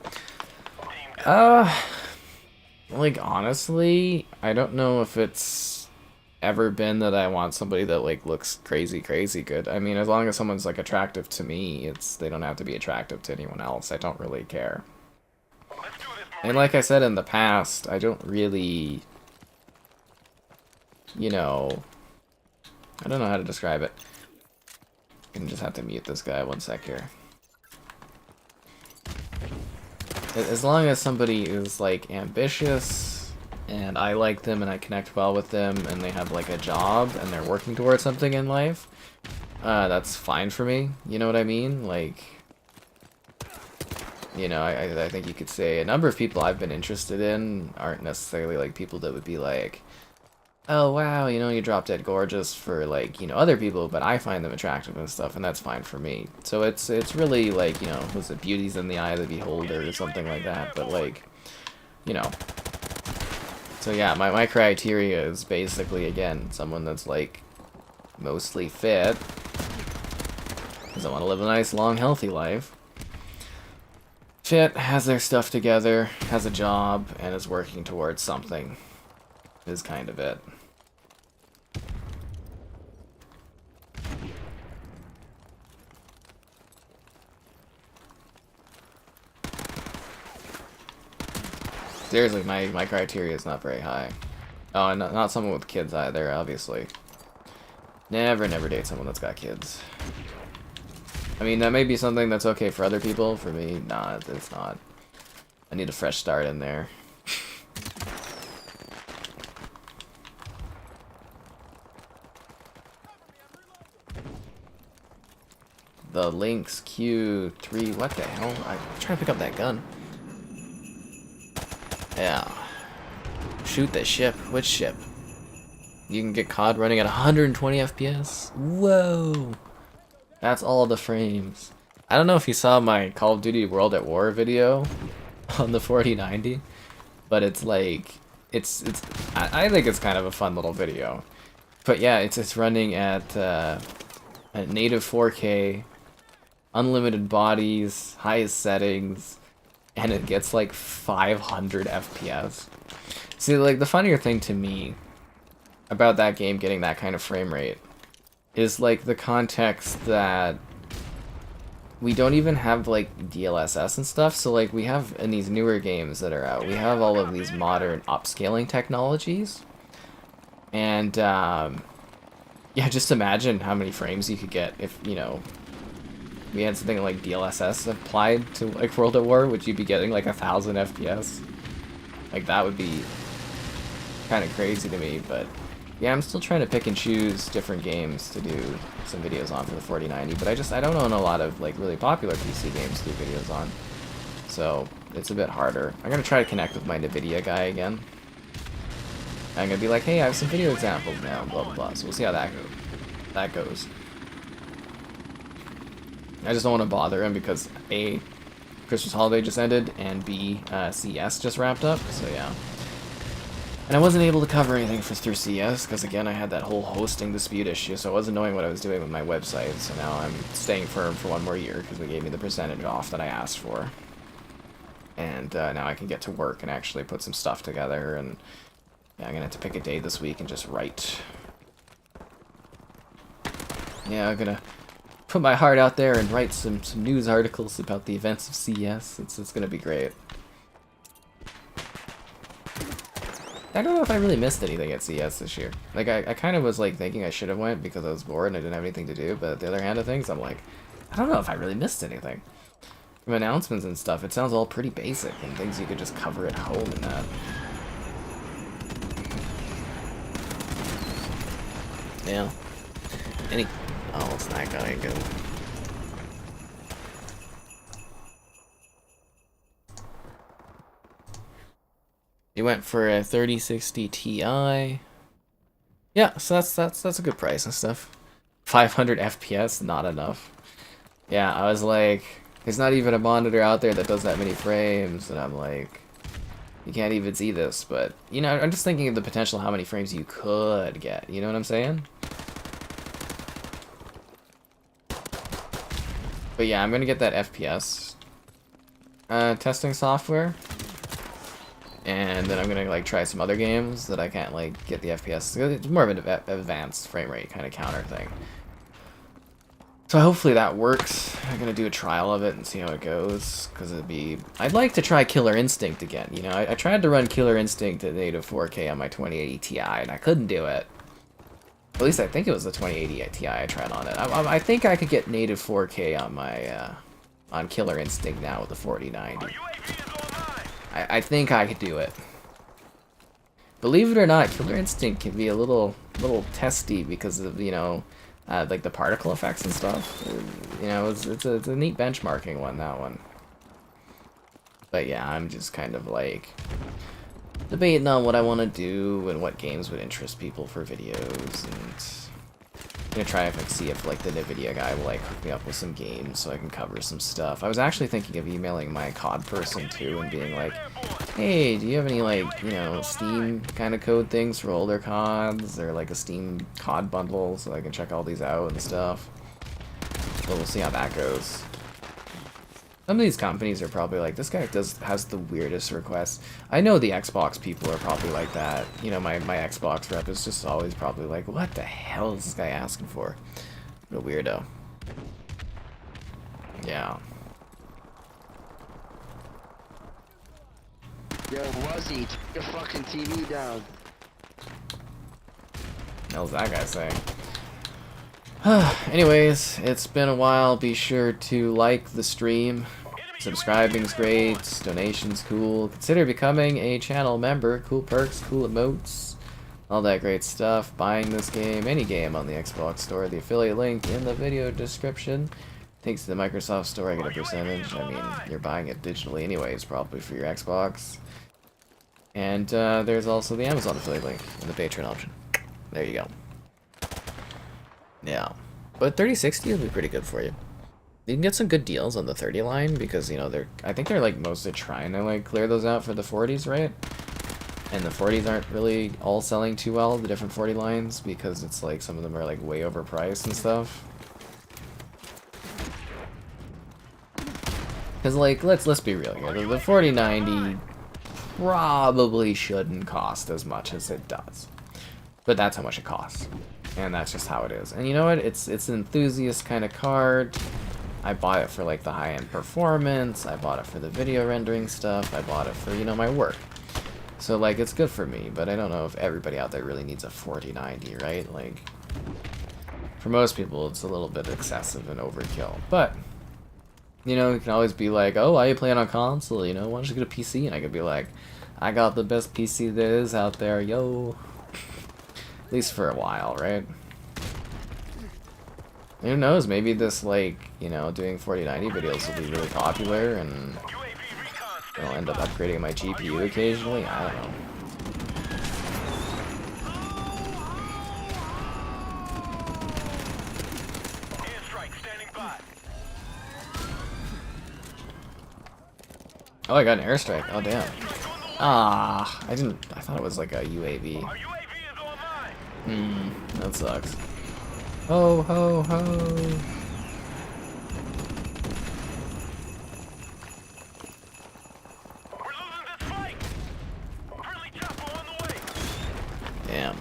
Like, honestly, I don't know if it's ever been that I want somebody that, like, looks crazy good. I mean, as long as someone's, like, attractive to me, they don't have to be attractive to anyone else. I don't really care. And like I said in the past, I don't really, you know, I don't know how to describe it. I'm gonna just have to mute this guy 1 sec here. As long as somebody is, like, ambitious, and I like them, and I connect well with them, and they have, like, a job, and they're working towards something in life, that's fine for me, you know what I mean? Like, you know, I think you could say a number of people I've been interested in aren't necessarily, like, people that would be like, oh, wow, you know, you drop dead gorgeous for, like, you know, other people, but I find them attractive and stuff, and that's fine for me. So it's really, like, you know, was it beauty's in the eye of the beholder or something like that, but, like, you know. So yeah, my criteria is basically, again, someone that's, like, mostly fit, because I want to live a nice, long, healthy life. Fit, has their stuff together, has a job, and is working towards something, is kind of it. Seriously, my criteria is not very high. Oh, and not someone with kids either, obviously. Never date someone that's got kids. I mean, that may be something that's okay for other people. For me, nah, it's not. I need a fresh start in there. the Lynx Q3. What the hell? I'm trying to pick up that gun. Yeah. Shoot the ship. Which ship? You can get COD running at 120 FPS? Whoa! That's all the frames. I don't know if you saw my Call of Duty World at War video on the 4090, but it's like, I think it's kind of a fun little video. But yeah, it's running at native 4K, unlimited bodies, highest settings, and it gets like 500 FPS. See, like, the funnier thing to me about that game getting that kind of frame rate is like the context that we don't even have like DLSS and stuff. So like we have in these newer games that are out, we have all of these modern upscaling technologies, and yeah, just imagine how many frames you could get if, you know, we had something like DLSS applied to like World at War. Would you be getting like 1000 FPS? Like, that would be kind of crazy to me. But yeah, I'm still trying to pick and choose different games to do some videos on for the 4090, but I don't own a lot of like really popular PC games to do videos on, so it's a bit harder. I'm gonna try to connect with my NVIDIA guy again. I'm gonna be like, hey, I have some video examples now, blah blah blah. So we'll see how that goes. I just don't want to bother him because A, Christmas holiday just ended, and B, CS just wrapped up. So yeah. And I wasn't able to cover anything through CS, because again, I had that whole hosting dispute issue, so I wasn't knowing what I was doing with my website, so now I'm staying firm for one more year, because they gave me the percentage off that I asked for. And now I can get to work and actually put some stuff together, and yeah, I'm gonna have to pick a day this week and just write. Yeah, I'm gonna put my heart out there and write some news articles about the events of CS. It's gonna be great. I don't know if I really missed anything at CS this year. Like, I kind of was like thinking I should have went because I was bored and I didn't have anything to do, but at the other hand of things, I'm like, I don't know if I really missed anything. From announcements and stuff, it sounds all pretty basic and things you could just cover at home and that. Yeah. Oh, it's that guy again. He went for a 3060 Ti. Yeah, so that's a good price and stuff. 500 FPS, not enough. Yeah, I was like, there's not even a monitor out there that does that many frames, and I'm like, you can't even see this, but, you know, I'm just thinking of the potential how many frames you could get, you know what I'm saying? But yeah, I'm gonna get that FPS testing software. And then I'm gonna like try some other games that I can't like get the FPS. It's more of an advanced frame rate kind of counter thing. So hopefully that works. I'm gonna do a trial of it and see how it goes. Cause I'd like to try Killer Instinct again. You know, I tried to run Killer Instinct at native 4K on my 2080 Ti and I couldn't do it. At least I think it was the 2080 Ti I tried on it. I think I could get native 4K on my on Killer Instinct now with the 4090. I think I could do it. Believe it or not, Killer Instinct can be a little testy because of, you know, like the particle effects and stuff. You know, it's a neat benchmarking one, that one. But yeah, I'm just kind of like debating on what I want to do and what games would interest people for videos, and I'm gonna try if I can see if like the NVIDIA guy will like hook me up with some games so I can cover some stuff. I was actually thinking of emailing my COD person too and being like, hey, do you have any like, you know, Steam kind of code things for older CODs or like a Steam COD bundle so I can check all these out and stuff. But we'll see how that goes. Some of these companies are probably like, this guy has the weirdest requests. I know the Xbox people are probably like that. You know, my Xbox rep is just always probably like, what the hell is this guy asking for? What a weirdo. Yeah. Yo, Wuzzy, turn your fucking TV down. What the hell's that guy saying? Anyways, it's been a while. Be sure to like the stream. Subscribing's great. Donations cool. Consider becoming a channel member. Cool perks, cool emotes, all that great stuff. Buying this game, any game on the Xbox store. The affiliate link in the video description. Thanks to the Microsoft Store, I get a percentage. I mean, you're buying it digitally anyways, probably for your Xbox. And there's also the Amazon affiliate link and the Patreon option. There you go. Yeah. But 3060 will be pretty good for you. You can get some good deals on the 30 line because, you know, I think they're like mostly trying to like clear those out for the 40s, right? And the 40s aren't really all selling too well, the different 40 lines, because it's like some of them are like way overpriced and stuff. Because like, let's be real here, the 4090 probably shouldn't cost as much as it does. But that's how much it costs. And that's just how it is. And you know what? It's an enthusiast kind of card. I bought it for like the high-end performance. I bought it for the video rendering stuff. I bought it for, you know, my work. So like it's good for me, but I don't know if everybody out there really needs a 4090, right? Like for most people it's a little bit excessive and overkill. But you know, you can always be like, oh, why are you playing on console? You know, why don't you get a PC? And I could be like, I got the best PC there is out there, yo. At least for a while, right? Who knows, maybe this, like, you know, doing 4090 videos will be really popular and I'll end up upgrading my GPU occasionally. I don't know. Oh, I got an airstrike. Oh, damn. Ah, I thought it was like a UAV. That sucks. Ho, ho, ho. Damn.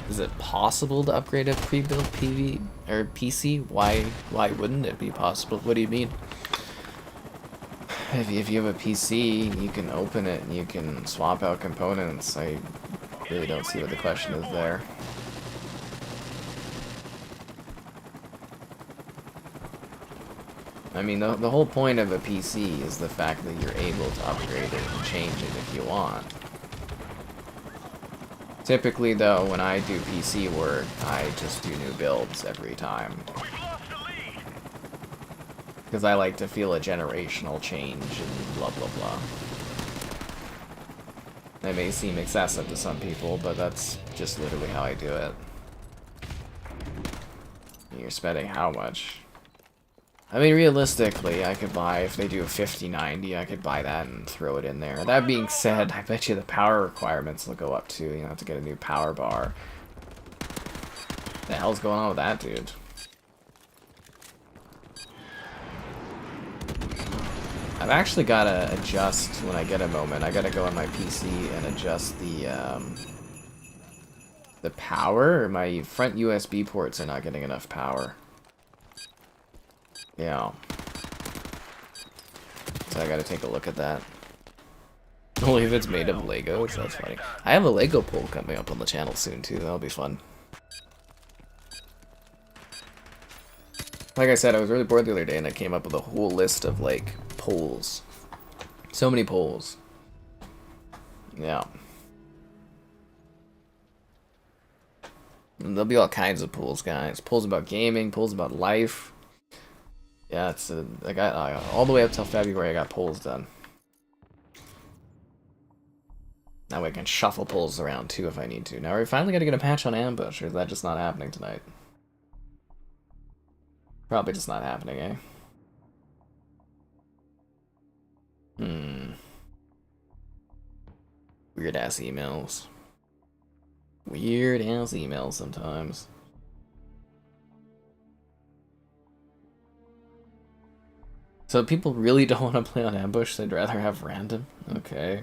Is it possible to upgrade a pre-built PV or PC? Why wouldn't it be possible? What do you mean? If you have a PC, you can open it and you can swap out components. I really don't see what the question is there. I mean, the whole point of a PC is the fact that you're able to upgrade it and change it if you want. Typically, though, when I do PC work, I just do new builds every time. Because I like to feel a generational change and blah blah blah. That may seem excessive to some people, but that's just literally how I do it. You're spending how much? I mean, realistically, I could buy, if they do a 5090, I could buy that and throw it in there. That being said, I bet you the power requirements will go up too. You have to get a new power bar. What the hell's going on with that, dude? I've actually got to adjust when I get a moment. I got to go on my PC and adjust the power. My front USB ports are not getting enough power. Yeah. So I got to take a look at that. Only if it's made of Legos. That's funny. I have a Lego poll coming up on the channel soon too. That'll be fun. Like I said, I was really bored the other day and I came up with a whole list of like polls. So many polls. Yeah. And there'll be all kinds of polls, guys. Polls about gaming, polls about life. Yeah, it's I got all the way up till February. I got polls done. That way I can shuffle polls around too if I need to. Now we finally got to get a patch on ambush, or is that just not happening tonight? Probably just not happening, eh? Weird ass emails. Weird ass emails sometimes. So people really don't want to play on ambush, they'd rather have random? Okay.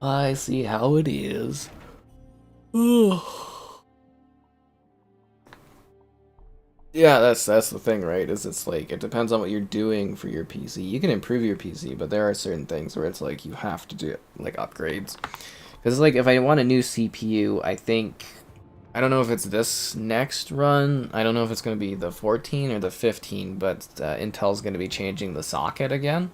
I see how it is. Yeah, that's the thing, right? Is it's like it depends on what you're doing for your PC. You can improve your PC, but there are certain things where it's like you have to do like upgrades. Because like if I want a new CPU, I don't know if it's this next run. I don't know if it's going to be the 14 or the 15, but Intel's going to be changing the socket again.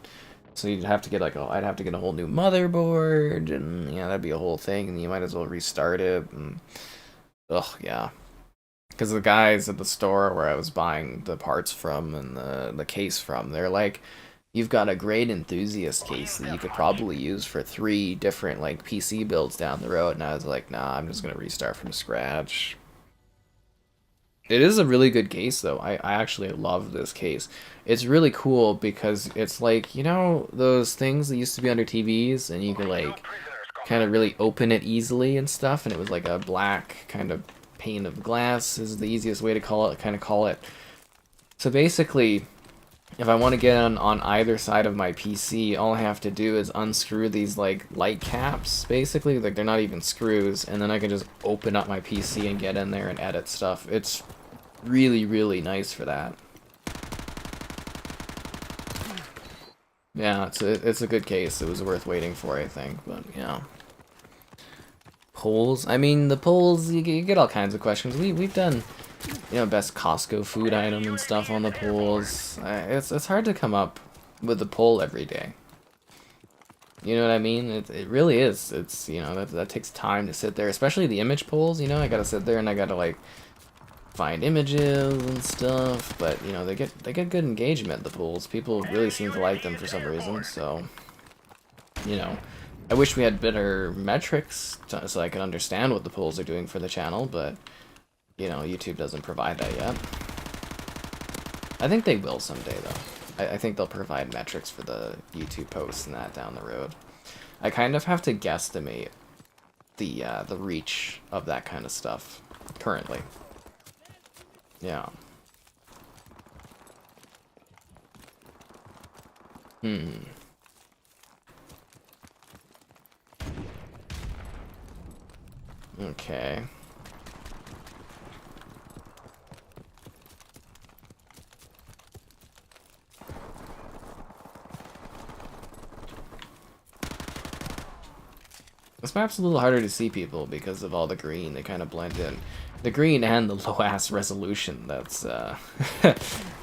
So you'd have to get like I'd have to get a whole new motherboard, and yeah, that'd be a whole thing, and you might as well restart it. And, ugh, yeah. Because the guys at the store where I was buying the parts from and the case from, they're like, you've got a great enthusiast case that you could probably use for 3 different like PC builds down the road. And I was like, nah, I'm just gonna restart from scratch. It is a really good case though. I actually love this case. It's really cool because it's like, you know, those things that used to be under TVs and you could like kind of really open it easily and stuff, and it was like a black kind of pane of glass is the easiest way to call it. So basically, if I want to get on either side of my PC, all I have to do is unscrew these like light caps, basically, like they're not even screws, and then I can just open up my PC and get in there and edit stuff. It's really, really nice for that. Yeah, it's a good case. It was worth waiting for, I think, but yeah. Polls. I mean, the polls, you get all kinds of questions. We've done, you know, best Costco food item and stuff on the polls. It's hard to come up with a poll every day. You know what I mean? It really is. It's, you know, that takes time to sit there, especially the image polls. You know, I gotta sit there and I gotta like find images and stuff. But you know, they get good engagement. The polls. People really seem to like them for some reason. So, you know. I wish we had better metrics so I could understand what the polls are doing for the channel, but, you know, YouTube doesn't provide that yet. I think they will someday, though. I think they'll provide metrics for the YouTube posts and that down the road. I kind of have to guesstimate the reach of that kind of stuff currently. Yeah. Okay. This map's a little harder to see people because of all the green. They kind of blend in. The green and the low-ass resolution that's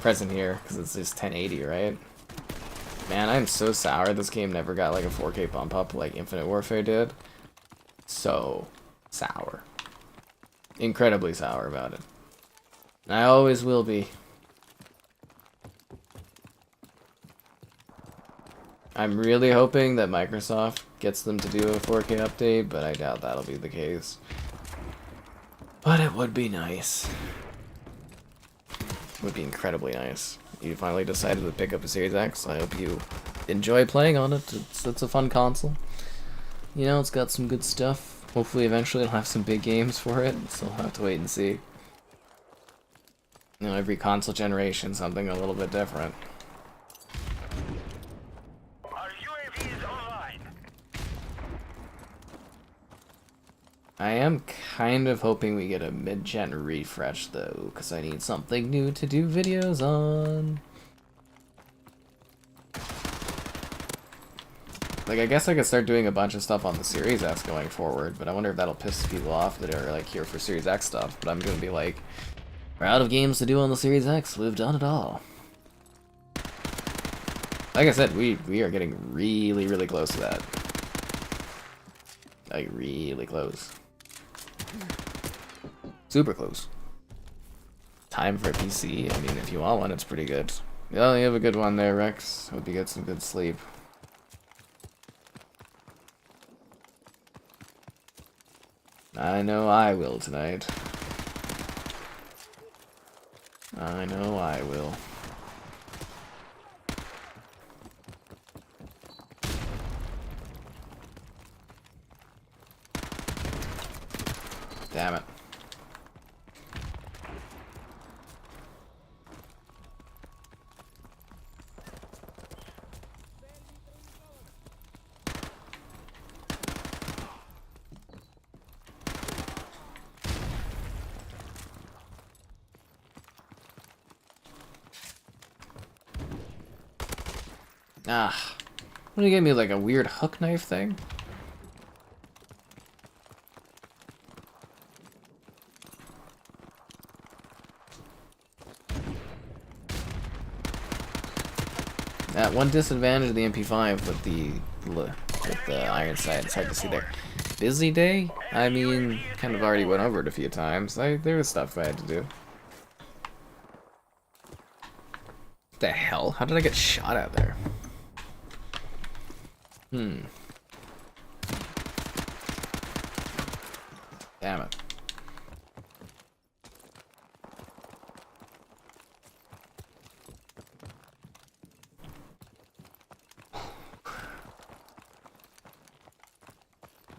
present here, because it's just 1080, right? Man, I'm so sour. This game never got like a 4K bump up like Infinite Warfare did. So sour. Incredibly sour about it. I always will be. I'm really hoping that Microsoft gets them to do a 4K update, but I doubt that'll be the case. But it would be nice. It would be incredibly nice. You finally decided to pick up a Series X. I hope you enjoy playing on it. It's a fun console. You know, it's got some good stuff. Hopefully eventually it'll have some big games for it, so we'll have to wait and see. You know, every console generation, something a little bit different. Our UAV is online. I am kind of hoping we get a mid-gen refresh, though, because I need something new to do videos on. Like, I guess I could start doing a bunch of stuff on the Series S going forward, but I wonder if that'll piss people off that are, like, here for Series X stuff. But I'm gonna be like, we're out of games to do on the Series X. We've done it all. Like I said, we are getting really, really close to that. Like, really close. Super close. Time for a PC. I mean, if you want one, it's pretty good. Well, you have a good one there, Rex. Hope you get some good sleep. I know I will tonight. I know I will. Damn it. Ah. What do you give me, like a weird hook knife thing? One disadvantage of the MP5 with the iron sight, it's hard to see there. busy day? I mean, kind of already went over it a few times. There was stuff I had to do. What the hell? How did I get shot out there? Damn it.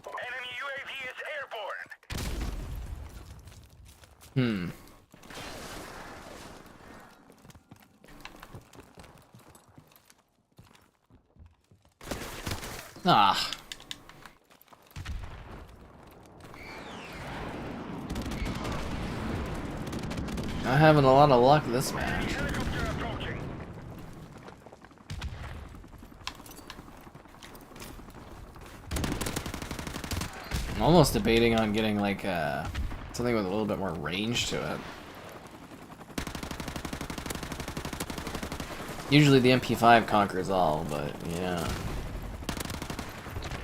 Enemy UAV is airborne. Ah. I'm having a lot of luck this match. Helicopter approaching. I'm almost debating on getting like something with a little bit more range to it. Usually the MP5 conquers all, but yeah.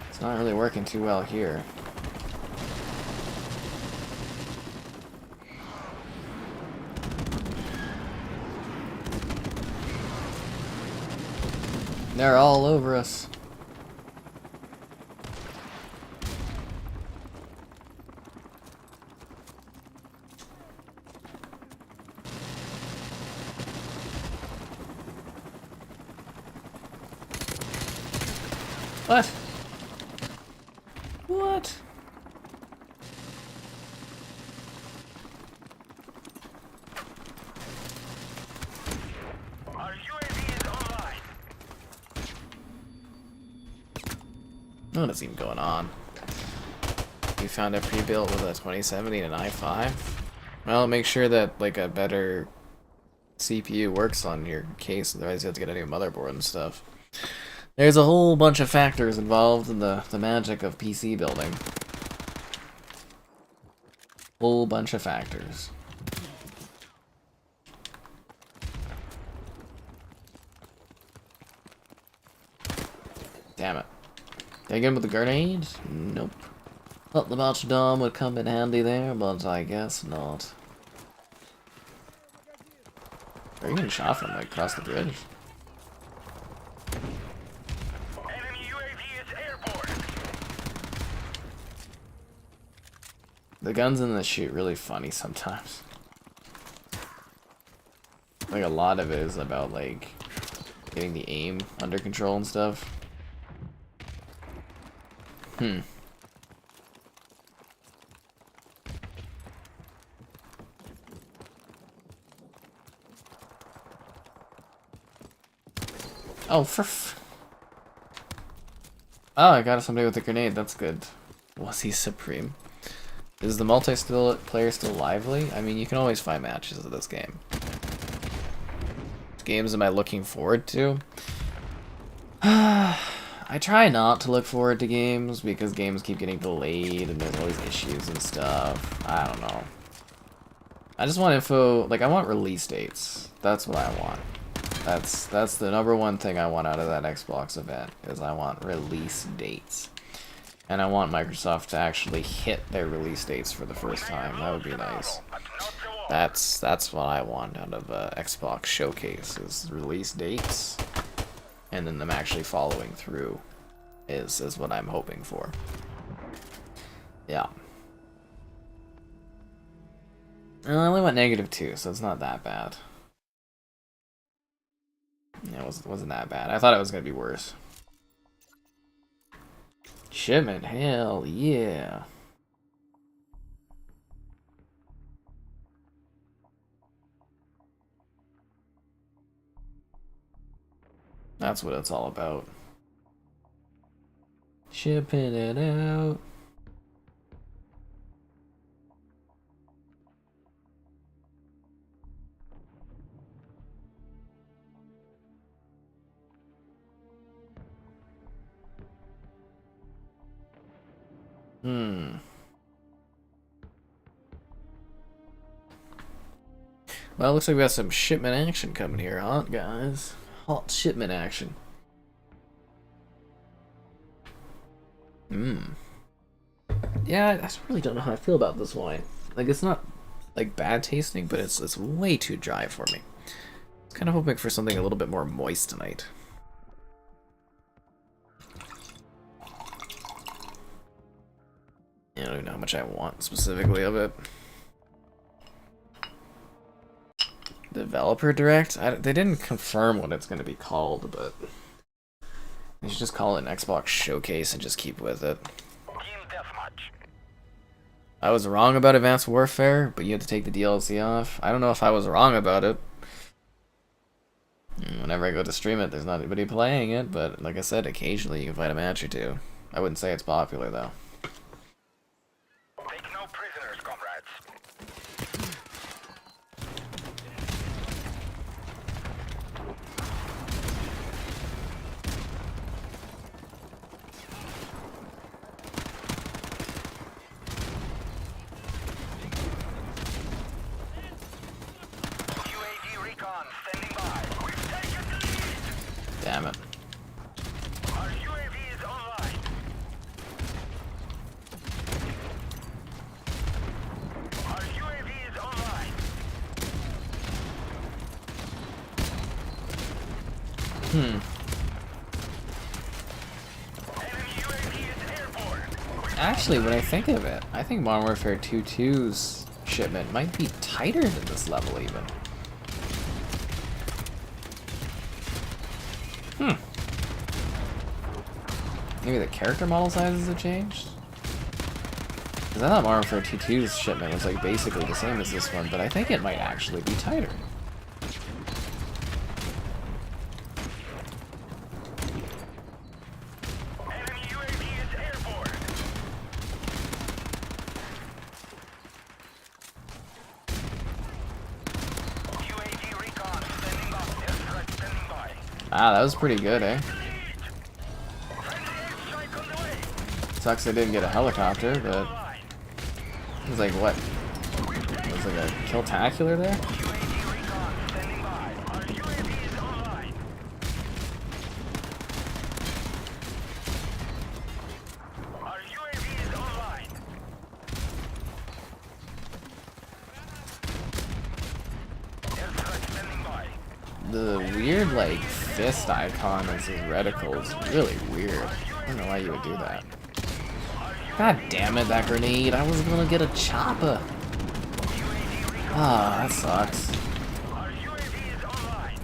It's not really working too well here. They're all over us. What? What? Our UAV is online. What is even going on? You found a pre-built with a 2070 and an i5? Well, make sure that like a better CPU works on your case, otherwise you have to get a new motherboard and stuff. There's a whole bunch of factors involved in the magic of PC building. Whole bunch of factors. Damn it. Did I get him with the grenade? Nope. Thought the Marchadom would come in handy there, but I guess not. Are you getting shot from like across the bridge? Enemy UAV is airborne. The guns in this shoot really funny sometimes. Like a lot of it is about like getting the aim under control and stuff. Oh, oh, I got somebody with a grenade. That's good. Was he supreme? Is the multiplayer still lively? I mean, you can always find matches of this game. What games am I looking forward to? I try not to look forward to games because games keep getting delayed and there's always issues and stuff. I don't know. I just want info, like I want release dates. That's what I want. That's the #1 thing I want out of that Xbox event, is I want release dates. And I want Microsoft to actually hit their release dates for the first time. That would be nice. That's what I want out of Xbox Showcase, is release dates. And then them actually following through is what I'm hoping for. Yeah. I only went -2, so it's not that bad. Yeah, it wasn't that bad. I thought it was gonna be worse. Shipment, hell yeah. That's what it's all about. Shipping it out. Well, it looks like we got some shipment action coming here, huh, guys? Hot shipment action. Yeah, I really don't know how I feel about this wine. Like, it's not like bad tasting, but it's way too dry for me. I was kind of hoping for something a little bit more moist tonight. I don't even know how much I want specifically of it. Developer Direct? They didn't confirm what it's going to be called, but they should just call it an Xbox Showcase and just keep with it. Team deathmatch. I was wrong about Advanced Warfare, but you had to take the DLC off. I don't know if I was wrong about it. Whenever I go to stream it, there's not anybody playing it, but like I said, occasionally you can find a match or two. I wouldn't say it's popular, though. Take no prisoners, comrades. UAV recon standing by. We've taken the lead. Damn it. Our UAV is online. Our UAV is online. Enemy UAV is airborne. Actually, when I think of it, I think Modern Warfare 2's shipment might be tighter than this level, even. Maybe the character model sizes have changed? Because I thought Modern Warfare 2's shipment was like basically the same as this one, but I think it might actually be tighter. Enemy UAV is airborne. UAV recon standing by. Airstrike standing by. Ah, that was pretty good, eh? Friendly airstrike on the way. Sucks I didn't get a helicopter, but Online. it was like, what? It was like a kill-tacular there? UAV recon standing by. Our UAV is online. Our UAV is online. Airstrike standing by. The weird, like, fist icon as his reticle is really weird. I don't know why you would do that. God damn it, that grenade. I was gonna get a chopper. Ah, that sucks. Our UAV is online.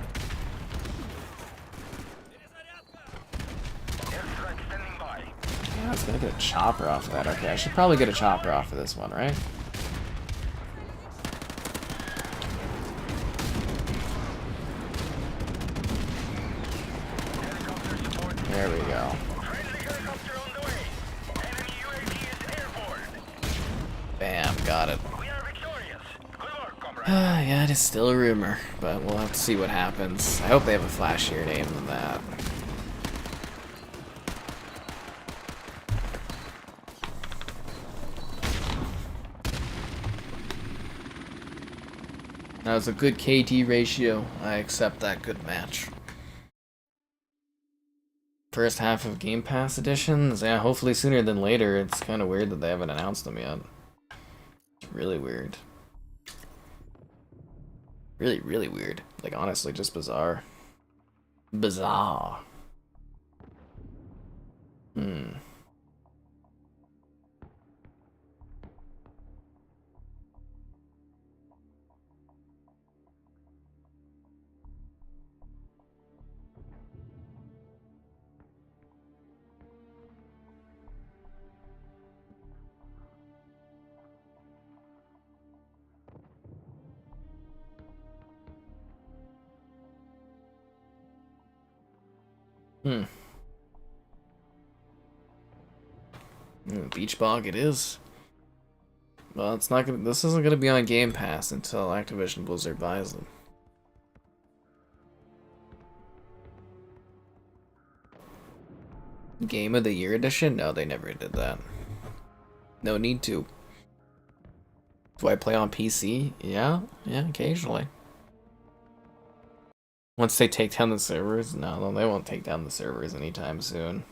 Airstrike standing by. Yeah, I was gonna get a chopper off of that. Okay, I should probably get a chopper off of this one, right? Helicopter support. There we go. Friendly helicopter on the way. Enemy UAV is airborne. Bam, got it. We are victorious. Good work, comrade. Yeah, it is still a rumor, but we'll have to see what happens. I hope they have a flashier name than that. That was a good KD ratio. I accept that good match. First half of Game Pass editions? Yeah, hopefully sooner than later. It's kind of weird that they haven't announced them yet. It's really weird. Really, really weird. Like, honestly, just bizarre. Bizarre. Beach Bog it is. Well, it's not gonna. This isn't gonna be on Game Pass until Activision Blizzard buys them. Game of the Year edition? No, they never did that. No need to. Do I play on PC? Yeah, occasionally. Once they take down the servers? No, they won't take down the servers anytime soon.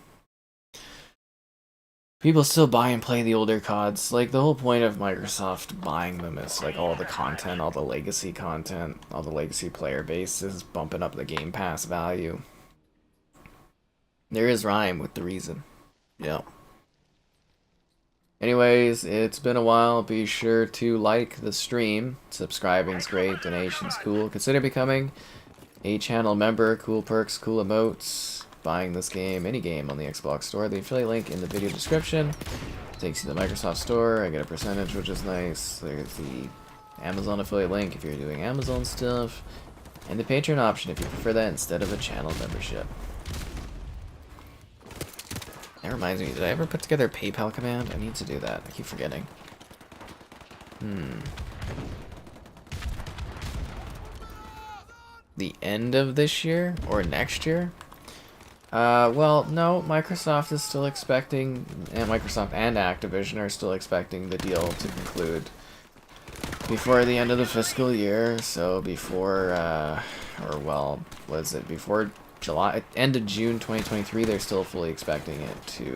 People still buy and play the older CODs. Like, the whole point of Microsoft buying them is, like, all the content, all the legacy content, all the legacy player base is bumping up the Game Pass value. There is rhyme with the reason. Yeah. Anyways, it's been a while. Be sure to like the stream. Subscribing's great. Donation's cool. Consider becoming a channel member. Cool perks, cool emotes. Buying this game, any game on the Xbox Store. The affiliate link in the video description takes you to the Microsoft Store. I get a percentage, which is nice. There's the Amazon affiliate link if you're doing Amazon stuff. And the Patreon option if you prefer that instead of a channel membership. That reminds me, did I ever put together a PayPal command? I need to do that. I keep forgetting. The end of this year? Or next year? Well, no, Microsoft is still expecting, and Microsoft and Activision are still expecting the deal to conclude before the end of the fiscal year, so before, or well, was it before July, end of June 2023, they're still fully expecting it to,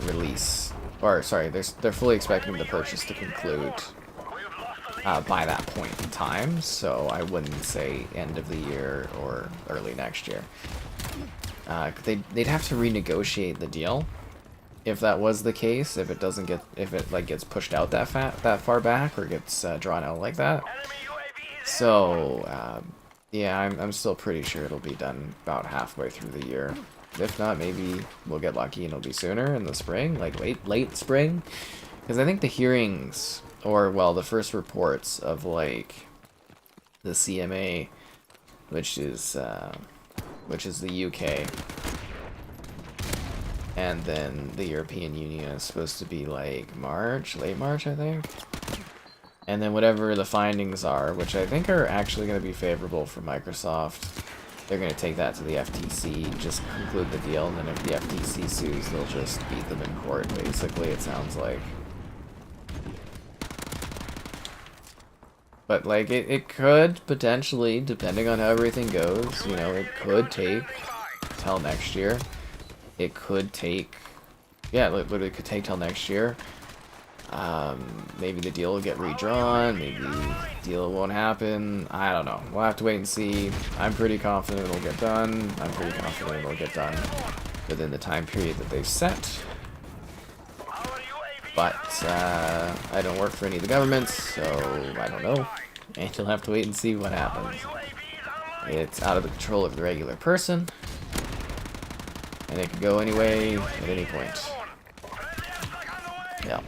release, or sorry, they're fully expecting the purchase to conclude by that point in time, so I wouldn't say end of the year or early next year. They'd have to renegotiate the deal if that was the case. If it doesn't get, if it like gets pushed out that far back or gets drawn out like that. So yeah, I'm still pretty sure it'll be done about halfway through the year. If not, maybe we'll get lucky and it'll be sooner in the spring, like late spring, because I think the hearings. Or, well, the first reports of, like, the CMA, which is the UK, and then the European Union is supposed to be, like, March, late March, I think? And then whatever the findings are, which I think are actually going to be favorable for Microsoft, they're going to take that to the FTC, just conclude the deal, and then if the FTC sues, they'll just beat them in court, basically, it sounds like. But, like, it could potentially, depending on how everything goes, you know, it could take till next year. It could take, yeah, literally could take till next year. Maybe the deal will get redrawn, maybe the deal won't happen. I don't know. We'll have to wait and see. I'm pretty confident it'll get done. I'm pretty confident it'll get done within the time period that they've set. But, I don't work for any of the governments, so I don't know. And you'll have to wait and see what happens. It's out of the control of the regular person. And it could go anyway at any point. Yeah.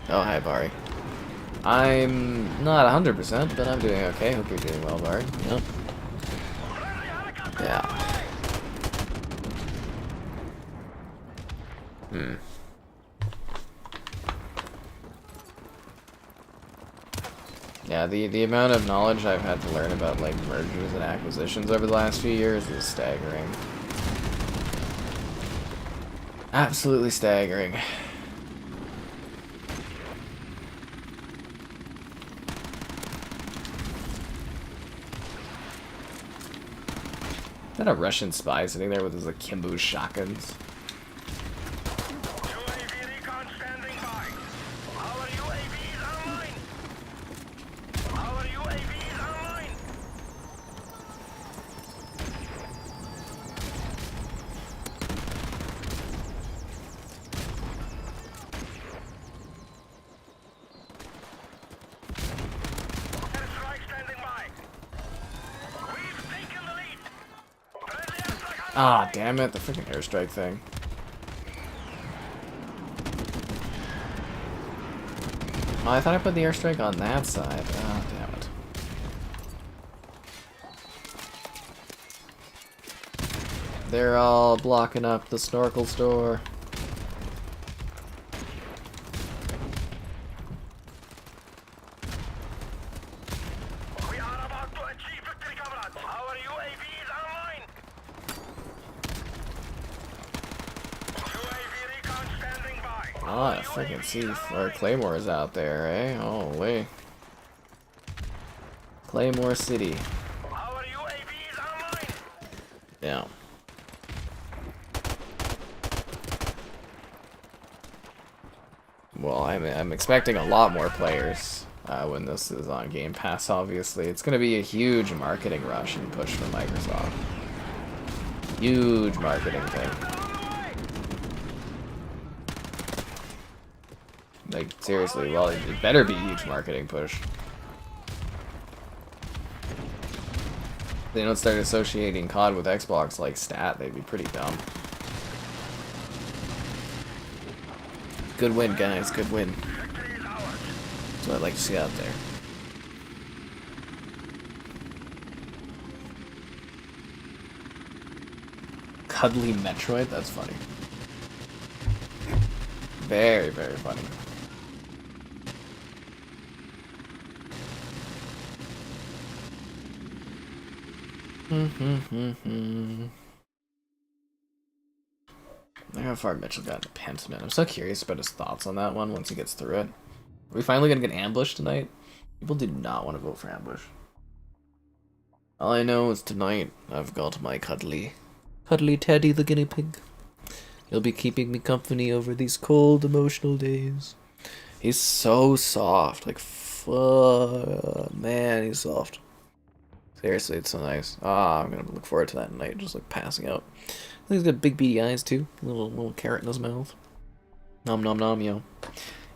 Oh, hi, Bari. I'm not 100%, but I'm doing okay. Hope you're doing well, Bari. Yep. Yeah. Yeah, the amount of knowledge I've had to learn about, like, mergers and acquisitions over the last few years is staggering. Absolutely staggering. Is that a Russian spy sitting there with his akimbo shotguns? Ah, damn it, the freaking airstrike thing. Oh, I thought I put the airstrike on that side. Oh, damn it. They're all blocking up the snorkel store. Oh, I freaking see our Claymores out there, eh? Holy. Claymore City. Yeah. Well, I'm expecting a lot more players when this is on Game Pass, obviously. It's going to be a huge marketing rush and push from Microsoft. Huge marketing thing. Like, seriously, well, it better be a huge marketing push. If they don't start associating COD with Xbox like stat, they'd be pretty dumb. Good win, guys, good win. That's what I'd like to see out there. Cuddly Metroid? That's funny. Very, very funny. I wonder how far Mitchell got into Pentiment. I'm so curious about his thoughts on that one once he gets through it. Are we finally gonna get ambushed tonight? People do not want to vote for ambush. All I know is tonight I've got my cuddly Teddy the guinea pig. He'll be keeping me company over these cold, emotional days. He's so soft. Like, man, he's soft. Seriously, it's so nice. Ah, I'm gonna look forward to that tonight, just like passing out. I think he's got big beady eyes too. Little carrot in his mouth. Nom nom nom, yo.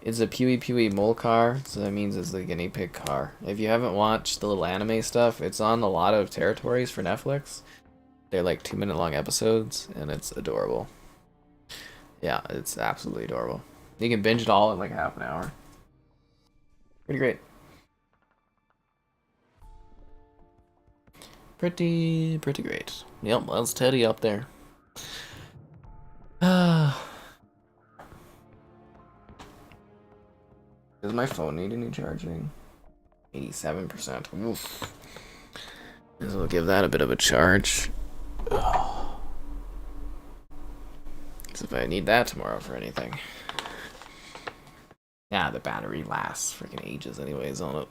It's a Pewy Pewy mole car, so that means it's the guinea pig car. If you haven't watched the little anime stuff, it's on a lot of territories for Netflix. They're like 2-minute long episodes, and it's adorable. Yeah, it's absolutely adorable. You can binge it all in like half an hour. Pretty great. Pretty great. Yep, that's Teddy up there. Does my phone need any charging? 87%. Oof. Guess we'll give that a bit of a charge. Because if I need that tomorrow for anything. Yeah, the battery lasts freaking ages anyways on it.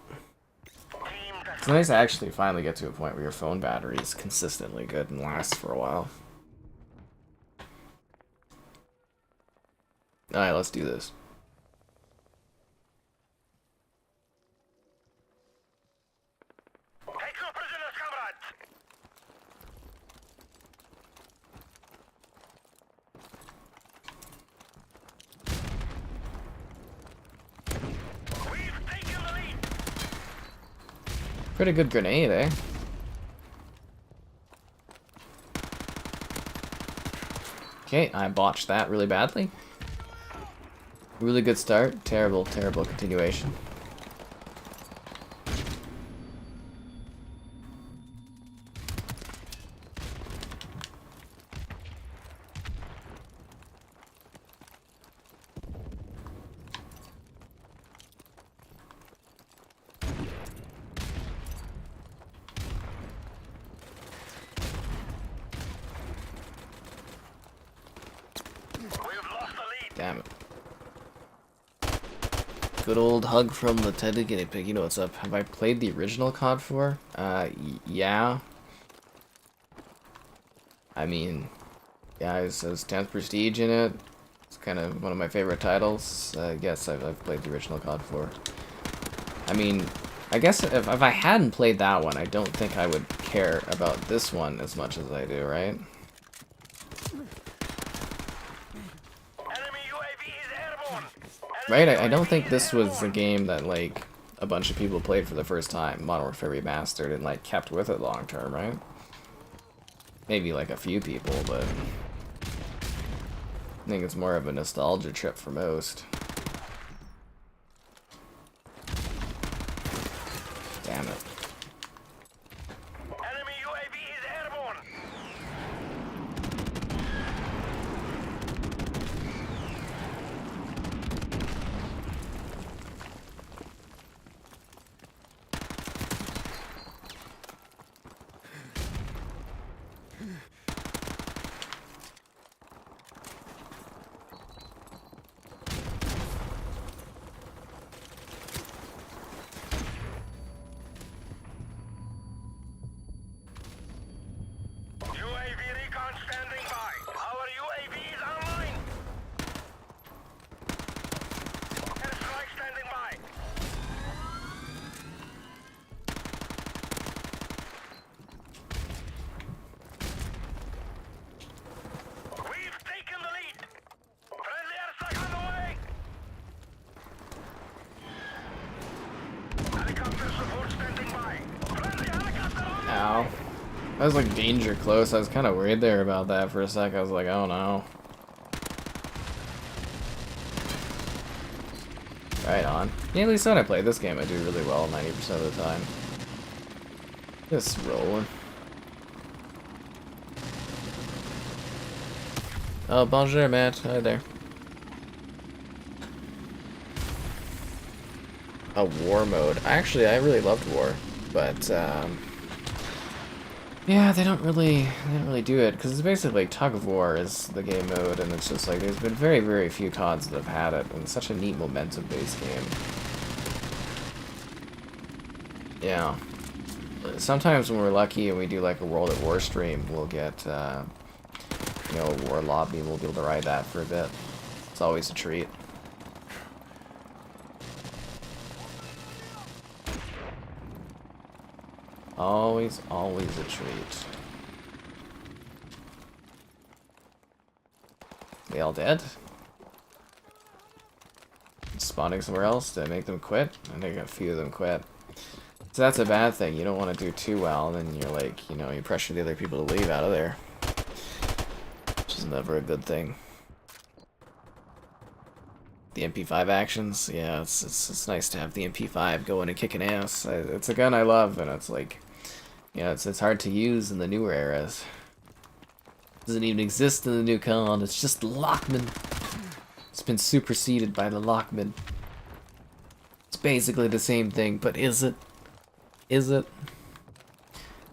It's nice to actually finally get to a point where your phone battery is consistently good and lasts for a while. Alright, let's do this. Take no prisoners, comrades! We've taken the lead! Pretty good grenade, eh? Okay, I botched that really badly. Really good start. Terrible continuation. We've lost the lead! Damn it. Good old hug from the Teddy Guinea Pig. You know what's up. Have I played the original COD 4? Yeah. I mean, yeah, it says 10th Prestige in it. It's kind of one of my favorite titles. Yes, I've played the original COD 4. I mean, I guess if I hadn't played that one, I don't think I would care about this one as much as I do, right? Enemy UAV is airborne! Right? I don't think this was a game that, like, a bunch of people played for the first time, Modern Warfare Remastered, and, like, kept with it long term, right? Maybe, like, a few people, but I think it's more of a nostalgia trip for most. Damn it. Enemy UAV is airborne! I was like danger close. I was kind of worried there about that for a sec. I was like, oh no. Right on. Yeah, at least when I play this game, I do really well 90% of the time. Just rolling. Oh, bonjour, Matt. Hi there. A war mode. Actually, I really loved war, but yeah, they don't really do it because it's basically tug of war is the game mode, and it's just like there's been very, very few CODs that have had it, and it's such a neat momentum-based game. Yeah. Sometimes when we're lucky and we do like a World at War stream, we'll get you know, a war lobby, and we'll be able to ride that for a bit. It's always a treat. Always, always a treat. They all dead? Spawning somewhere else to make them quit? I think a few of them quit. So that's a bad thing. You don't want to do too well, and then you're like, you know, you pressure the other people to leave out of there. Which is never a good thing. The MP5 actions, yeah, it's nice to have the MP5 going and kicking ass. It's a gun I love, and it's like, you know, it's hard to use in the newer eras. It doesn't even exist in the new COD. It's just Lockman. It's been superseded by the Lockman. It's basically the same thing, but is it? Is it?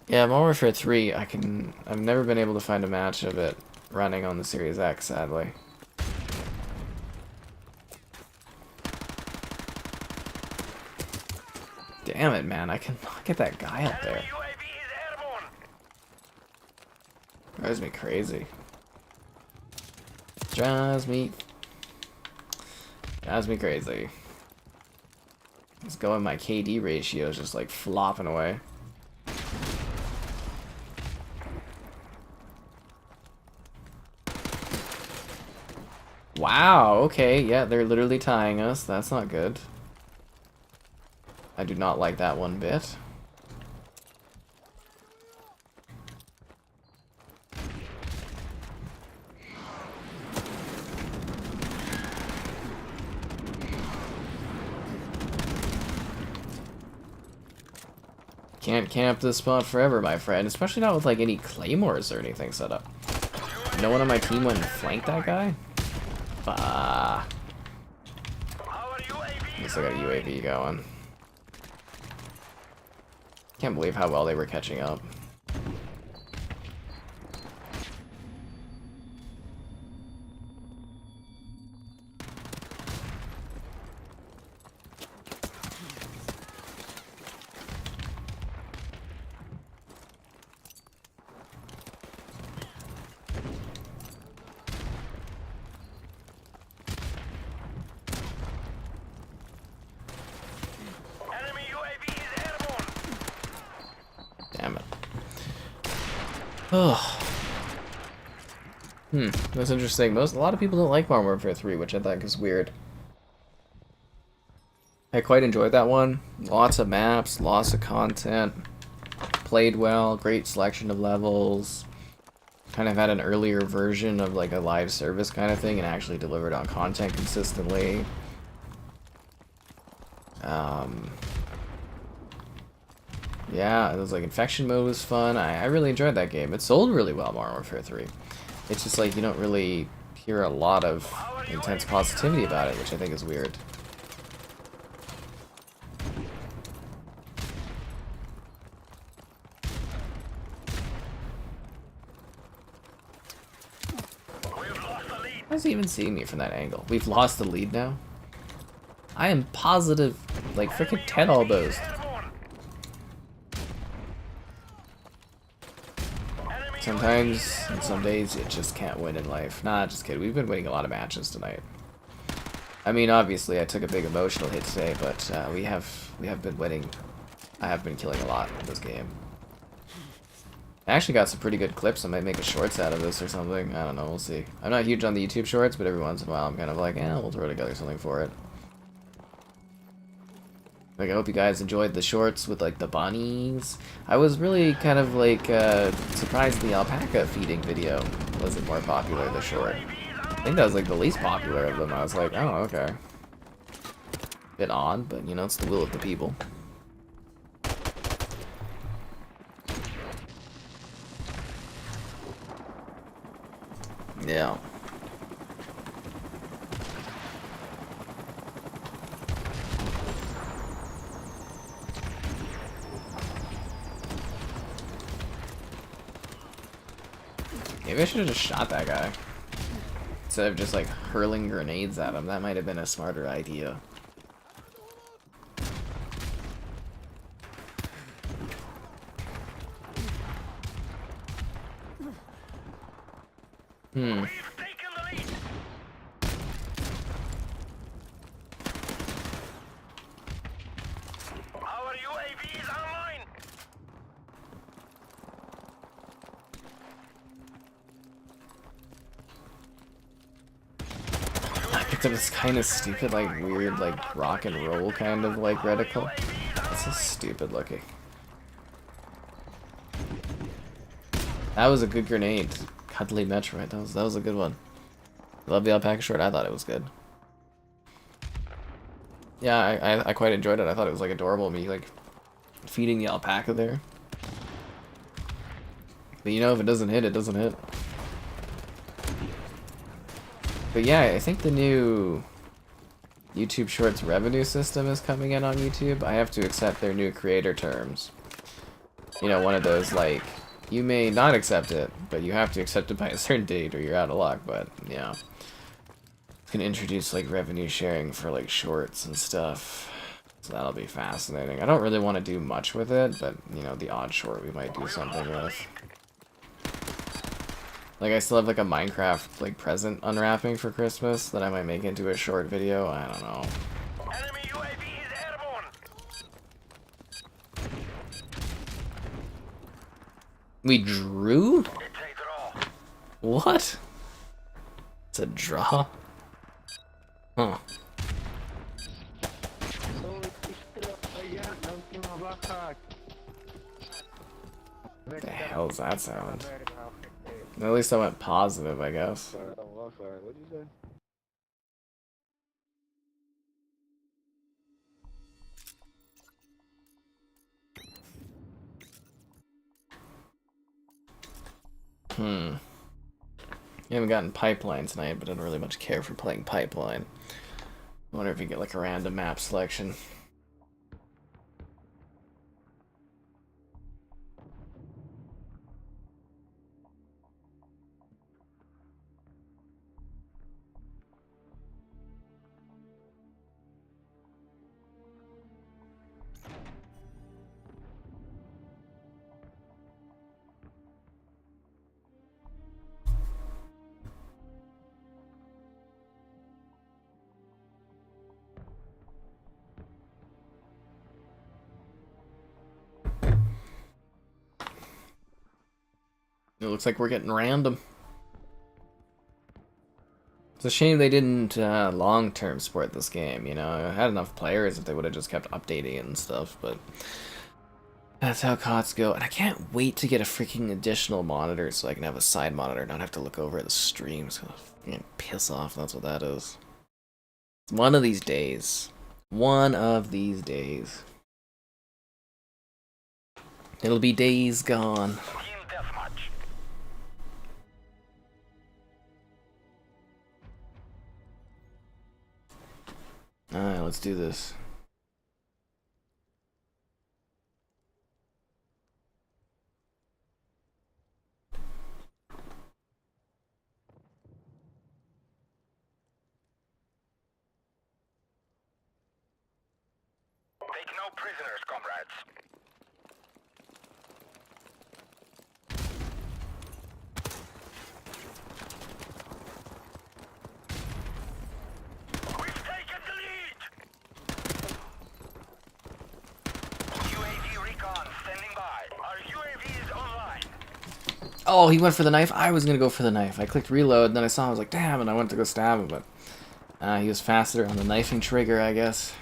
Yeah, Modern Warfare 3, I've never been able to find a match of it running on the Series X, sadly. Damn it, man, I cannot get that guy up there. Enemy UAV is airborne. Drives me crazy. Drives me crazy. Let's go, and my KD ratio is just like flopping away. Wow, okay, yeah, they're literally tying us. That's not good. I do not like that one bit. Can't camp this spot forever, my friend. Especially not with like any claymores or anything set up. No one on my team went and flanked that guy? Bah. Our UAV Guess I got a UAV going. Can't believe how well they were catching up. enemy UAV is airborne. Damn it. Oh. That's interesting. A lot of people don't like Modern Warfare 3, which I think is weird. I quite enjoyed that one. Lots of maps, lots of content. Played well, great selection of levels. Kind of had an earlier version of like a live service kind of thing and actually delivered on content consistently. Yeah, it was like infection mode was fun. I really enjoyed that game. It sold really well, Modern Warfare 3. It's just like you don't really hear a lot of intense positivity about it, which I think is weird. We've lost the lead. How does he even see me from that angle? We've lost the lead now? I am positive, like freaking 10 elbows. Airborne. Enemy Sometimes, and some days, you just can't win in life. Nah, just kidding. We've been winning a lot of matches tonight. I mean, obviously, I took a big emotional hit today, but we have been winning. I have been killing a lot in this game. I actually got some pretty good clips. I might make a shorts out of this or something. I don't know. We'll see. I'm not huge on the YouTube shorts, but every once in a while, I'm kind of like, we'll throw together something for it. Like, I hope you guys enjoyed the shorts with, like, the bunnies. I was really kind of, like, surprised the alpaca feeding video wasn't more popular, the short. I think that was, like, the least popular of them. I was like, oh, okay. Bit odd, but, you know, it's the will of the people. Yeah. Maybe I should have just shot that guy. Instead of just like hurling grenades at him. That might have been a smarter idea. Hmm. We've taken the lead. Our UAV is online. I picked up this kind of stupid, like, weird, like, rock and roll kind of, like, reticle. That's so stupid looking. That was a good grenade. Cuddly Metroid. That was a good one. Love the alpaca short. I thought it was good. Yeah, I quite enjoyed it. I thought it was, like, adorable. Me, like, feeding the alpaca there. But, you know, if it doesn't hit, it doesn't hit. But yeah, I think the new YouTube Shorts revenue system is coming in on YouTube. I have to accept their new creator terms. You know, one of those, like, you may not accept it, but you have to accept it by a certain date or you're out of luck, but, yeah. It's gonna introduce, like, revenue sharing for, like, shorts and stuff. So that'll be fascinating. I don't really want to do much with it, but, you know, the odd short we might do something with. Like, I still have, like, a Minecraft, like, present unwrapping for Christmas that I might make into a short video. I don't know. Enemy UAV is airborne. We drew? It takes it all. What? It's a draw? Huh. What the hell's that sound? At least I went positive, I guess. What'd you say? Hmm. You haven't gotten Pipeline tonight, but I don't really much care for playing Pipeline. I wonder if you get like a random map selection. It looks like we're getting random. It's a shame they didn't long-term support this game, you know? It had enough players if they would have just kept updating it and stuff, but that's how CODs go. And I can't wait to get a freaking additional monitor so I can have a side monitor and not have to look over at the stream. It's gonna freaking piss off, that's what that is. One of these days. One of these days. It'll be days gone. Team deathmatch. Alright, let's do this. Take no prisoners, comrades. We've taken the lead. UAV recon standing by. Our UAV is online. Oh, he went for the knife? I was gonna go for the knife. I clicked reload, and then I saw him, I was like, damn, and I went to go stab him, but he was faster on the knifing trigger, I guess.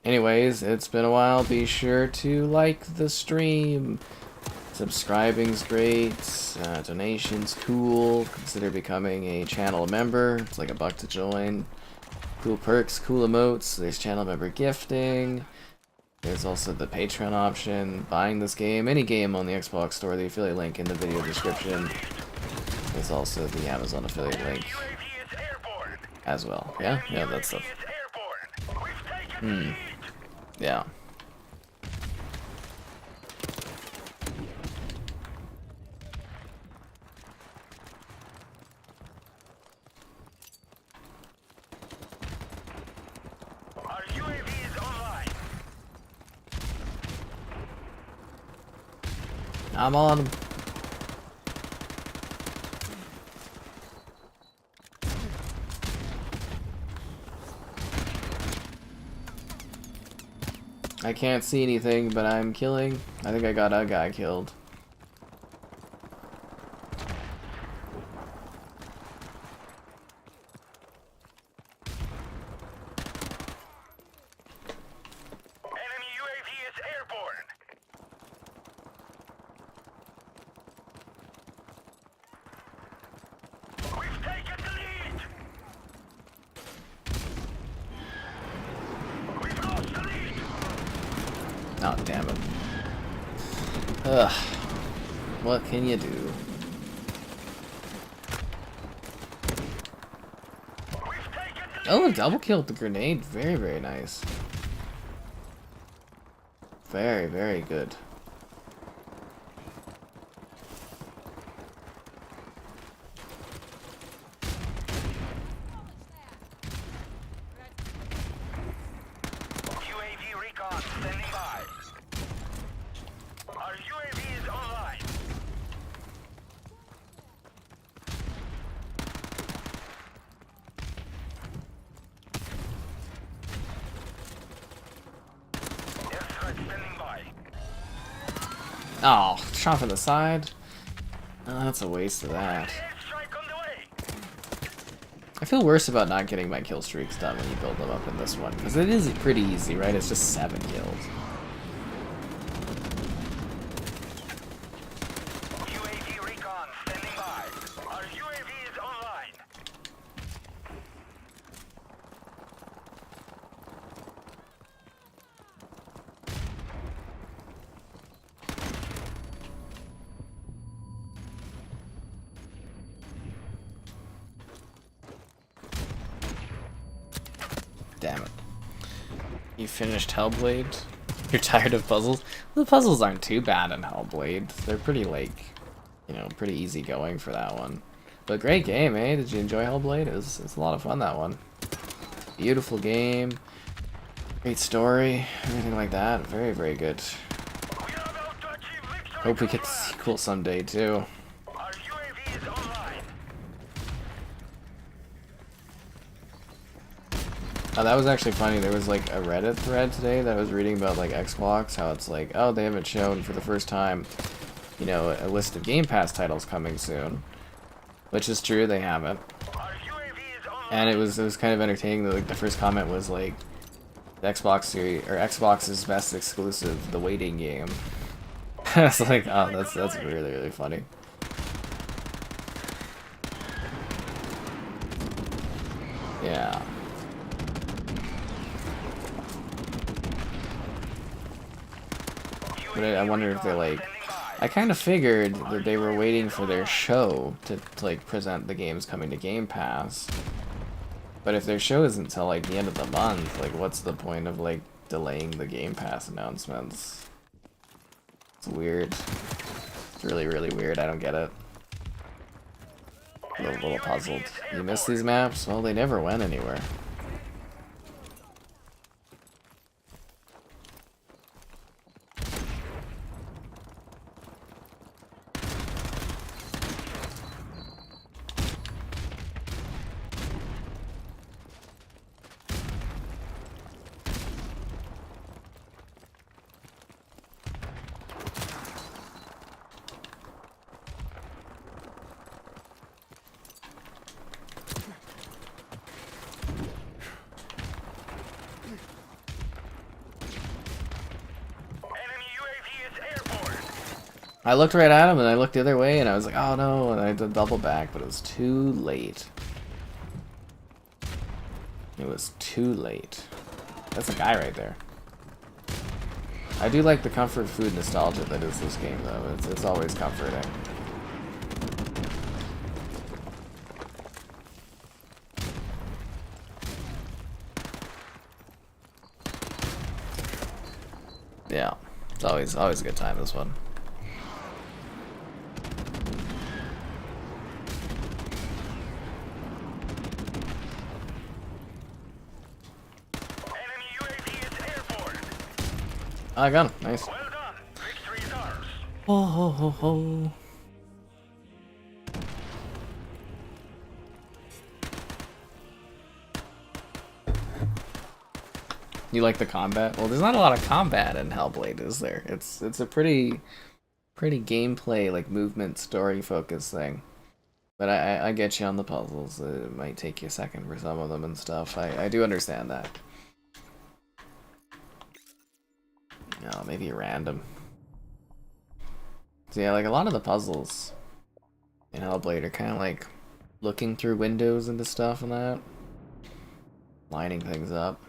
Anyways, it's been a while. Be sure to like the stream. Subscribing's great. Donations cool. Consider becoming a channel member. It's like $1 to join. Cool perks, cool emotes. There's channel member gifting. There's also the Patreon option. Buying this game, any game on the Xbox store, the affiliate link in the video description. There's also the Amazon affiliate link as well. Yeah, that stuff. Yeah. Our UAV is online. I'm on. I can't see anything, but I'm killing. I think I got a guy killed. Enemy UAV is airborne. We've taken the lead. We've lost the lead. Oh, damn it. Ugh. What can you do? We've taken the Oh, a double kill with the grenade. Very, very nice. Very, very good. UAV recon standing by. Our UAV is online. Airstrike standing by. Oh, shot from the side. Oh, that's a waste of that. Airstrike on the way. I feel worse about not getting my kill streaks done when you build them up in this one, because it is pretty easy, right? It's just 7 kills. UAV recon standing by. Our UAV is online. Damn it. You finished Hellblade? You're tired of puzzles? The puzzles aren't too bad in Hellblade. They're pretty, like, you know, pretty easy going for that one. But great game, eh? Did you enjoy Hellblade? It's a lot of fun, that one. Beautiful game. Great story. Everything like that. Very, very good. We are about to achieve victory. Hope we get the sequel someday, too. Our UAV is online. Oh, that was actually funny. There was like a Reddit thread today that I was reading about like Xbox, how it's like, oh, they haven't shown for the first time, you know, a list of Game Pass titles coming soon, which is true, they haven't. Our UAV is online. And it was kind of entertaining that like the first comment was like, the Xbox series or Xbox's best exclusive, the waiting game. I was like, oh, that's really, really funny. Yeah. But I wonder if they're like, I kind of figured that they were waiting for their show to like present the games coming to Game Pass. But if their show isn't until like the end of the month, like what's the point of like delaying the Game Pass announcements? It's weird. It's really, really weird. I don't get it. A little puzzled. You miss these maps? Well, they never went anywhere. I looked right at him and I looked the other way and I was like, oh no, and I did double back, but it was too late. It was too late. That's a guy right there. I do like the comfort food nostalgia that is this game, though. It's always comforting. Yeah, it's always a good time, this one. Enemy UAV is airborne. I got him. Nice. Well done. Victory is ours. Ho ho ho ho. You like the combat? Well, there's not a lot of combat in Hellblade, is there? It's a pretty gameplay, like movement, story focused thing. But I get you on the puzzles. It might take you a second for some of them and stuff. I do understand that. Oh, maybe random. So yeah, like a lot of the puzzles in Hellblade are kind of like looking through windows into stuff and that. Lining things up.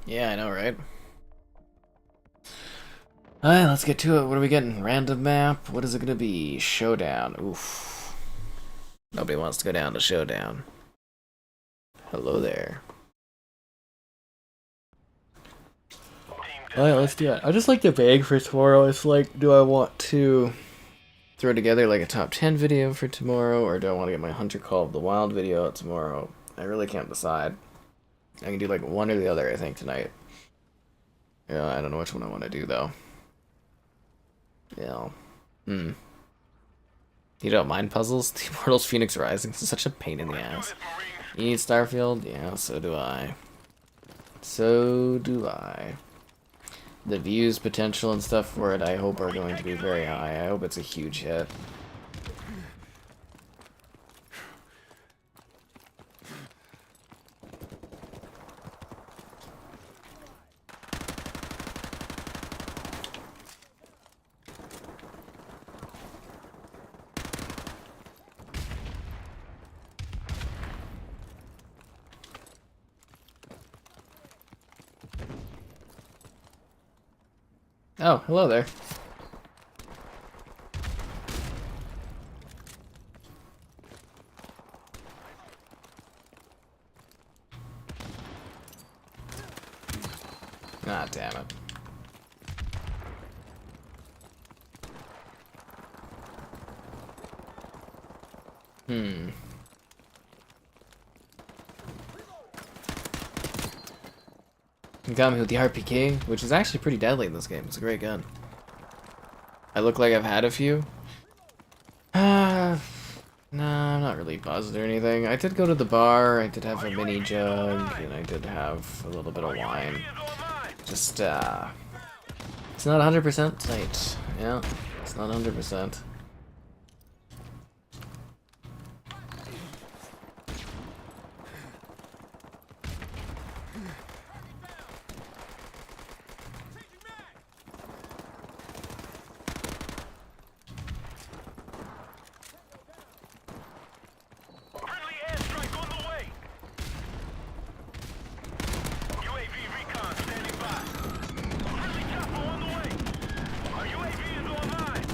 Yeah, I know, right? Alright, let's get to it. What are we getting? Random map? What is it gonna be? Showdown. Oof. Nobody wants to go down to Showdown. Hello there. Alright, let's do it. I just like the bag for tomorrow. It's like, do I want to throw together like a top 10 video for tomorrow, or do I want to get my Hunter Call of the Wild video out tomorrow? I really can't decide. I can do like one or the other, I think, tonight. Yeah, I don't know which one I want to do, though. Yeah. You don't mind puzzles? The Immortals Phoenix Rising is such a pain in the ass. You need Starfield? Yeah, so do I. So do I. The views, potential, and stuff for it, I hope are going to be very high. I hope it's a huge hit. Oh, hello there. Ah, damn it. You got me with the RPK, which is actually pretty deadly in this game. It's a great gun. I look like I've had a few. Nah, I'm not really buzzed or anything. I did go to the bar, I did have a mini jug, and I did have a little bit of wine. Just, it's not 100% tight. Yeah, it's not 100%. Friendly airstrike on the way. UAV recon standing by. Friendly chopper on the way. Our UAV is online.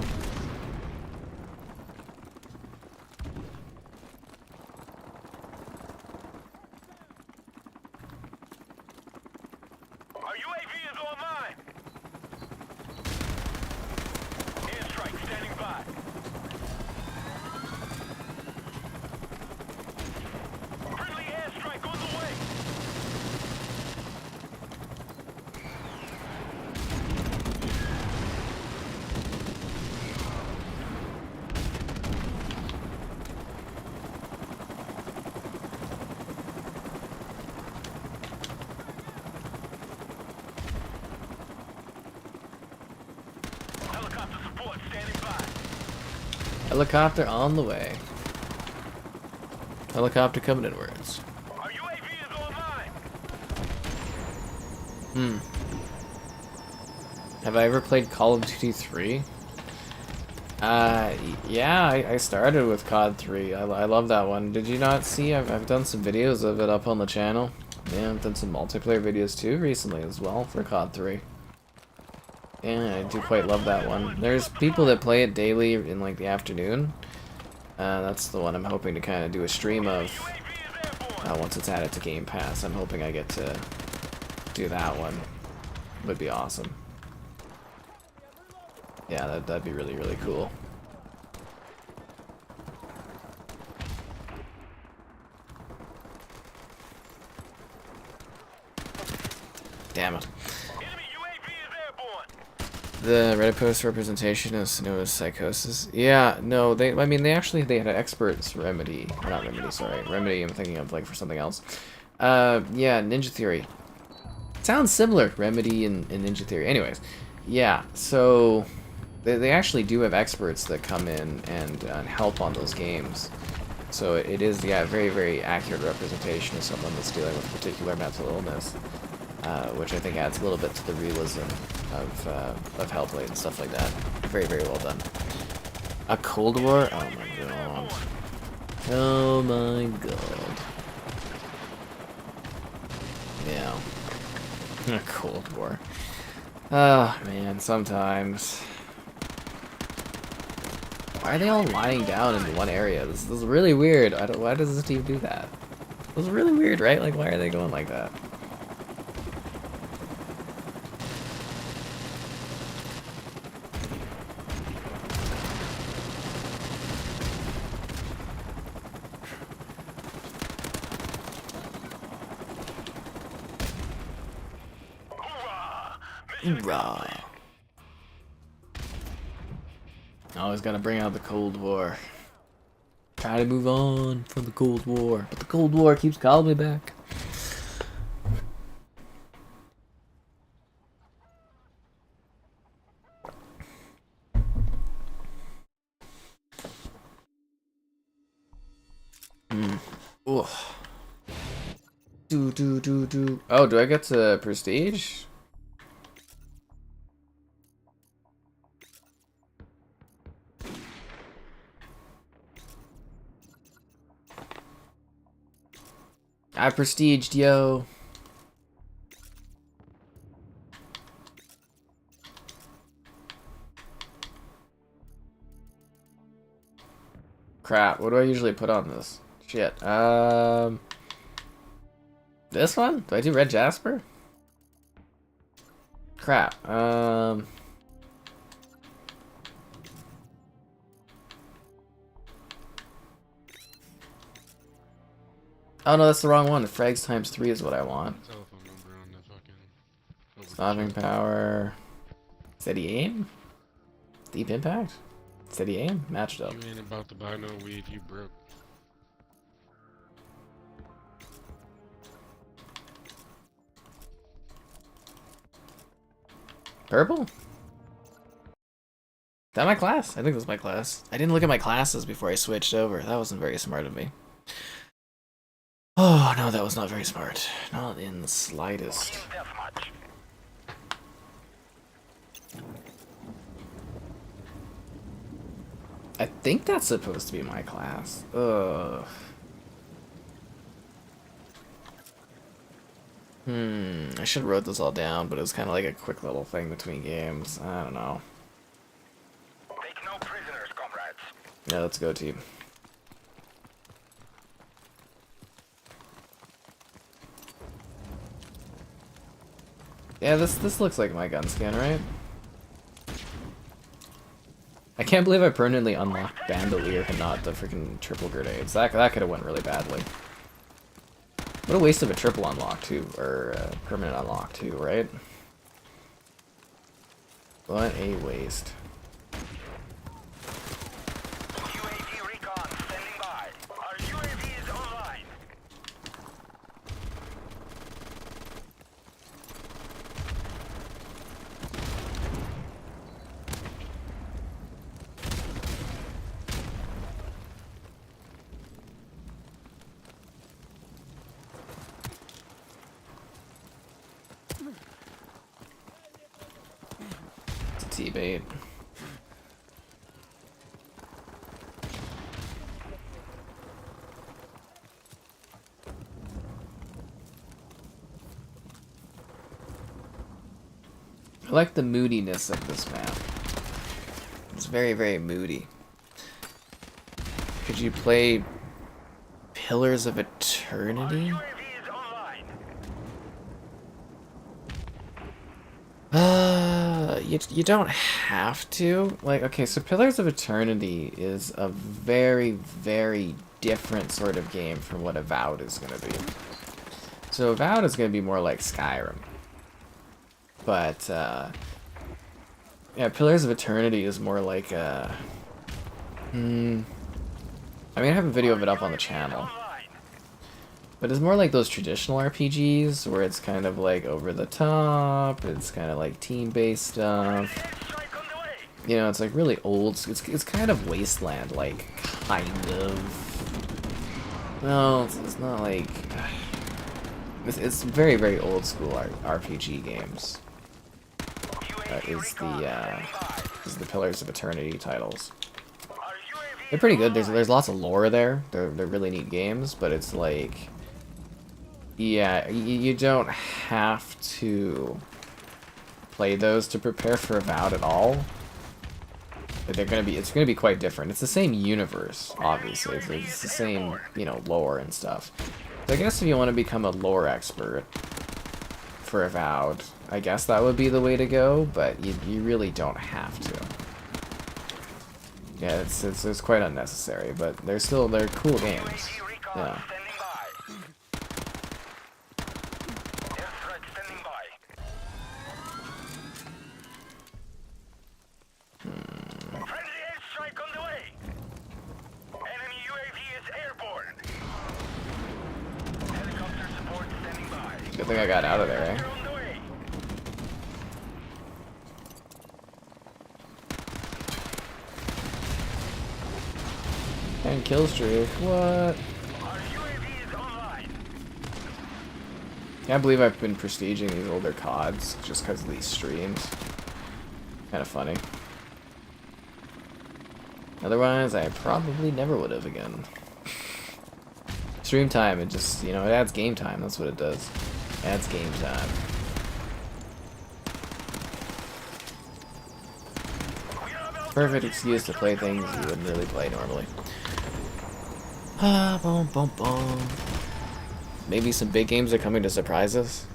Helicopter on the way. Helicopter coming inwards. Our UAV is online. Have I ever played Call of Duty 3? Yeah, I started with COD 3. I love that one. Did you not see? I've done some videos of it up on the channel. Yeah, I've done some multiplayer videos too recently as well for COD 3. Yeah, I do quite love that one. There's people that play it daily in like the afternoon. That's the one I'm hoping to kind of do a stream of once it's added to Game Pass. I'm hoping I get to do that one. Would be awesome. Yeah, that'd be really, really cool. Damn it. Enemy UAV is airborne. The Reddit post representation is known as psychosis. Yeah, no, they had an experts remedy. Or not remedy, sorry. Remedy I'm thinking of like for something else. Yeah, Ninja Theory. Sounds similar, Remedy and Ninja Theory. Anyways, yeah, so they actually do have experts that come in and help on those games. So it is, yeah, very, very accurate representation of someone that's dealing with a particular mental illness, which I think adds a little bit to the realism of Hellblade and stuff like that. Very, very well done. A Cold War? Oh my god. Oh my god. Yeah. A Cold War. Oh man, sometimes. Why are they all lying down in one area? This is really weird. Why does this team do that? This is really weird, right? Like, why are they going like that? Hoorah! Always gotta bring out the Cold War. Try to move on from the Cold War, but the Cold War keeps calling me back. Ooh. Do. Oh, do I get to prestige? I prestiged, yo. Crap, what do I usually put on this? Shit. This one? Do I do Red Jasper? Crap. Oh no, that's the wrong one. The frags times 3 is what I want. Telephone number on the fucking Stopping power. Steady aim? Deep impact? Steady aim? Matched up. You ain't about to buy no weed, you broke. Purple? Is that my class? I think that's my class. I didn't look at my classes before I switched over. That wasn't very smart of me. Oh, no, that was not very smart. Not in the slightest. Team deathmatch. I think that's supposed to be my class. Ugh. I should have wrote this all down, but it was kind of like a quick little thing between games. I don't know. Take no prisoners, comrades. Yeah, let's go, team. Yeah, this looks like my gun skin, right? I can't believe I permanently unlocked Bandolier and not the freaking triple grenades. That could have went really badly. What a waste of a triple unlock too, or a permanent unlock too, right? What a waste. UAV recon standing by. Our UAV is online. bait. I like the moodiness of this map. It's very, very moody. Could you play Pillars of Eternity? UAV is online. You don't have to. Like, okay, so Pillars of Eternity is a very, very different sort of game from what Avowed is going to be. So Avowed is going to be more like Skyrim. But, yeah, Pillars of Eternity is more like a... I mean, I have a video of it up on the channel. But it's more like those traditional RPGs, where it's kind of like over the top, it's kind of like team-based stuff. You know, it's like really old, it's kind of Wasteland, like, kind of. No, it's not like... It's very, very old school RPG games. Is the Pillars of Eternity titles. They're pretty good. There's lots of lore there. They're really neat games, but it's like, yeah, you don't have to play those to prepare for Avowed at all. It's gonna be quite different. It's the same universe, obviously. It's the same, you know, lore and stuff. So I guess if you want to become a lore expert for Avowed, I guess that would be the way to go, but you really don't have to. Yeah, it's quite unnecessary, but they're cool games. Yeah. Friendly airstrike on the way. Enemy UAV is airborne. Helicopter support standing by. Good thing I got out of there, eh? On the way. And kill streak. What? Our UAV is online. Can't believe I've been prestiging these older CODs just because of these streams. Kind of funny. Otherwise, I probably never would have again. Stream time, it just, you know, it adds game time. That's what it does. Adds game time. Perfect excuse to play things you wouldn't really play normally. Boom, boom, boom. Maybe some big games are coming to surprise us.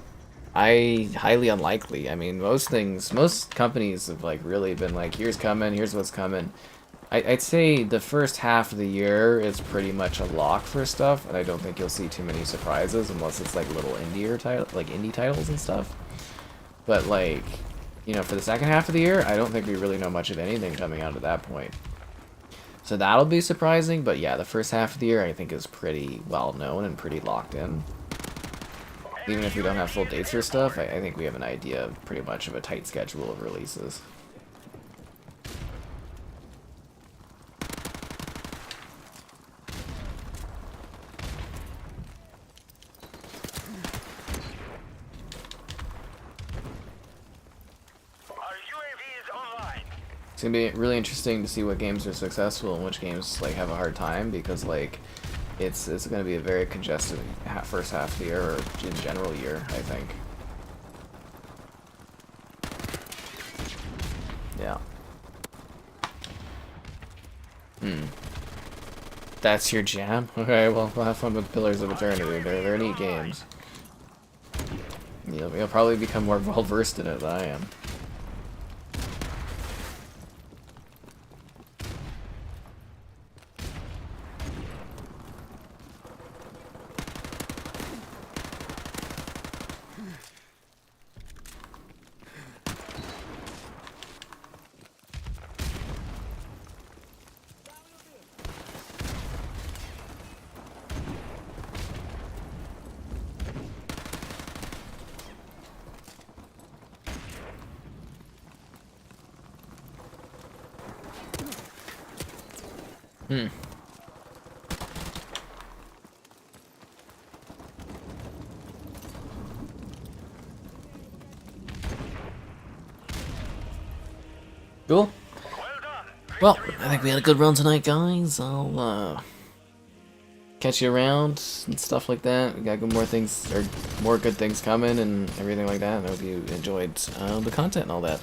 Highly unlikely. I mean, most companies have like really been like, here's coming, here's what's coming. I'd say the first half of the year is pretty much a lock for stuff, and I don't think you'll see too many surprises unless it's like little indie titles and stuff. But like, you know, for the second half of the year, I don't think we really know much of anything coming out at that point. So that'll be surprising, but yeah, the first half of the year I think is pretty well known and pretty locked in. Even if we don't have full dates for stuff, I think we have an idea of pretty much of a tight schedule of releases. It's gonna be really interesting to see what games are successful and which games like have a hard time, because like it's gonna be a very congested first half of the year, or in general year, I think. Yeah. That's your jam? Okay, well, we'll have fun with Pillars of Eternity. They're neat games. You'll probably become more well versed in it than I am. Cool. Well done. Well, I think we had a good run tonight, guys. I'll catch you around and stuff like that. We got more things, or more good things coming and everything like that. I hope you enjoyed the content and all that.